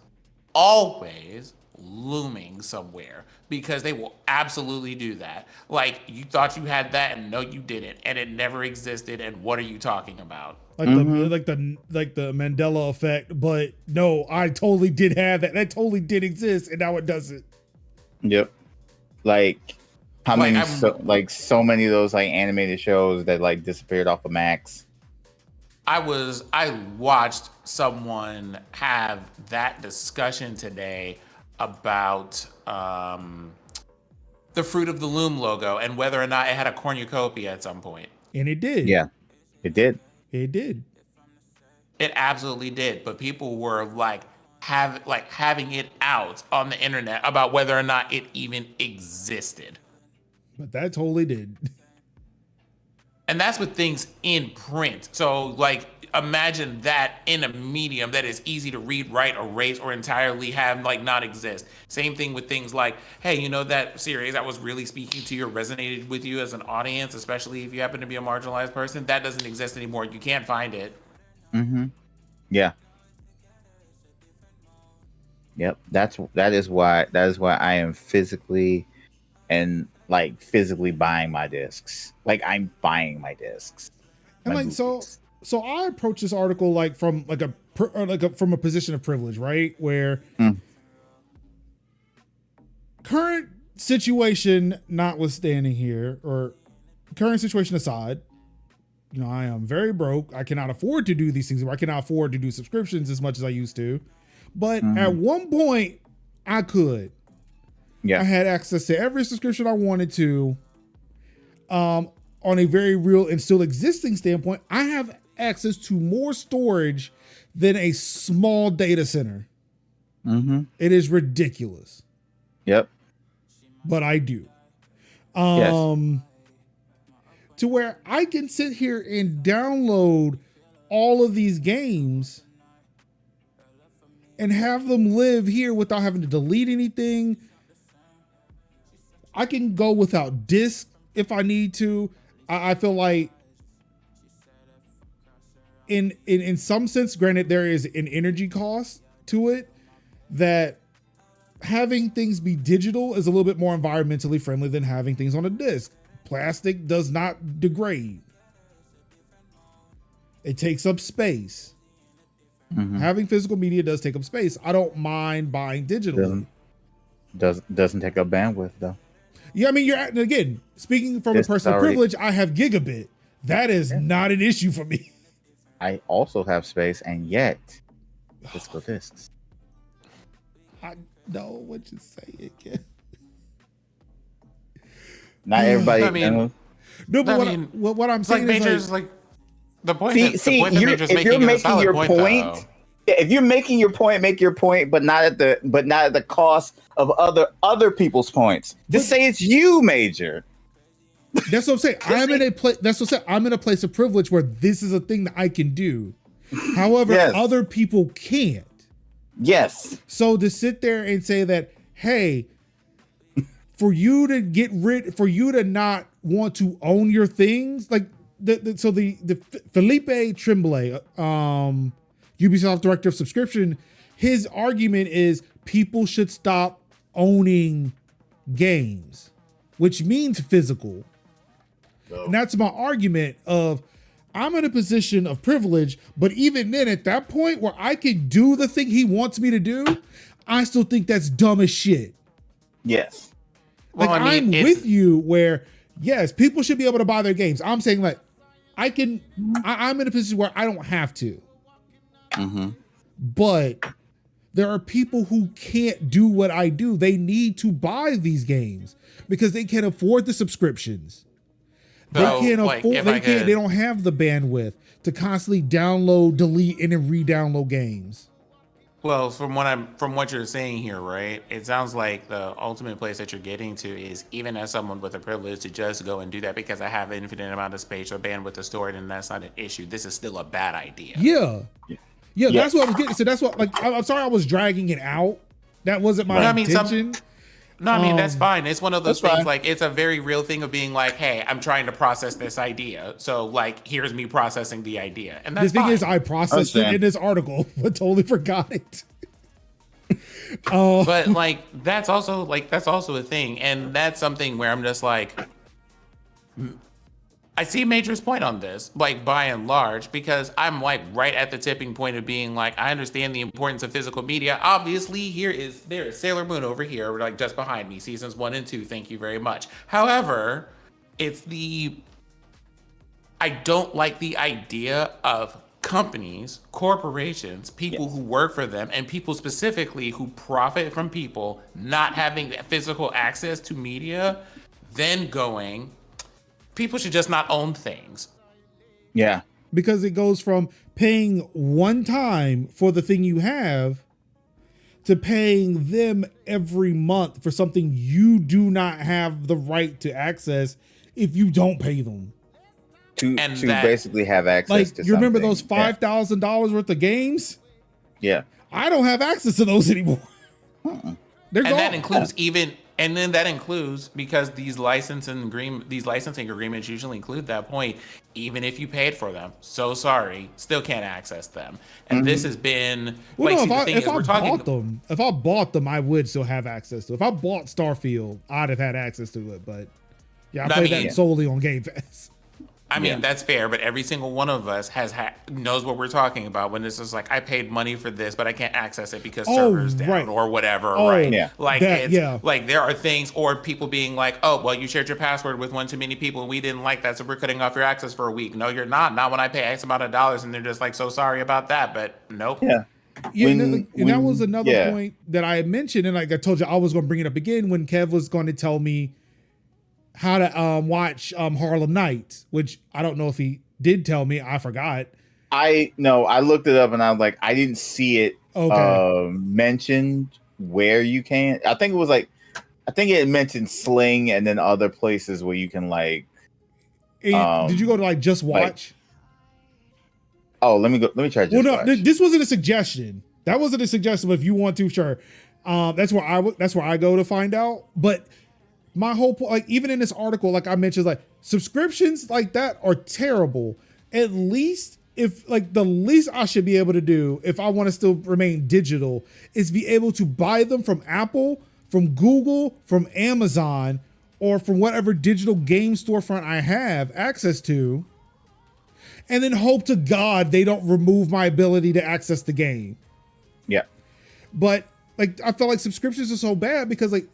Speaker 3: looming somewhere, because they will absolutely do that. Like, you thought you had that, and no, you didn't, and it never existed. And what are you talking about?
Speaker 1: Like the Mandela effect, but no, I totally did have that. That totally did exist, and now it doesn't.
Speaker 2: Yep. Like how
Speaker 3: Like,
Speaker 2: many so many of those like animated shows that like disappeared off of Max.
Speaker 3: I watched someone have that discussion today about the Fruit of the Loom logo and whether or not it had a cornucopia at some point.
Speaker 1: And it did.
Speaker 2: Yeah, it did.
Speaker 1: It did.
Speaker 3: It absolutely did. But people were having it out on the internet about whether or not it even existed.
Speaker 1: But that totally did.
Speaker 3: And that's with things in print. So, like, imagine that in a medium that is easy to read, write, erase, or entirely have like not exist. Same thing with things like, hey, you know, that series that was really speaking to you or resonated with you as an audience, especially if you happen to be a marginalized person, that doesn't exist anymore. You can't find it.
Speaker 2: Mm-hmm. Yeah. Yep. That is why I am physically buying my discs. Like, I'm buying my discs.
Speaker 1: And like, movies. So I approach this article like from from a position of privilege, right? Where current situation notwithstanding here, or current situation aside, you know, I am very broke. I cannot afford to do these things. I cannot afford to do subscriptions as much as I used to. But at one point, I could. Yeah. I had access to every subscription I wanted to. On a very real and still existing standpoint, I have access to more storage than a small data center. Mm-hmm. It is ridiculous.
Speaker 2: Yep.
Speaker 1: But I do.
Speaker 2: Yes.
Speaker 1: To where I can sit here and download all of these games and have them live here without having to delete anything. I can go without disc if I need to. I feel like in some sense, granted, there is an energy cost to it, that having things be digital is a little bit more environmentally friendly than having things on a disc. Plastic does not degrade. It takes up space. Mm-hmm. Having physical media does take up space. I don't mind buying digitally.
Speaker 2: Doesn't take up bandwidth though.
Speaker 1: Yeah, I mean, again, speaking from a person of privilege, I have gigabit. That is not an issue for me.
Speaker 2: I also have space, and yet physical discs.
Speaker 1: I know what you say again.
Speaker 2: Not everybody.
Speaker 3: I mean,
Speaker 1: no, but what I'm saying
Speaker 3: like,
Speaker 1: is
Speaker 3: like the point.
Speaker 2: If you're making your point, if you're making your point, make your point, but not at the cost of other people's points. Just say it's you, Major.
Speaker 1: That's what I'm saying. I'm in a place. That's what I'm saying. I'm in a place of privilege where this is a thing that I can do. However, other people can't.
Speaker 2: Yes.
Speaker 1: So to sit there and say that, hey, for you to not want to own your things, like the Felipe Tremblay, Ubisoft director of subscription, his argument is people should stop owning games, which means physical. And that's my argument of, I'm in a position of privilege, but even then, at that point where I can do the thing he wants me to do, I still think that's dumb as shit.
Speaker 2: Yes.
Speaker 1: Like, well, I'm with you where, yes, people should be able to buy their games. I'm saying, like, I'm in a position where I don't have to.
Speaker 2: Mm-hmm.
Speaker 1: But there are people who can't do what I do. They need to buy these games because they can't afford the subscriptions. They can't afford. They don't have the bandwidth to constantly download, delete, and then re-download games.
Speaker 3: Well, from what you're saying here, right? It sounds like the ultimate place that you're getting to is, even as someone with a privilege, to just go and do that because I have an infinite amount of space or bandwidth to store it, and that's not an issue. This is still a bad idea.
Speaker 1: Yeah, that's what I was getting. So that's what, like, I'm sorry I was dragging it out. That wasn't my intention.
Speaker 3: That's fine. It's one of those things, like, it's a very real thing of being like, hey, I'm trying to process this idea. So, like, here's me processing the idea. And that's
Speaker 1: the thing is, I processed it in this article, but totally forgot it.
Speaker 3: But like that's also a thing, and that's something where I'm just like, I see Major's point on this, like by and large, because I'm like right at the tipping point of being like, I understand the importance of physical media. Obviously, there is Sailor Moon over here, like just behind me, seasons 1 and 2. Thank you very much. However, I don't like the idea of companies, corporations, people who work for them, and people specifically who profit from people not having physical access to media, then going, people should just not own things.
Speaker 2: Yeah.
Speaker 1: Because it goes from paying one time for the thing you have to paying them every month for something you do not have the right to access if you don't pay them.
Speaker 2: To basically have access
Speaker 1: like,
Speaker 2: to
Speaker 1: you remember
Speaker 2: something.
Speaker 1: those $5,000 worth of games?
Speaker 2: Yeah.
Speaker 1: I don't have access to those anymore. They're gone.
Speaker 3: That includes that includes because these licensing agreements usually include that point. Even if you paid for them, so sorry, still can't access them. And this has been
Speaker 1: if I bought them, I would still have access to it. If I bought Starfield, I'd have had access to it. But yeah, I played that solely on Game Pass.
Speaker 3: I mean, that's fair, but every single one of us knows what we're talking about when this is like, I paid money for this, but I can't access it because server's down or whatever, right?
Speaker 2: Yeah.
Speaker 3: Like, like there are things, or people being like, oh, well, you shared your password with one too many people and we didn't like that, so we're cutting off your access for a week. No, you're not. Not when I pay X amount of dollars, and they're just like, so sorry about that, but nope.
Speaker 2: Yeah.
Speaker 1: And that was another point that I had mentioned, and like I told you, I was going to bring it up again when Kev was going to tell me how to watch Harlem Nights, which I don't know if he did tell me. I forgot.
Speaker 2: I looked it up and I was like, I didn't see it mentioned where you can. I think it mentioned Sling and then other places where you can like.
Speaker 1: Did you go to like Just Watch?
Speaker 2: Let me try Just Watch.
Speaker 1: This wasn't a suggestion. That wasn't a suggestion. But if you want to, sure. That's where I go to find out. But my whole point, like even in this article, like I mentioned, like subscriptions like that are terrible. At least if like the least I should be able to do if I want to still remain digital is be able to buy them from Apple, from Google, from Amazon, or from whatever digital game storefront I have access to, and then hope to God they don't remove my ability to access the game.
Speaker 2: Yeah.
Speaker 1: But like I feel like subscriptions are so bad because like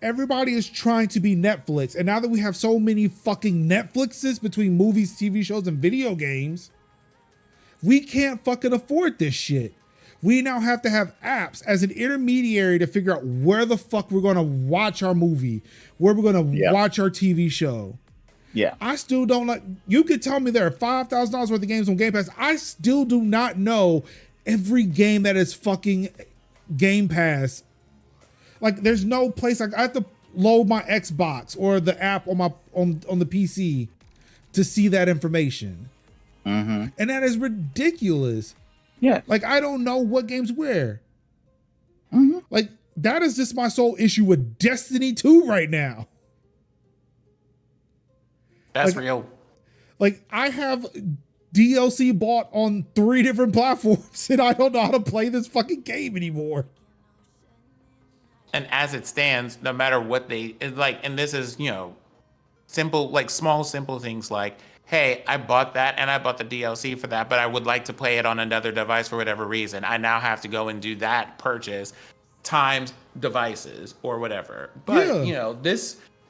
Speaker 1: everybody is trying to be Netflix. And now that we have so many fucking Netflixes between movies, TV shows, and video games, we can't fucking afford this shit. We now have to have apps as an intermediary to figure out where the fuck we're going to watch our movie, where we're going to watch our TV show.
Speaker 2: Yeah.
Speaker 1: I still don't like, you could tell me there are $5,000 worth of games on Game Pass. I still do not know every game that is fucking Game Pass. Like there's no place I have to load my Xbox or the app on my on the PC to see that information. And that is ridiculous.
Speaker 2: Yeah.
Speaker 1: Like I don't know what games where. Like that is just my sole issue with Destiny 2 right now.
Speaker 3: That's real.
Speaker 1: Like I have DLC bought on 3 different platforms and I don't know how to play this fucking game anymore.
Speaker 3: And as it stands, no matter what and this is, simple, like small, simple things like, hey, I bought that and I bought the DLC for that, but I would like to play it on another device for whatever reason. I now have to go and do that purchase times devices or whatever. But,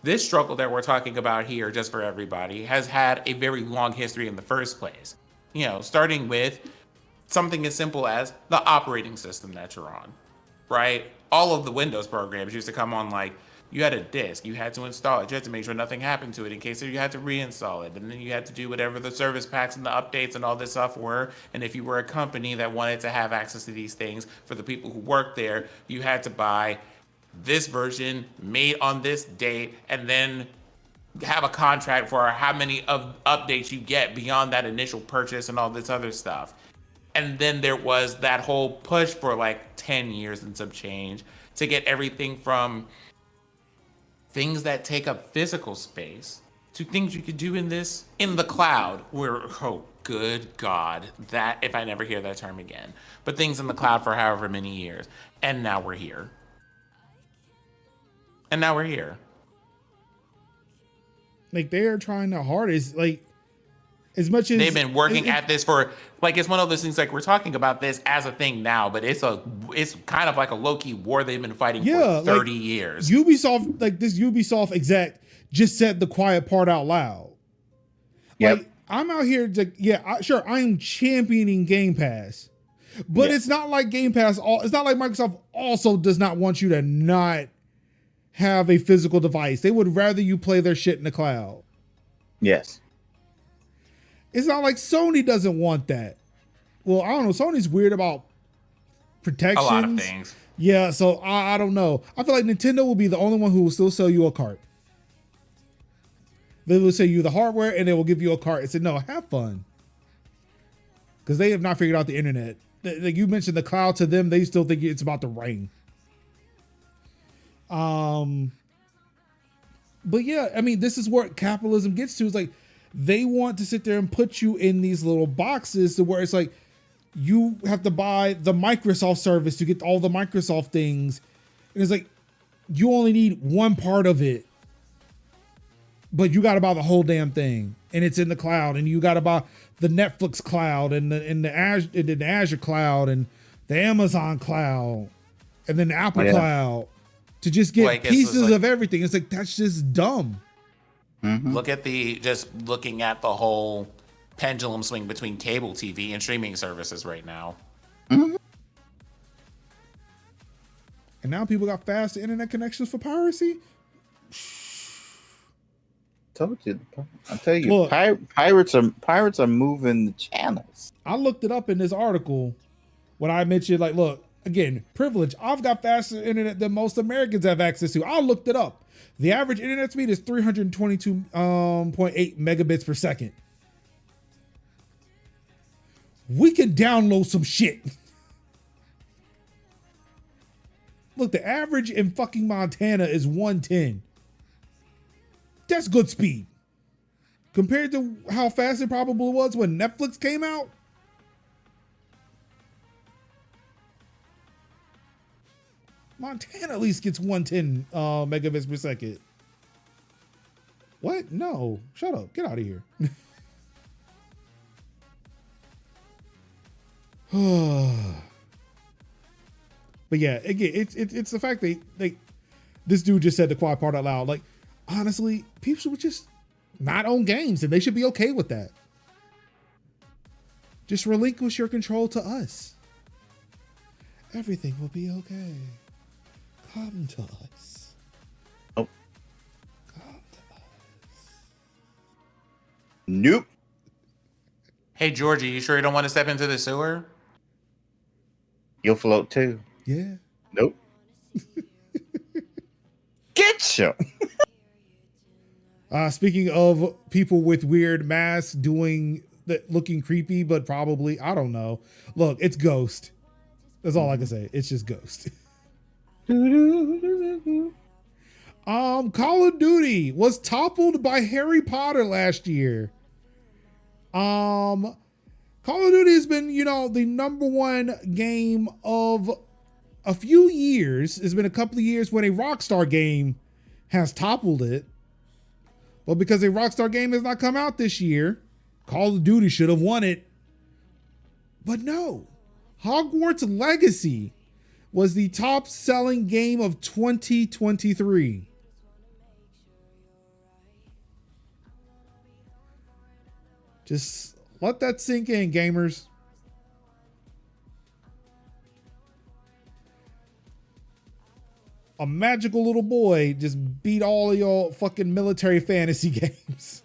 Speaker 3: this struggle that we're talking about here, just for everybody, has had a very long history in the first place. Starting with something as simple as the operating system that you're on, right? All of the Windows programs used to come on like, you had a disk, you had to install it, you had to make sure nothing happened to it in case you had to reinstall it, and then you had to do whatever the service packs and the updates and all this stuff were. And if you were a company that wanted to have access to these things for the people who worked there, you had to buy this version made on this date and then have a contract for how many of updates you get beyond that initial purchase and all this other stuff. And then there was that whole push for like 10 years and some change to get everything from things that take up physical space to things you could do in the cloud. Oh, good God, that if I never hear that term again. But things in the cloud for however many years, and now we're here.
Speaker 1: Like they're trying their hardest. Like as much as
Speaker 3: they've been working at this for, like, it's one of those things, like, we're talking about this as a thing now, but it's kind of like a low-key war they've been fighting for 30 years.
Speaker 1: Ubisoft, like this Ubisoft exec just said the quiet part out loud.
Speaker 2: Yep.
Speaker 1: Like, I'm out here to, I am championing Game Pass, but it's not like Game Pass, it's not like Microsoft also does not want you to not have a physical device. They would rather you play their shit in the cloud.
Speaker 2: Yes.
Speaker 1: It's not like Sony doesn't want that. Well, I don't know. Sony's weird about protections.
Speaker 3: A lot of things.
Speaker 1: Yeah, so I don't know. I feel like Nintendo will be the only one who will still sell you a cart. They will sell you the hardware and they will give you a cart and say, no, have fun. Because they have not figured out the internet. Like you mentioned the cloud, to them, they still think it's about to rain. But yeah, I mean, this is where capitalism gets to. It's like, they want to sit there and put you in these little boxes to where it's like you have to buy the Microsoft service to get all the Microsoft things. And it's like you only need one part of it, but you got to buy the whole damn thing. And it's in the cloud, and you got to buy the Netflix cloud and the Azure cloud and the Amazon cloud and then the Apple cloud to just get pieces of everything. It's like, that's just dumb.
Speaker 3: Mm-hmm. Looking at the whole pendulum swing between cable TV and streaming services right now.
Speaker 2: Mm-hmm.
Speaker 1: And now people got fast internet connections for piracy.
Speaker 2: Told you. I tell you, look, pirates are moving the channels.
Speaker 1: I looked it up in this article when I mentioned, like, look, again, privilege. I've got faster internet than most Americans have access to. I looked it up. The average internet speed is 322.8 megabits per second. We can download some shit. Look, the average in fucking Montana is 110. That's good speed. Compared to how fast it probably was when Netflix came out. Montana at least gets 110 megabits per second. What? No. Shut up. Get out of here. But yeah, again, it's the fact that this dude just said the quiet part out loud. Like, honestly, people should just not own games, and they should be okay with that. Just relinquish your control to us. Everything will be okay. Come to us.
Speaker 2: Oh.
Speaker 1: Come to us.
Speaker 2: Nope.
Speaker 3: Hey, Georgie, you sure you don't want to step into the sewer?
Speaker 2: You'll float too.
Speaker 1: Yeah.
Speaker 2: Nope. Get you.
Speaker 1: Speaking of people with weird masks doing that, looking creepy, but probably, I don't know. Look, it's Ghost. That's all I can say. It's just Ghost. Call of Duty was toppled by Harry Potter last year. Call of Duty has been, the number one game of a few years. It's been a couple of years when a Rockstar game has toppled it. But because a Rockstar game has not come out this year, Call of Duty should have won it. But no, Hogwarts Legacy was the top selling game of 2023. Just let that sink in, gamers. A magical little boy just beat all of your fucking military fantasy games.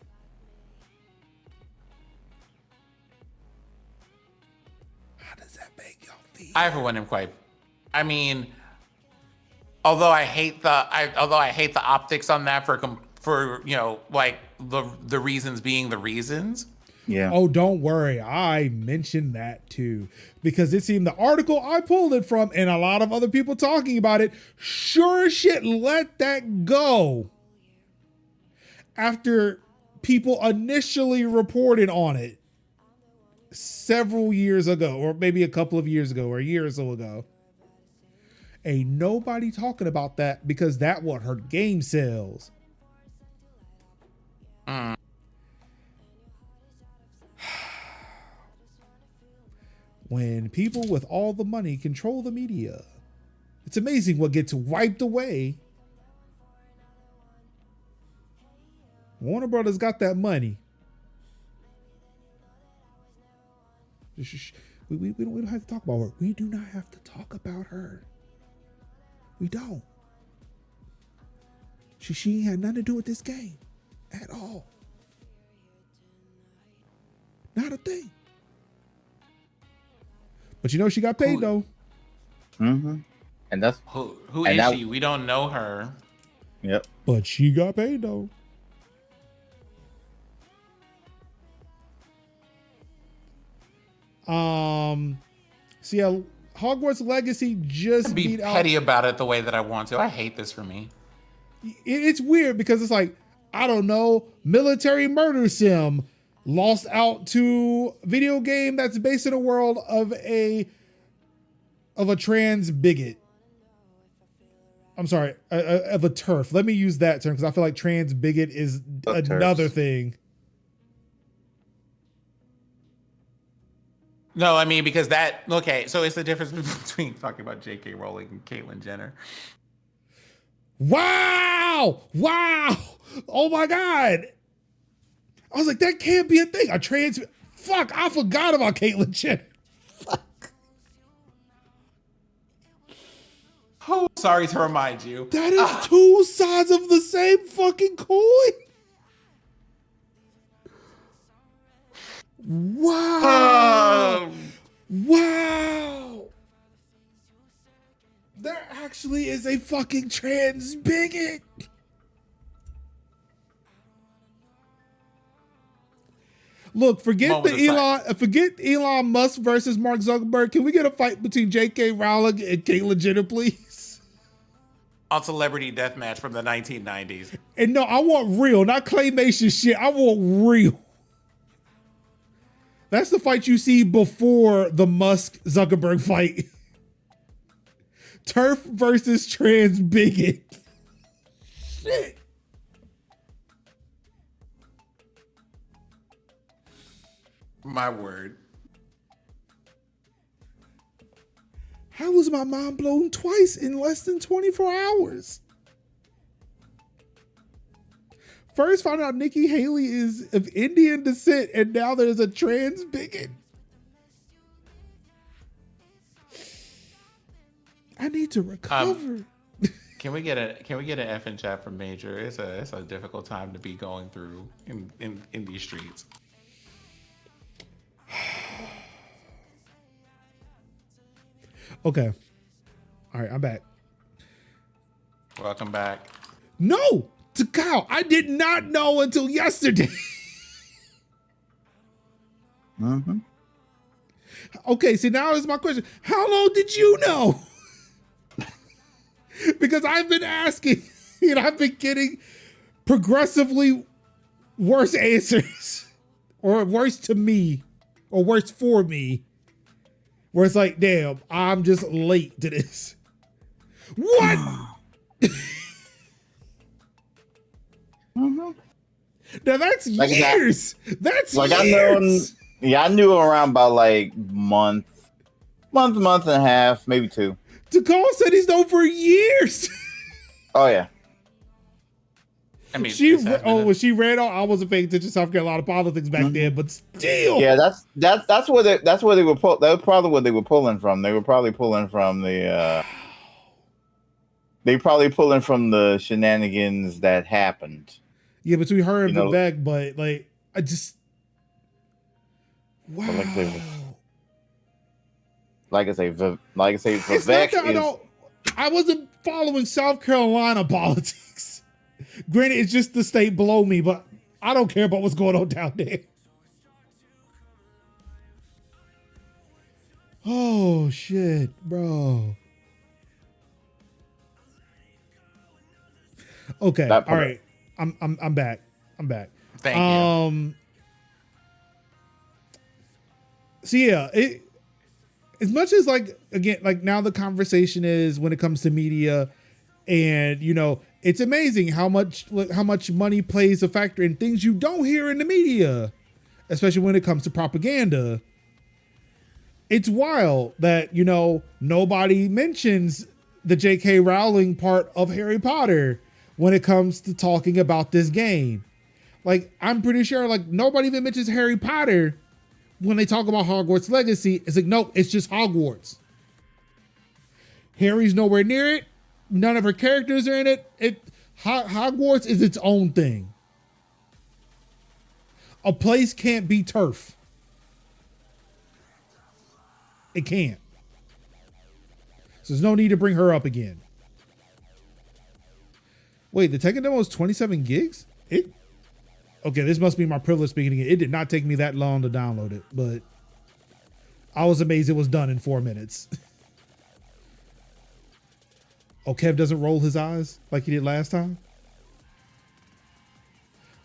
Speaker 1: How does that make y'all feel?
Speaker 3: I, for one, am quite. I mean, although I hate the optics on that for like the reasons being the reasons.
Speaker 1: Yeah. Oh, don't worry. I mentioned that too, because it seemed the article I pulled it from and a lot of other people talking about it, sure as shit, let that go. After people initially reported on it several years ago, or maybe a couple of years ago, or a year or so ago. Ain't nobody talking about that because that what hurt game sales. When people with all the money control the media, it's amazing what gets wiped away. Warner Brothers got that money. We don't have to talk about her. We do not have to talk about her. We don't. She ain't had nothing to do with this game at all. Not a thing. But you know she got paid though.
Speaker 2: Mm-hmm. And that's
Speaker 3: who is she? We don't know her.
Speaker 2: Yep.
Speaker 1: But she got paid though. See how Hogwarts Legacy just
Speaker 3: be petty about it the way that I want to. I hate this for me.
Speaker 1: It's weird because it's like, I don't know, military murder sim lost out to video game that's based in a world of a trans bigot. I'm sorry, of a turf. Let me use that term because I feel like trans bigot is another thing.
Speaker 3: No, I mean, because that, okay, so it's the difference between talking about J.K. Rowling and Caitlyn Jenner.
Speaker 1: Wow! Oh my God. I was like, that can't be a thing. A trans, fuck, I forgot about Caitlyn Jenner. Fuck.
Speaker 3: Oh, sorry to remind you.
Speaker 1: That is two sides of the same fucking coin. Wow. Wow. There actually is a fucking trans bigot. Look, forget Elon Musk versus Mark Zuckerberg. Can we get a fight between J.K. Rowling and Caitlyn Jenner, please?
Speaker 3: On Celebrity Deathmatch from the 1990s.
Speaker 1: And no, I want real, not claymation shit. I want real. That's the fight you see before the Musk-Zuckerberg fight. Turf versus trans bigot. Shit.
Speaker 3: My word.
Speaker 1: How was my mind blown twice in less than 24 hours? First found out Nikki Haley is of Indian descent, and now there's a trans bigot. I need to recover.
Speaker 3: Can we get an F in chat from Major? It's a difficult time to be going through in these streets.
Speaker 1: Okay. All right, I'm back.
Speaker 3: Welcome back.
Speaker 1: No, to Kyle. I did not know until yesterday.
Speaker 2: Mm-hmm.
Speaker 1: Okay, see, now is my question. How long did you know? Because I've been asking, and I've been getting progressively worse answers, or worse to me, or worse for me, where it's like, damn, I'm just late to this. What?
Speaker 2: Mm-hmm.
Speaker 1: Now that's like years. That's
Speaker 2: like
Speaker 1: years.
Speaker 2: I knew around about like month and a half, maybe 2.
Speaker 1: Takal said he's known for years.
Speaker 2: Oh yeah.
Speaker 3: I mean,
Speaker 1: when she ran on, I wasn't paying attention to South Carolina politics back then, but still.
Speaker 2: Yeah, that's where they were pull. That was probably what they were pulling from. They were probably pulling from the. They probably pulling from the shenanigans that happened.
Speaker 1: Yeah, between her and Vivek, but like I just. Wow.
Speaker 2: Like I say, Vivek
Speaker 1: I wasn't following South Carolina politics. Granted, it's just the state below me, but I don't care about what's going on down there. Oh shit, bro. Okay, all right. I'm back.
Speaker 3: Thank you.
Speaker 1: So yeah, as much as like again, like now the conversation is when it comes to media, and it's amazing how much money plays a factor in things you don't hear in the media, especially when it comes to propaganda. It's wild that nobody mentions the J.K. Rowling part of Harry Potter when it comes to talking about this game. Like, I'm pretty sure like nobody even mentions Harry Potter when they talk about Hogwarts Legacy. It's like, nope, it's just Hogwarts. Harry's nowhere near it. None of her characters are in it. Hogwarts is its own thing. A place can't be turf. It can't. So there's no need to bring her up again. Wait, the Tekken demo is 27 gigs? Okay, this must be my privilege speaking again. It did not take me that long to download it, but I was amazed it was done in 4 minutes. Oh, Kev doesn't roll his eyes like he did last time?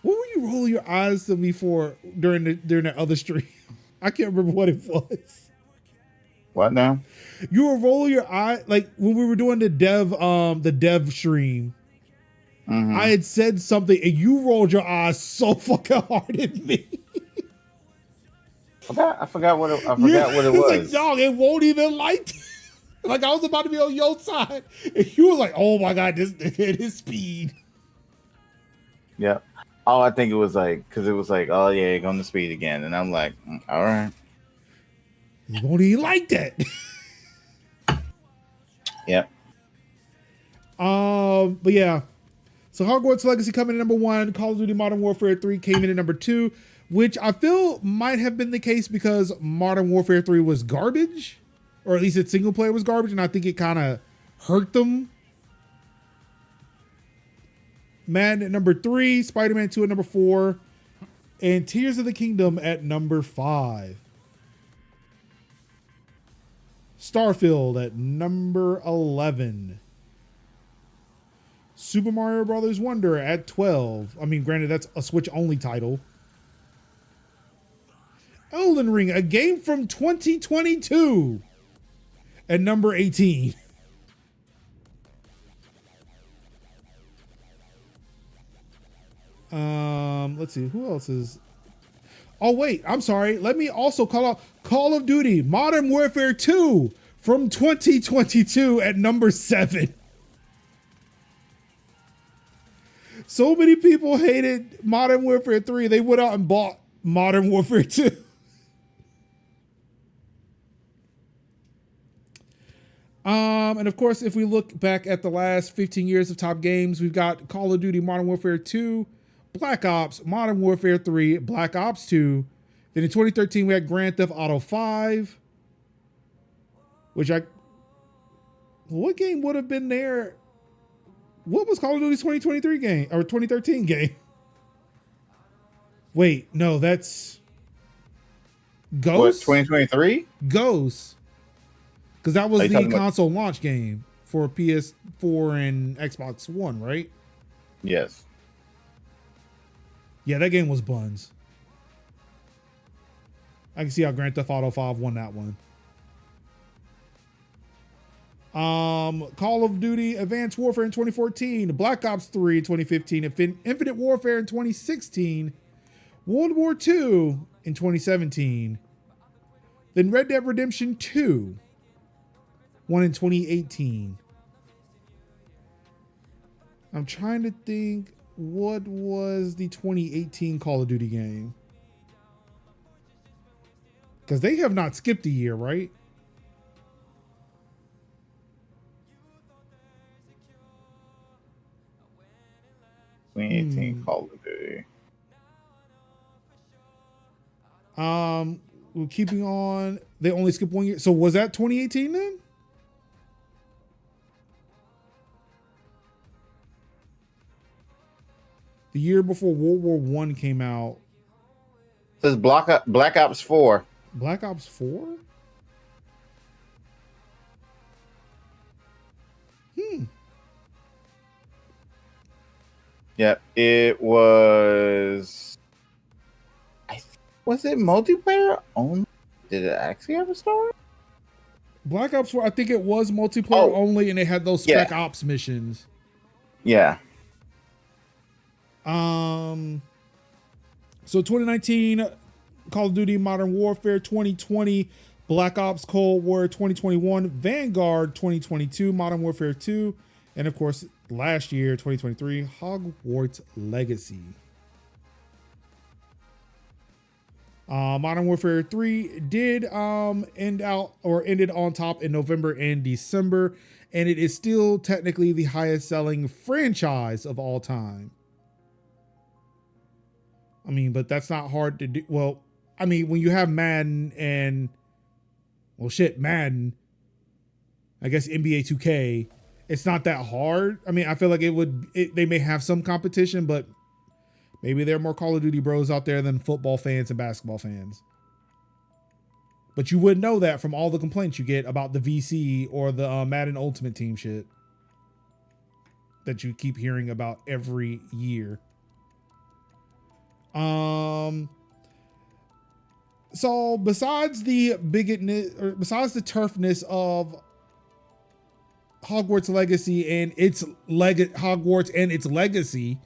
Speaker 1: What were you rolling your eyes to me for during that other stream? I can't remember what it was.
Speaker 2: What now?
Speaker 1: You were rolling your eye like when we were doing the dev stream. Mm-hmm. I had said something and you rolled your eyes so fucking hard at me.
Speaker 2: I forgot what it was.
Speaker 1: Like, dog, it won't even like. Like I was about to be on your side, and you were like, "Oh my god, this nigga, his speed."
Speaker 2: Yeah. Oh, I think it was like because it was like, "Oh yeah, you're going to speed again," and I'm like, "All right."
Speaker 1: You won't even like that.
Speaker 2: Yep.
Speaker 1: But yeah. So Hogwarts Legacy coming in number 1. Call of Duty Modern Warfare 3 came in at number 2, which I feel might have been the case because Modern Warfare 3 was garbage. Or at least its single player was garbage, and I think it kind of hurt them. Madden at number 3, Spider-Man 2 at number 4, and Tears of the Kingdom at number 5. Starfield at number 11. Super Mario Brothers Wonder at 12. I mean, granted, that's a Switch-only title. Elden Ring, a game from 2022. At number 18. Let's see, who else is... Oh, wait, I'm sorry. Let me also call out Call of Duty Modern Warfare 2 from 2022 at number 7. So many people hated Modern Warfare 3, they went out and bought Modern Warfare 2. And of course, if we look back at the last 15 years of top games, we've got Call of Duty Modern Warfare 2, Black Ops, Modern Warfare 3, Black Ops 2. Then in 2013, we had Grand Theft Auto 5, what game would have been there? What was Call of Duty's 2023 game or 2013 game? Wait, no, that's Ghost.
Speaker 2: What, 2023?
Speaker 1: Ghost. Because that was the console launch game for PS4 and Xbox One, right?
Speaker 2: Yes.
Speaker 1: Yeah, that game was buns. I can see how Grand Theft Auto 5 won that one. Call of Duty Advanced Warfare in 2014, Black Ops 3 in 2015, Infinite Warfare in 2016, World War II in 2017, then Red Dead Redemption 2. One in 2018. I'm trying to think, what was the 2018 Call of Duty game? Because they have not skipped a year, right?
Speaker 2: Call of Duty.
Speaker 1: We're keeping on. They only skipped 1 year. So was that 2018 then? The year before World War I came out.
Speaker 2: It says Black Ops 4.
Speaker 1: Black Ops 4?
Speaker 2: Yep, it was Was it multiplayer only? Did it actually have a story?
Speaker 1: Black Ops 4, I think it was multiplayer only, and it had those Spec Ops missions.
Speaker 2: Yeah.
Speaker 1: So 2019, Call of Duty Modern Warfare, 2020, Black Ops Cold War, 2021, Vanguard, 2022, Modern Warfare 2, and of course, last year, 2023, Hogwarts Legacy. Modern Warfare 3 did ended on top in November and December, and it is still technically the highest selling franchise of all time. I mean, but that's not hard to do. Well, I mean, when you have Madden and, Madden, I guess NBA 2K, it's not that hard. I mean, I feel like they may have some competition, but maybe there are more Call of Duty bros out there than football fans and basketball fans. But you wouldn't know that from all the complaints you get about the VC or the Madden Ultimate Team shit that you keep hearing about every year. So besides the toughness of Hogwarts Legacy and its Hogwarts and its legacy,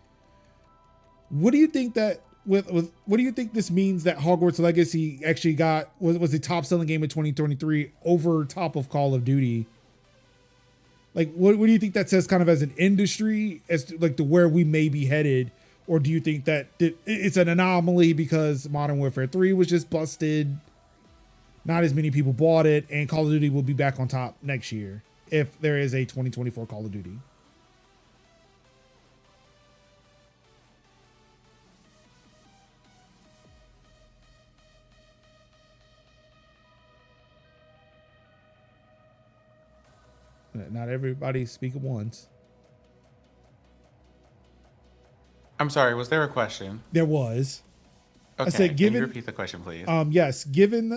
Speaker 1: what do you think that what do you think this means that Hogwarts Legacy actually was the top selling game of 2023 over top of Call of Duty? Like, what do you think that says kind of as an industry as to, like, to where we may be headed? Or do you think that it's an anomaly because Modern Warfare 3 was just busted, not as many people bought it, and Call of Duty will be back on top next year if there is a 2024 Call of Duty? Not everybody speak at once.
Speaker 3: I'm sorry, was there a question?
Speaker 1: There was.
Speaker 3: Okay,
Speaker 1: I said,
Speaker 3: can you repeat the question, please?
Speaker 1: Yes, given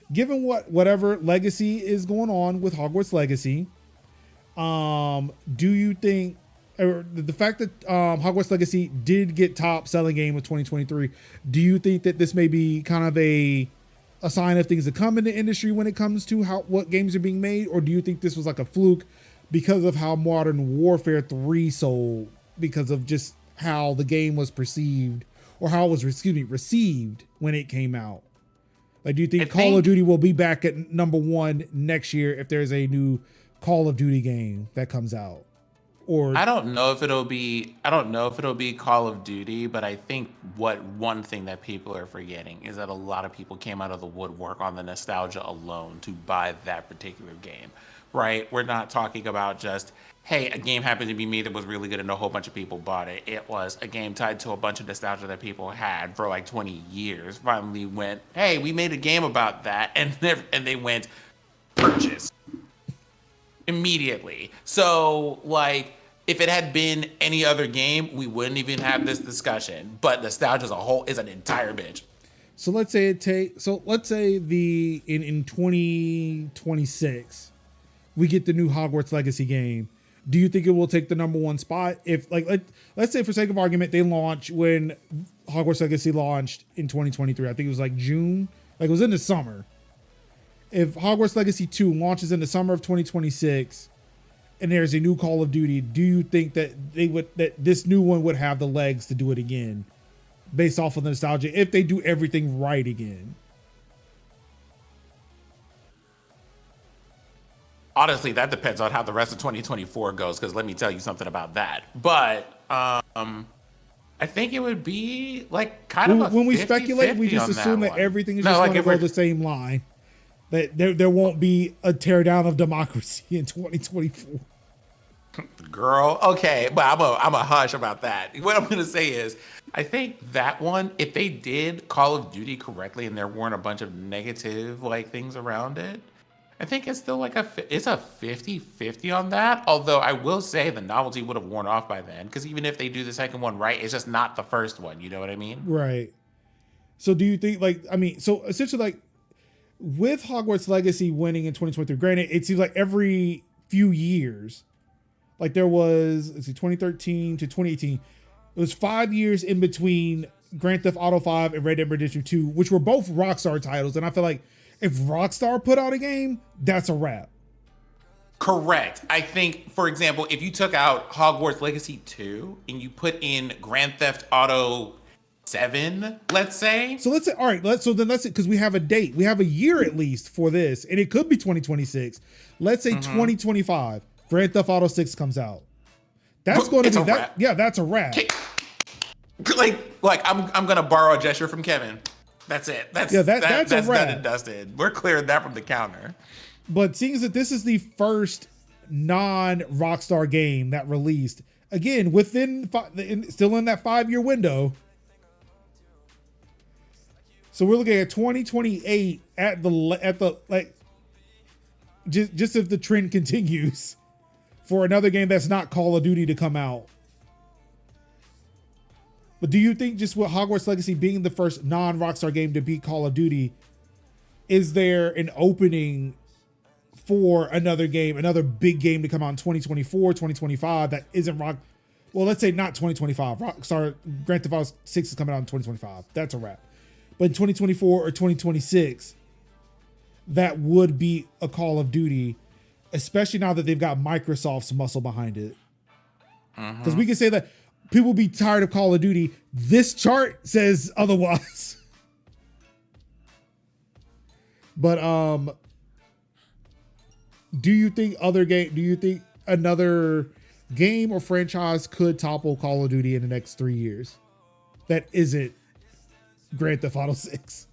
Speaker 1: whatever legacy is going on with Hogwarts Legacy, do you think, or the fact that Hogwarts Legacy did get top selling game of 2023, do you think that this may be kind of a sign of things to come in the industry when it comes to what games are being made, or do you think this was like a fluke because of how Modern Warfare 3 sold, because of just how the game was perceived, or how it was, received when it came out? Like, do you think Call of Duty will be back at number one next year if there's a new Call of Duty game that comes out? Or
Speaker 3: I don't know if it'll be Call of Duty, but I think one thing that people are forgetting is that a lot of people came out of the woodwork on the nostalgia alone to buy that particular game, right? We're not talking about just, hey, a game happened to be made that was really good and a whole bunch of people bought it. It was a game tied to a bunch of nostalgia that people had for like 20 years. Finally went, hey, we made a game about that, and they went, purchase immediately. So, like, if it had been any other game, we wouldn't even have this discussion. But nostalgia as a whole is an entire bitch.
Speaker 1: So let's say in 2026, we get the new Hogwarts Legacy game. Do you think it will take the number one spot? If, like, let's say for sake of argument, they launch when Hogwarts Legacy launched in 2023. I think it was like June. Like, it was in the summer. If Hogwarts Legacy 2 launches in the summer of 2026 and there's a new Call of Duty, do you think that that this new one would have the legs to do it again based off of the nostalgia if they do everything right again?
Speaker 3: Honestly, that depends on how the rest of 2024 goes, because let me tell you something about that. But I think it would be like kind of a
Speaker 1: when we speculate, we just assume that everything is just going to go the same line. That there won't be a teardown of democracy in 2024.
Speaker 3: Girl, okay, but I'm a hush about that. What I'm gonna say is, I think that one, if they did Call of Duty correctly and there weren't a bunch of negative like things around it, I think it's still like it's a 50-50 on that. Although I will say the novelty would have worn off by then, because even if they do the second one right, it's just not the first one. You know what I mean?
Speaker 1: Right. So do you think, like, I mean, so essentially, like, with Hogwarts Legacy winning in 2023, granted, it seems like every few years, like there was, 2013 to 2018, it was 5 years in between Grand Theft Auto 5 and Red Dead Redemption 2, which were both Rockstar titles. And I feel like if Rockstar put out a game, that's a wrap.
Speaker 3: Correct. I think, for example, if you took out Hogwarts Legacy 2 and you put in Grand Theft Auto 7, let's say.
Speaker 1: So let's say, all right, let's because we have a date. We have a year at least for this, and it could be 2026. Let's say 2025, Grand Theft Auto 6 comes out. That's going to be that. Wrap. Yeah, that's a wrap.
Speaker 3: Like I'm gonna borrow a gesture from Kevin. That's it. That's a wrap. Done and dusted. We're clearing that from the counter.
Speaker 1: But seeing as that this is the first non-Rockstar game that released, again, still in that 5-year window. So we're looking at 2028 at the like, just if the trend continues for another game that's not Call of Duty to come out. But do you think just with Hogwarts Legacy being the first non-Rockstar game to beat Call of Duty, is there an opening for another game, another big game to come out in 2024, 2025 that isn't well, let's say not 2025. Rockstar Grand Theft Auto 6 is coming out in 2025. That's a wrap. But in 2024 or 2026, that would be a Call of Duty, especially now that they've got Microsoft's muscle behind it. Because we can say that people will be tired of Call of Duty. This chart says otherwise. But do you think another game or franchise could topple Call of Duty in the next 3 years that isn't Grand Theft Auto 6?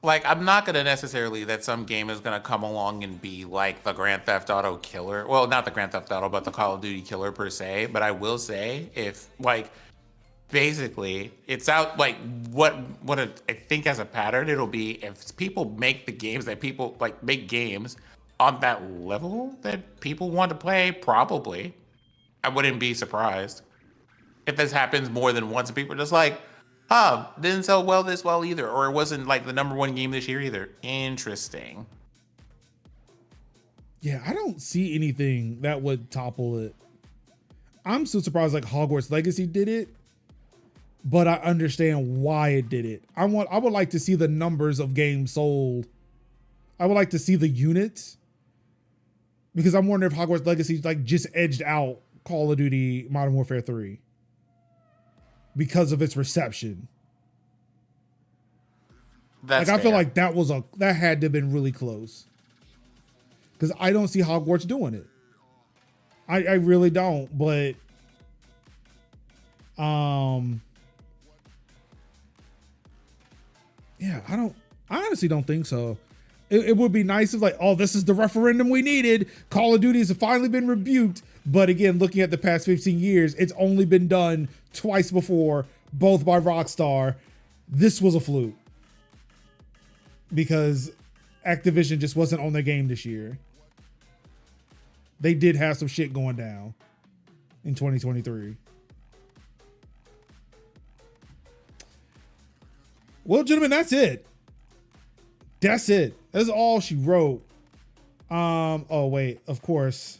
Speaker 3: Like, I'm not going to necessarily that some game is going to come along and be like the Grand Theft Auto killer. Well, not the Grand Theft Auto, but the Call of Duty killer per se. But I will say, if like, basically, it's out like what I think as a pattern, it'll be if people make the games that people like make games on that level that people want to play, probably. I wouldn't be surprised if this happens more than once. People are just like, didn't sell this well either, or it wasn't like the #1 game this year either. Interesting.
Speaker 1: Yeah, I don't see anything that would topple it. I'm still surprised like Hogwarts Legacy did it, but I understand why it did it. I would like to see the numbers of games sold. I would like to see the units, because I'm wondering if Hogwarts Legacy like just edged out Call of Duty Modern Warfare 3 because of its reception.
Speaker 3: That's
Speaker 1: like I feel like that had to have been really close, because I don't see Hogwarts doing it. I really don't. But yeah, I honestly don't think so. It would be nice if like, oh, this is the referendum we needed. Call of Duty has finally been rebuked. But again, looking at the past 15 years, it's only been done twice before, both by Rockstar. This was a fluke because Activision just wasn't on their game this year. They did have some shit going down in 2023. Well, gentlemen, that's it. That's it. That's all she wrote. Oh wait, of course.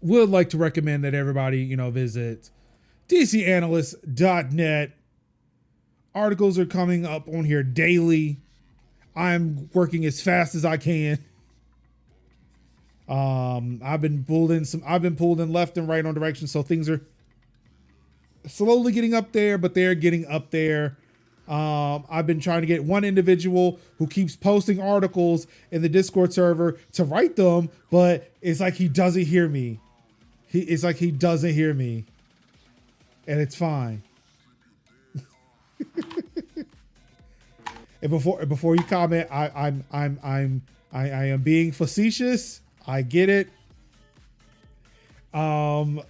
Speaker 1: Would like to recommend that everybody, visit dcanalyst.net. Articles are coming up on here daily. I'm working as fast as I can. I've been pulled in left and right on direction, so things are slowly getting up there, but they're getting up there. I've been trying to get one individual who keeps posting articles in the Discord server to write them, but it's like he doesn't hear me. It's like he doesn't hear me, and it's fine. And before you comment, I am being facetious. I get it. But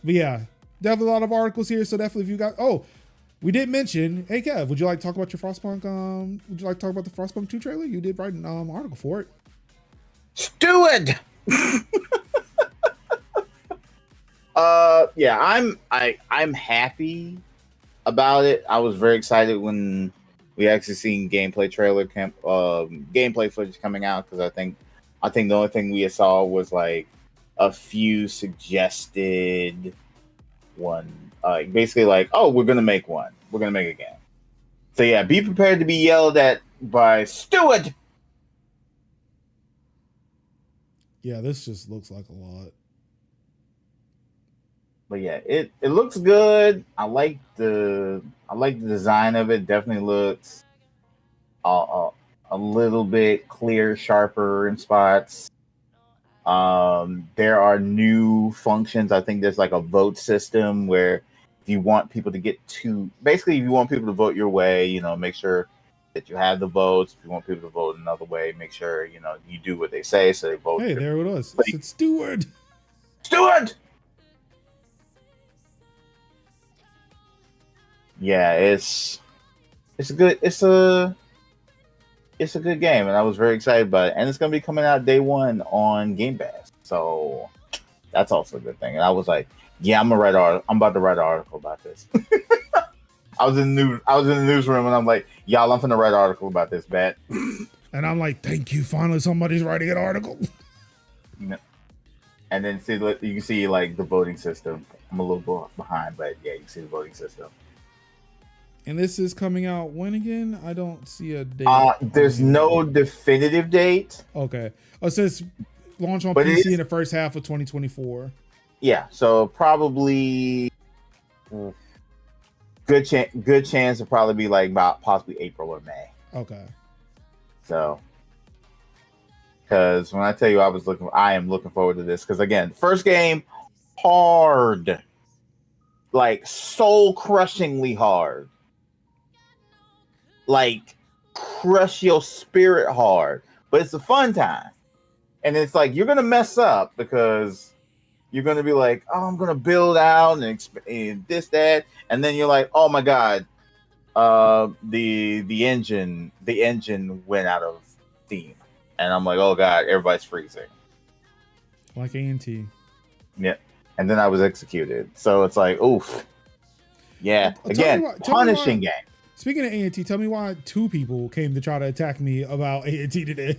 Speaker 1: yeah, definitely a lot of articles here. So definitely, if you got, we did mention, hey Kev, would you like to talk about your Frostpunk? Would you like to talk about the Frostpunk 2 trailer? You did write an article for it.
Speaker 2: Steward. Yeah, I'm happy about it. I was very excited when we actually seen gameplay footage coming out, because I think the only thing we saw was like a few suggested basically like, oh, we're gonna make one. We're gonna make a game. So yeah, be prepared to be yelled at by Stewart.
Speaker 1: Yeah, this just looks like a lot.
Speaker 2: But yeah, it looks good. I like the design of it. Definitely looks a little bit clear, sharper in spots. There are new functions. I think there's like a vote system where if you want people to if you want people to vote your way, make sure that you have the votes. If you want people to vote another way, make sure, you do what they say so they vote.
Speaker 1: Hey, there it was. It's Stewart.
Speaker 2: Stewart! Yeah, it's a good game, and I was very excited about it. And it's gonna be coming out day one on Game Pass, so that's also a good thing. And I was like, yeah, I'm about to write an article about this. I was in the newsroom, and I'm like, y'all, I'm gonna write an article about this, bet.
Speaker 1: And I'm like, thank you, finally somebody's writing an article.
Speaker 2: And then you can see like the voting system. I'm a little behind, but yeah, you can see the voting system.
Speaker 1: And this is coming out when again? I don't see a date.
Speaker 2: There's no definitive date.
Speaker 1: Okay. Oh, it says launch on PC in the first half of 2024.
Speaker 2: Yeah, so probably good chance to probably be like about possibly April or May.
Speaker 1: Okay.
Speaker 2: So, because when I tell you I am looking forward to this. Because again, first game, hard, like soul crushingly hard. Like crush your spirit hard, but it's a fun time. And it's like you're gonna mess up because you're gonna be like, oh, I'm gonna build out and this, that, and then you're like, oh my god, the engine went out of steam, and I'm like, oh god, everybody's freezing.
Speaker 1: Like A&T.
Speaker 2: Yeah, and then I was executed. So it's like, oof. Yeah, again, punishing game.
Speaker 1: Speaking of A&T, tell me why 2 people came to try to attack me about A&T today.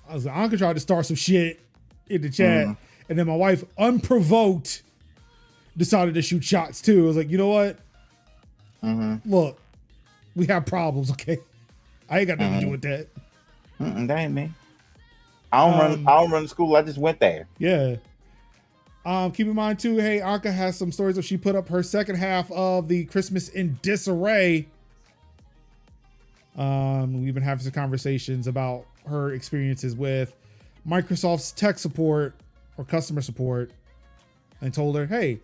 Speaker 1: I was like, Anka tried to start some shit in the chat, and then my wife, unprovoked, decided to shoot shots too. I was like, you know what? Look, we have problems, okay? I ain't got nothing to do with that.
Speaker 2: That ain't me. I don't run the school. I just went there.
Speaker 1: Yeah. Keep in mind too, hey, Anka has some stories that she put up her second half of the Christmas in Disarray. We've been having some conversations about her experiences with Microsoft's tech support or customer support, and told her, hey,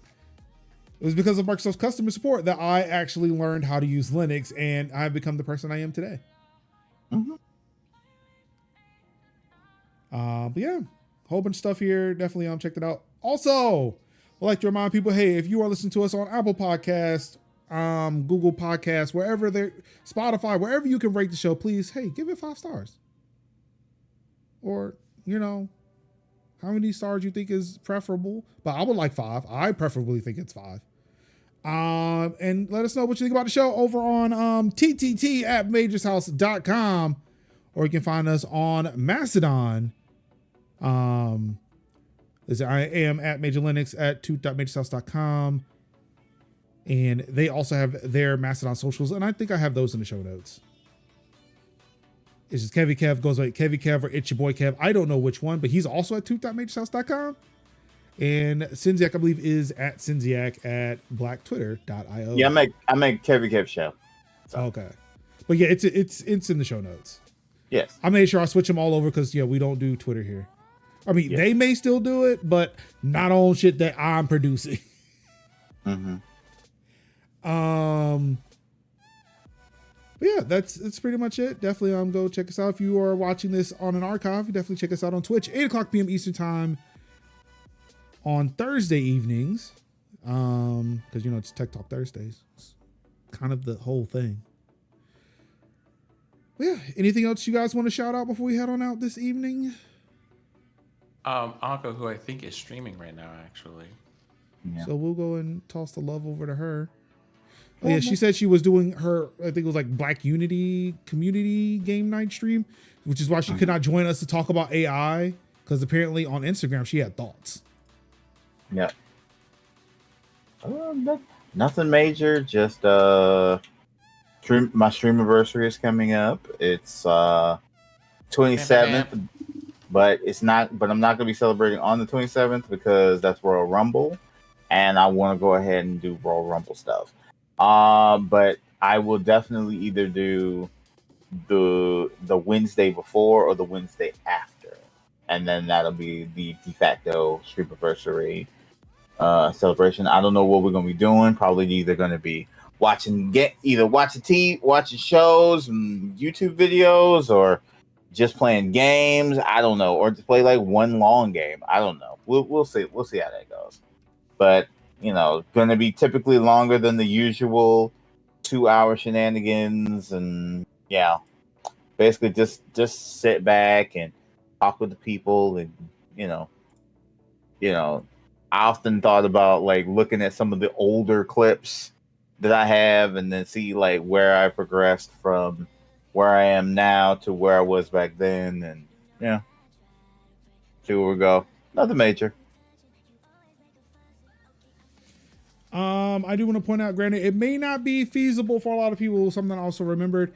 Speaker 1: it was because of Microsoft's customer support that I actually learned how to use Linux, and I've become the person I am today. But yeah, whole bunch of stuff here. Definitely check it out. Also, I'd like to remind people, hey, if you are listening to us on Apple Podcasts, Google Podcasts, wherever Spotify, wherever you can rate the show, please, hey, give it 5 stars. Or, how many stars you think is preferable. But I would like 5. I preferably think it's 5. And let us know what you think about the show over on ttt@majorshouse.com, or you can find us on Mastodon. I am at Major Linux at toot.majorshouse.com. And they also have their Mastodon socials, and I think I have those in the show notes. It's just Kevy Kev goes by Kevy Kev or It's Your Boy Kev. I don't know which one, but he's also at toot.majorshouse.com. And Sinziak, I believe, is at Sinziak at blacktwitter.io.
Speaker 2: Yeah, I make Kevy Kev show.
Speaker 1: So. Okay. But yeah, it's in the show notes.
Speaker 2: Yes.
Speaker 1: I made sure I switch them all over because, we don't do Twitter here. I mean, They may still do it, but not on shit that I'm producing. But yeah, that's pretty much it. Definitely go check us out. If you are watching this on an archive, definitely check us out on Twitch, 8:00 p.m. Eastern time on Thursday evenings. Because it's Tech Talk Thursdays. It's kind of the whole thing. But yeah, anything else you guys want to shout out before we head on out this evening?
Speaker 3: Anka, who I think is streaming right now, actually.
Speaker 1: Yeah. So we'll go and toss the love over to her. Oh, yeah, she said she was doing her, I think it was like Black Unity community game night stream, which is why she could not join us to talk about AI, because apparently on Instagram she had thoughts.
Speaker 2: Yeah. Nothing major. Just my stream anniversary is coming up. It's 27th, but it's not. But I'm not going to be celebrating on the 27th because that's Royal Rumble, and I want to go ahead and do Royal Rumble stuff. But I will definitely either do the Wednesday before or the Wednesday after, and then that'll be the de facto stream anniversary celebration. I don't know what we're gonna be doing. Probably either gonna be watching watching shows and YouTube videos, or just playing games. I don't know, or just play like one long game. I don't know. We'll see. We'll see how that goes. But gonna be typically longer than the usual 2-hour shenanigans, and yeah, basically just sit back and talk with the people, and I often thought about like looking at some of the older clips that I have and then see like where I progressed from where I am now to where I was back then, and see where we go. Nothing major.
Speaker 1: I do want to point out, granted, it may not be feasible for a lot of people. Something I also remembered.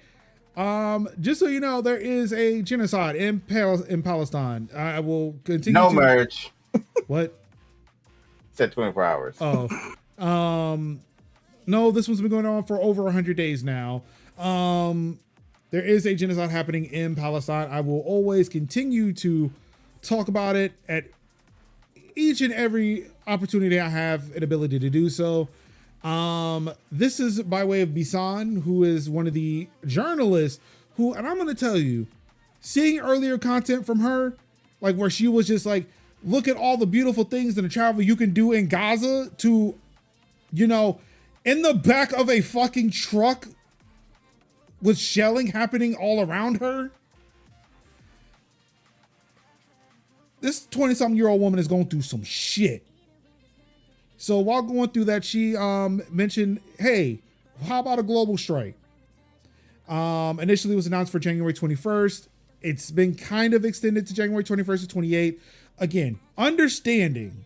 Speaker 1: Just so you know, there is a genocide in Palestine. I will continue.
Speaker 2: No merge.
Speaker 1: What?
Speaker 2: Said 24 hours.
Speaker 1: Oh, no, this one's been going on for over 100 days now. There is a genocide happening in Palestine. I will always continue to talk about it at each and every opportunity I have an ability to do so. This is by way of Bisan, who is one of the journalists who, and I'm going to tell you, seeing earlier content from her, like where she was just like, look at all the beautiful things and the travel you can do in Gaza, to, in the back of a fucking truck with shelling happening all around her. This 20-something-year-old woman is going through some shit. So while going through that, she mentioned, hey, how about a global strike? Initially, it was announced for January 21st. It's been kind of extended to January 21st to 28th. Again, understanding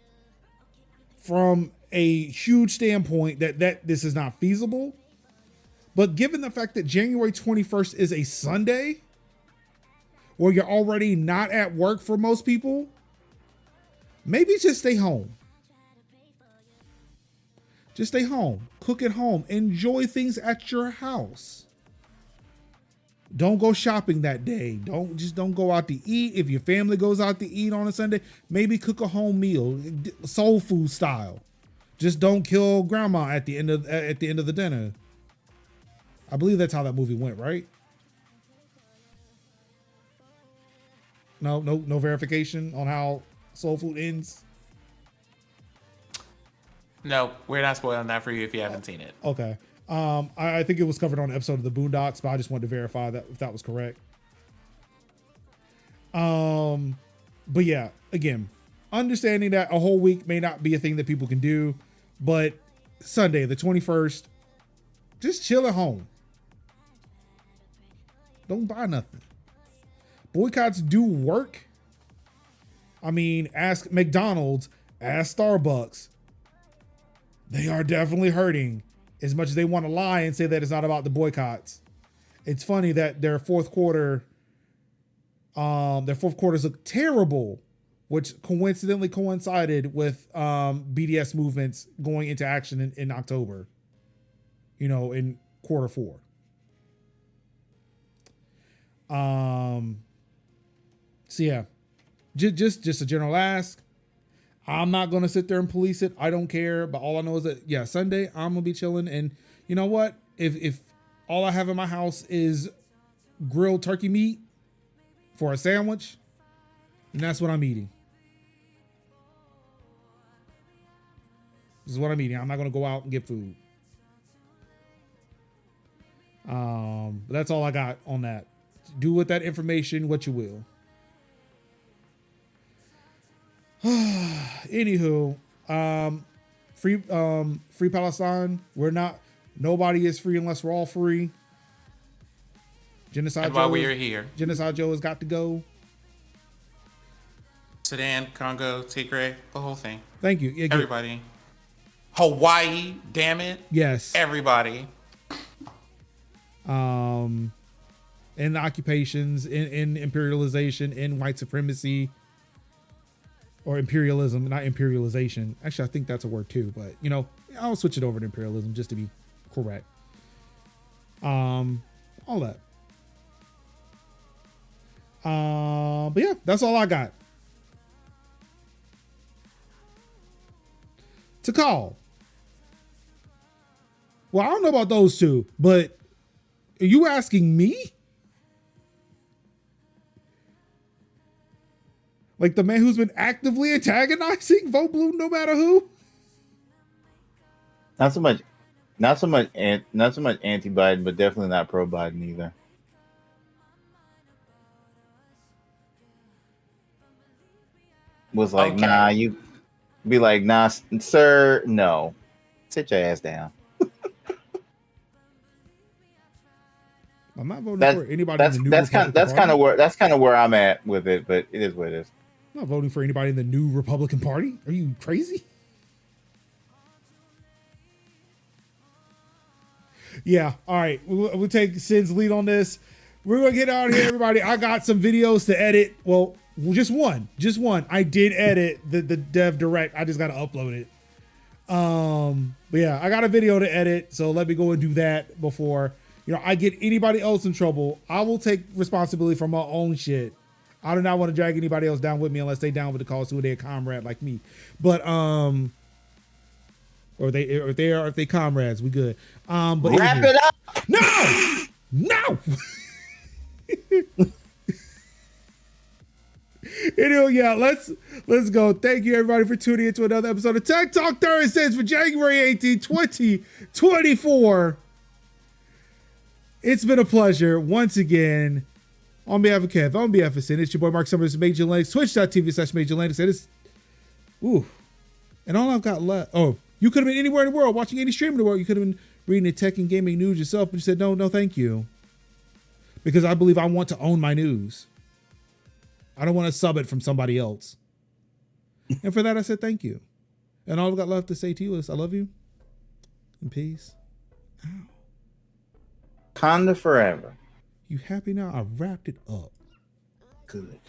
Speaker 1: from a huge standpoint that this is not feasible. But given the fact that January 21st is a Sunday, where you're already not at work for most people, maybe just stay home. Just stay home, cook at home, enjoy things at your house. Don't go shopping that day. Don't go out to eat. If your family goes out to eat on a Sunday, maybe cook a home meal, soul food style. Just don't kill grandma at the end of the dinner. I believe that's how that movie went, right? No verification on how soul food ends.
Speaker 3: No, we're not spoiling that for you if you haven't seen it.
Speaker 1: Okay. I think it was covered on an episode of the Boondocks, but I just wanted to verify that if that was correct. But yeah, again, understanding that a whole week may not be a thing that people can do, but Sunday, the 21st, just chill at home. Don't buy nothing. Boycotts do work. I mean, ask McDonald's, ask Starbucks. They are definitely hurting, as much as they want to lie and say that it's not about the boycotts. It's funny that their fourth quarters look terrible, which coincidentally coincided with BDS movements going into action in October, in quarter four. So yeah, just a general ask. I'm not going to sit there and police it. I don't care. But all I know is that, yeah, Sunday, I'm going to be chilling. And you know what? If all I have in my house is grilled turkey meat for a sandwich, then that's what I'm eating. This is what I'm eating. I'm not going to go out and get food. But that's all I got on that. Do with that information what you will. Anywho, free Palestine. Nobody is free unless we're all free. Genocide.
Speaker 3: And while we are here,
Speaker 1: Genocide Joe has got to go.
Speaker 3: Sudan, Congo, Tigray, the whole thing.
Speaker 1: Thank you.
Speaker 3: Everybody. Hawaii, damn it.
Speaker 1: Yes.
Speaker 3: Everybody.
Speaker 1: In occupations, in imperialization, in white supremacy, or imperialism, not imperialization. Actually, I think that's a word too, but you know, I'll switch it over to imperialism just to be correct. All that. But yeah, that's all I got. To call. Well, I don't know about those two, but are you asking me? Like the man who's been actively antagonizing Vote Blue no matter who?
Speaker 2: Not so much anti-Biden, but definitely not pro-Biden either. Was like,
Speaker 3: Okay.
Speaker 2: nah, you be like, nah, sir, no. Sit your ass down.
Speaker 1: I'm not voting for anybody in the new Republican
Speaker 2: that's
Speaker 1: Party.
Speaker 2: that's kind of where I'm at with it, but it is what it is.
Speaker 1: I'm not voting for anybody in the new Republican Party. Are you crazy? Yeah. All right. We'll take Sid's lead on this. We're going to get out of here, everybody. I got some videos to edit. Well, just one. I did edit the Dev Direct. I just got to upload it. But yeah, I got a video to edit. So let me go and do that before, you know, I get anybody else in trouble. I will take responsibility for my own shit. I do not want to drag anybody else down with me unless they down with the cause who they're a comrade like me. But, or if they comrades, we good. But
Speaker 2: wrap it up.
Speaker 1: No. Anyway, yeah, let's go. Thank you everybody for tuning into another episode of Tech Talk Thursdays for January 18, 2024. It's been a pleasure once again. On behalf of Kev, on behalf of Sin, it's your boy Mark Summers, Major Linux, twitch.tv/Major Linux. And all I've got left. Oh, you could have been anywhere in the world, watching any stream in the world. You could have been reading the Tekken gaming news yourself, but you said, no, thank you. Because I believe I want to own my news. I don't want to sub it from somebody else. And for that, I said, thank you. And all I've got left to say to you is, I love you. And peace. Ow.
Speaker 2: Conda forever.
Speaker 1: You happy now? I wrapped it up.
Speaker 2: Good.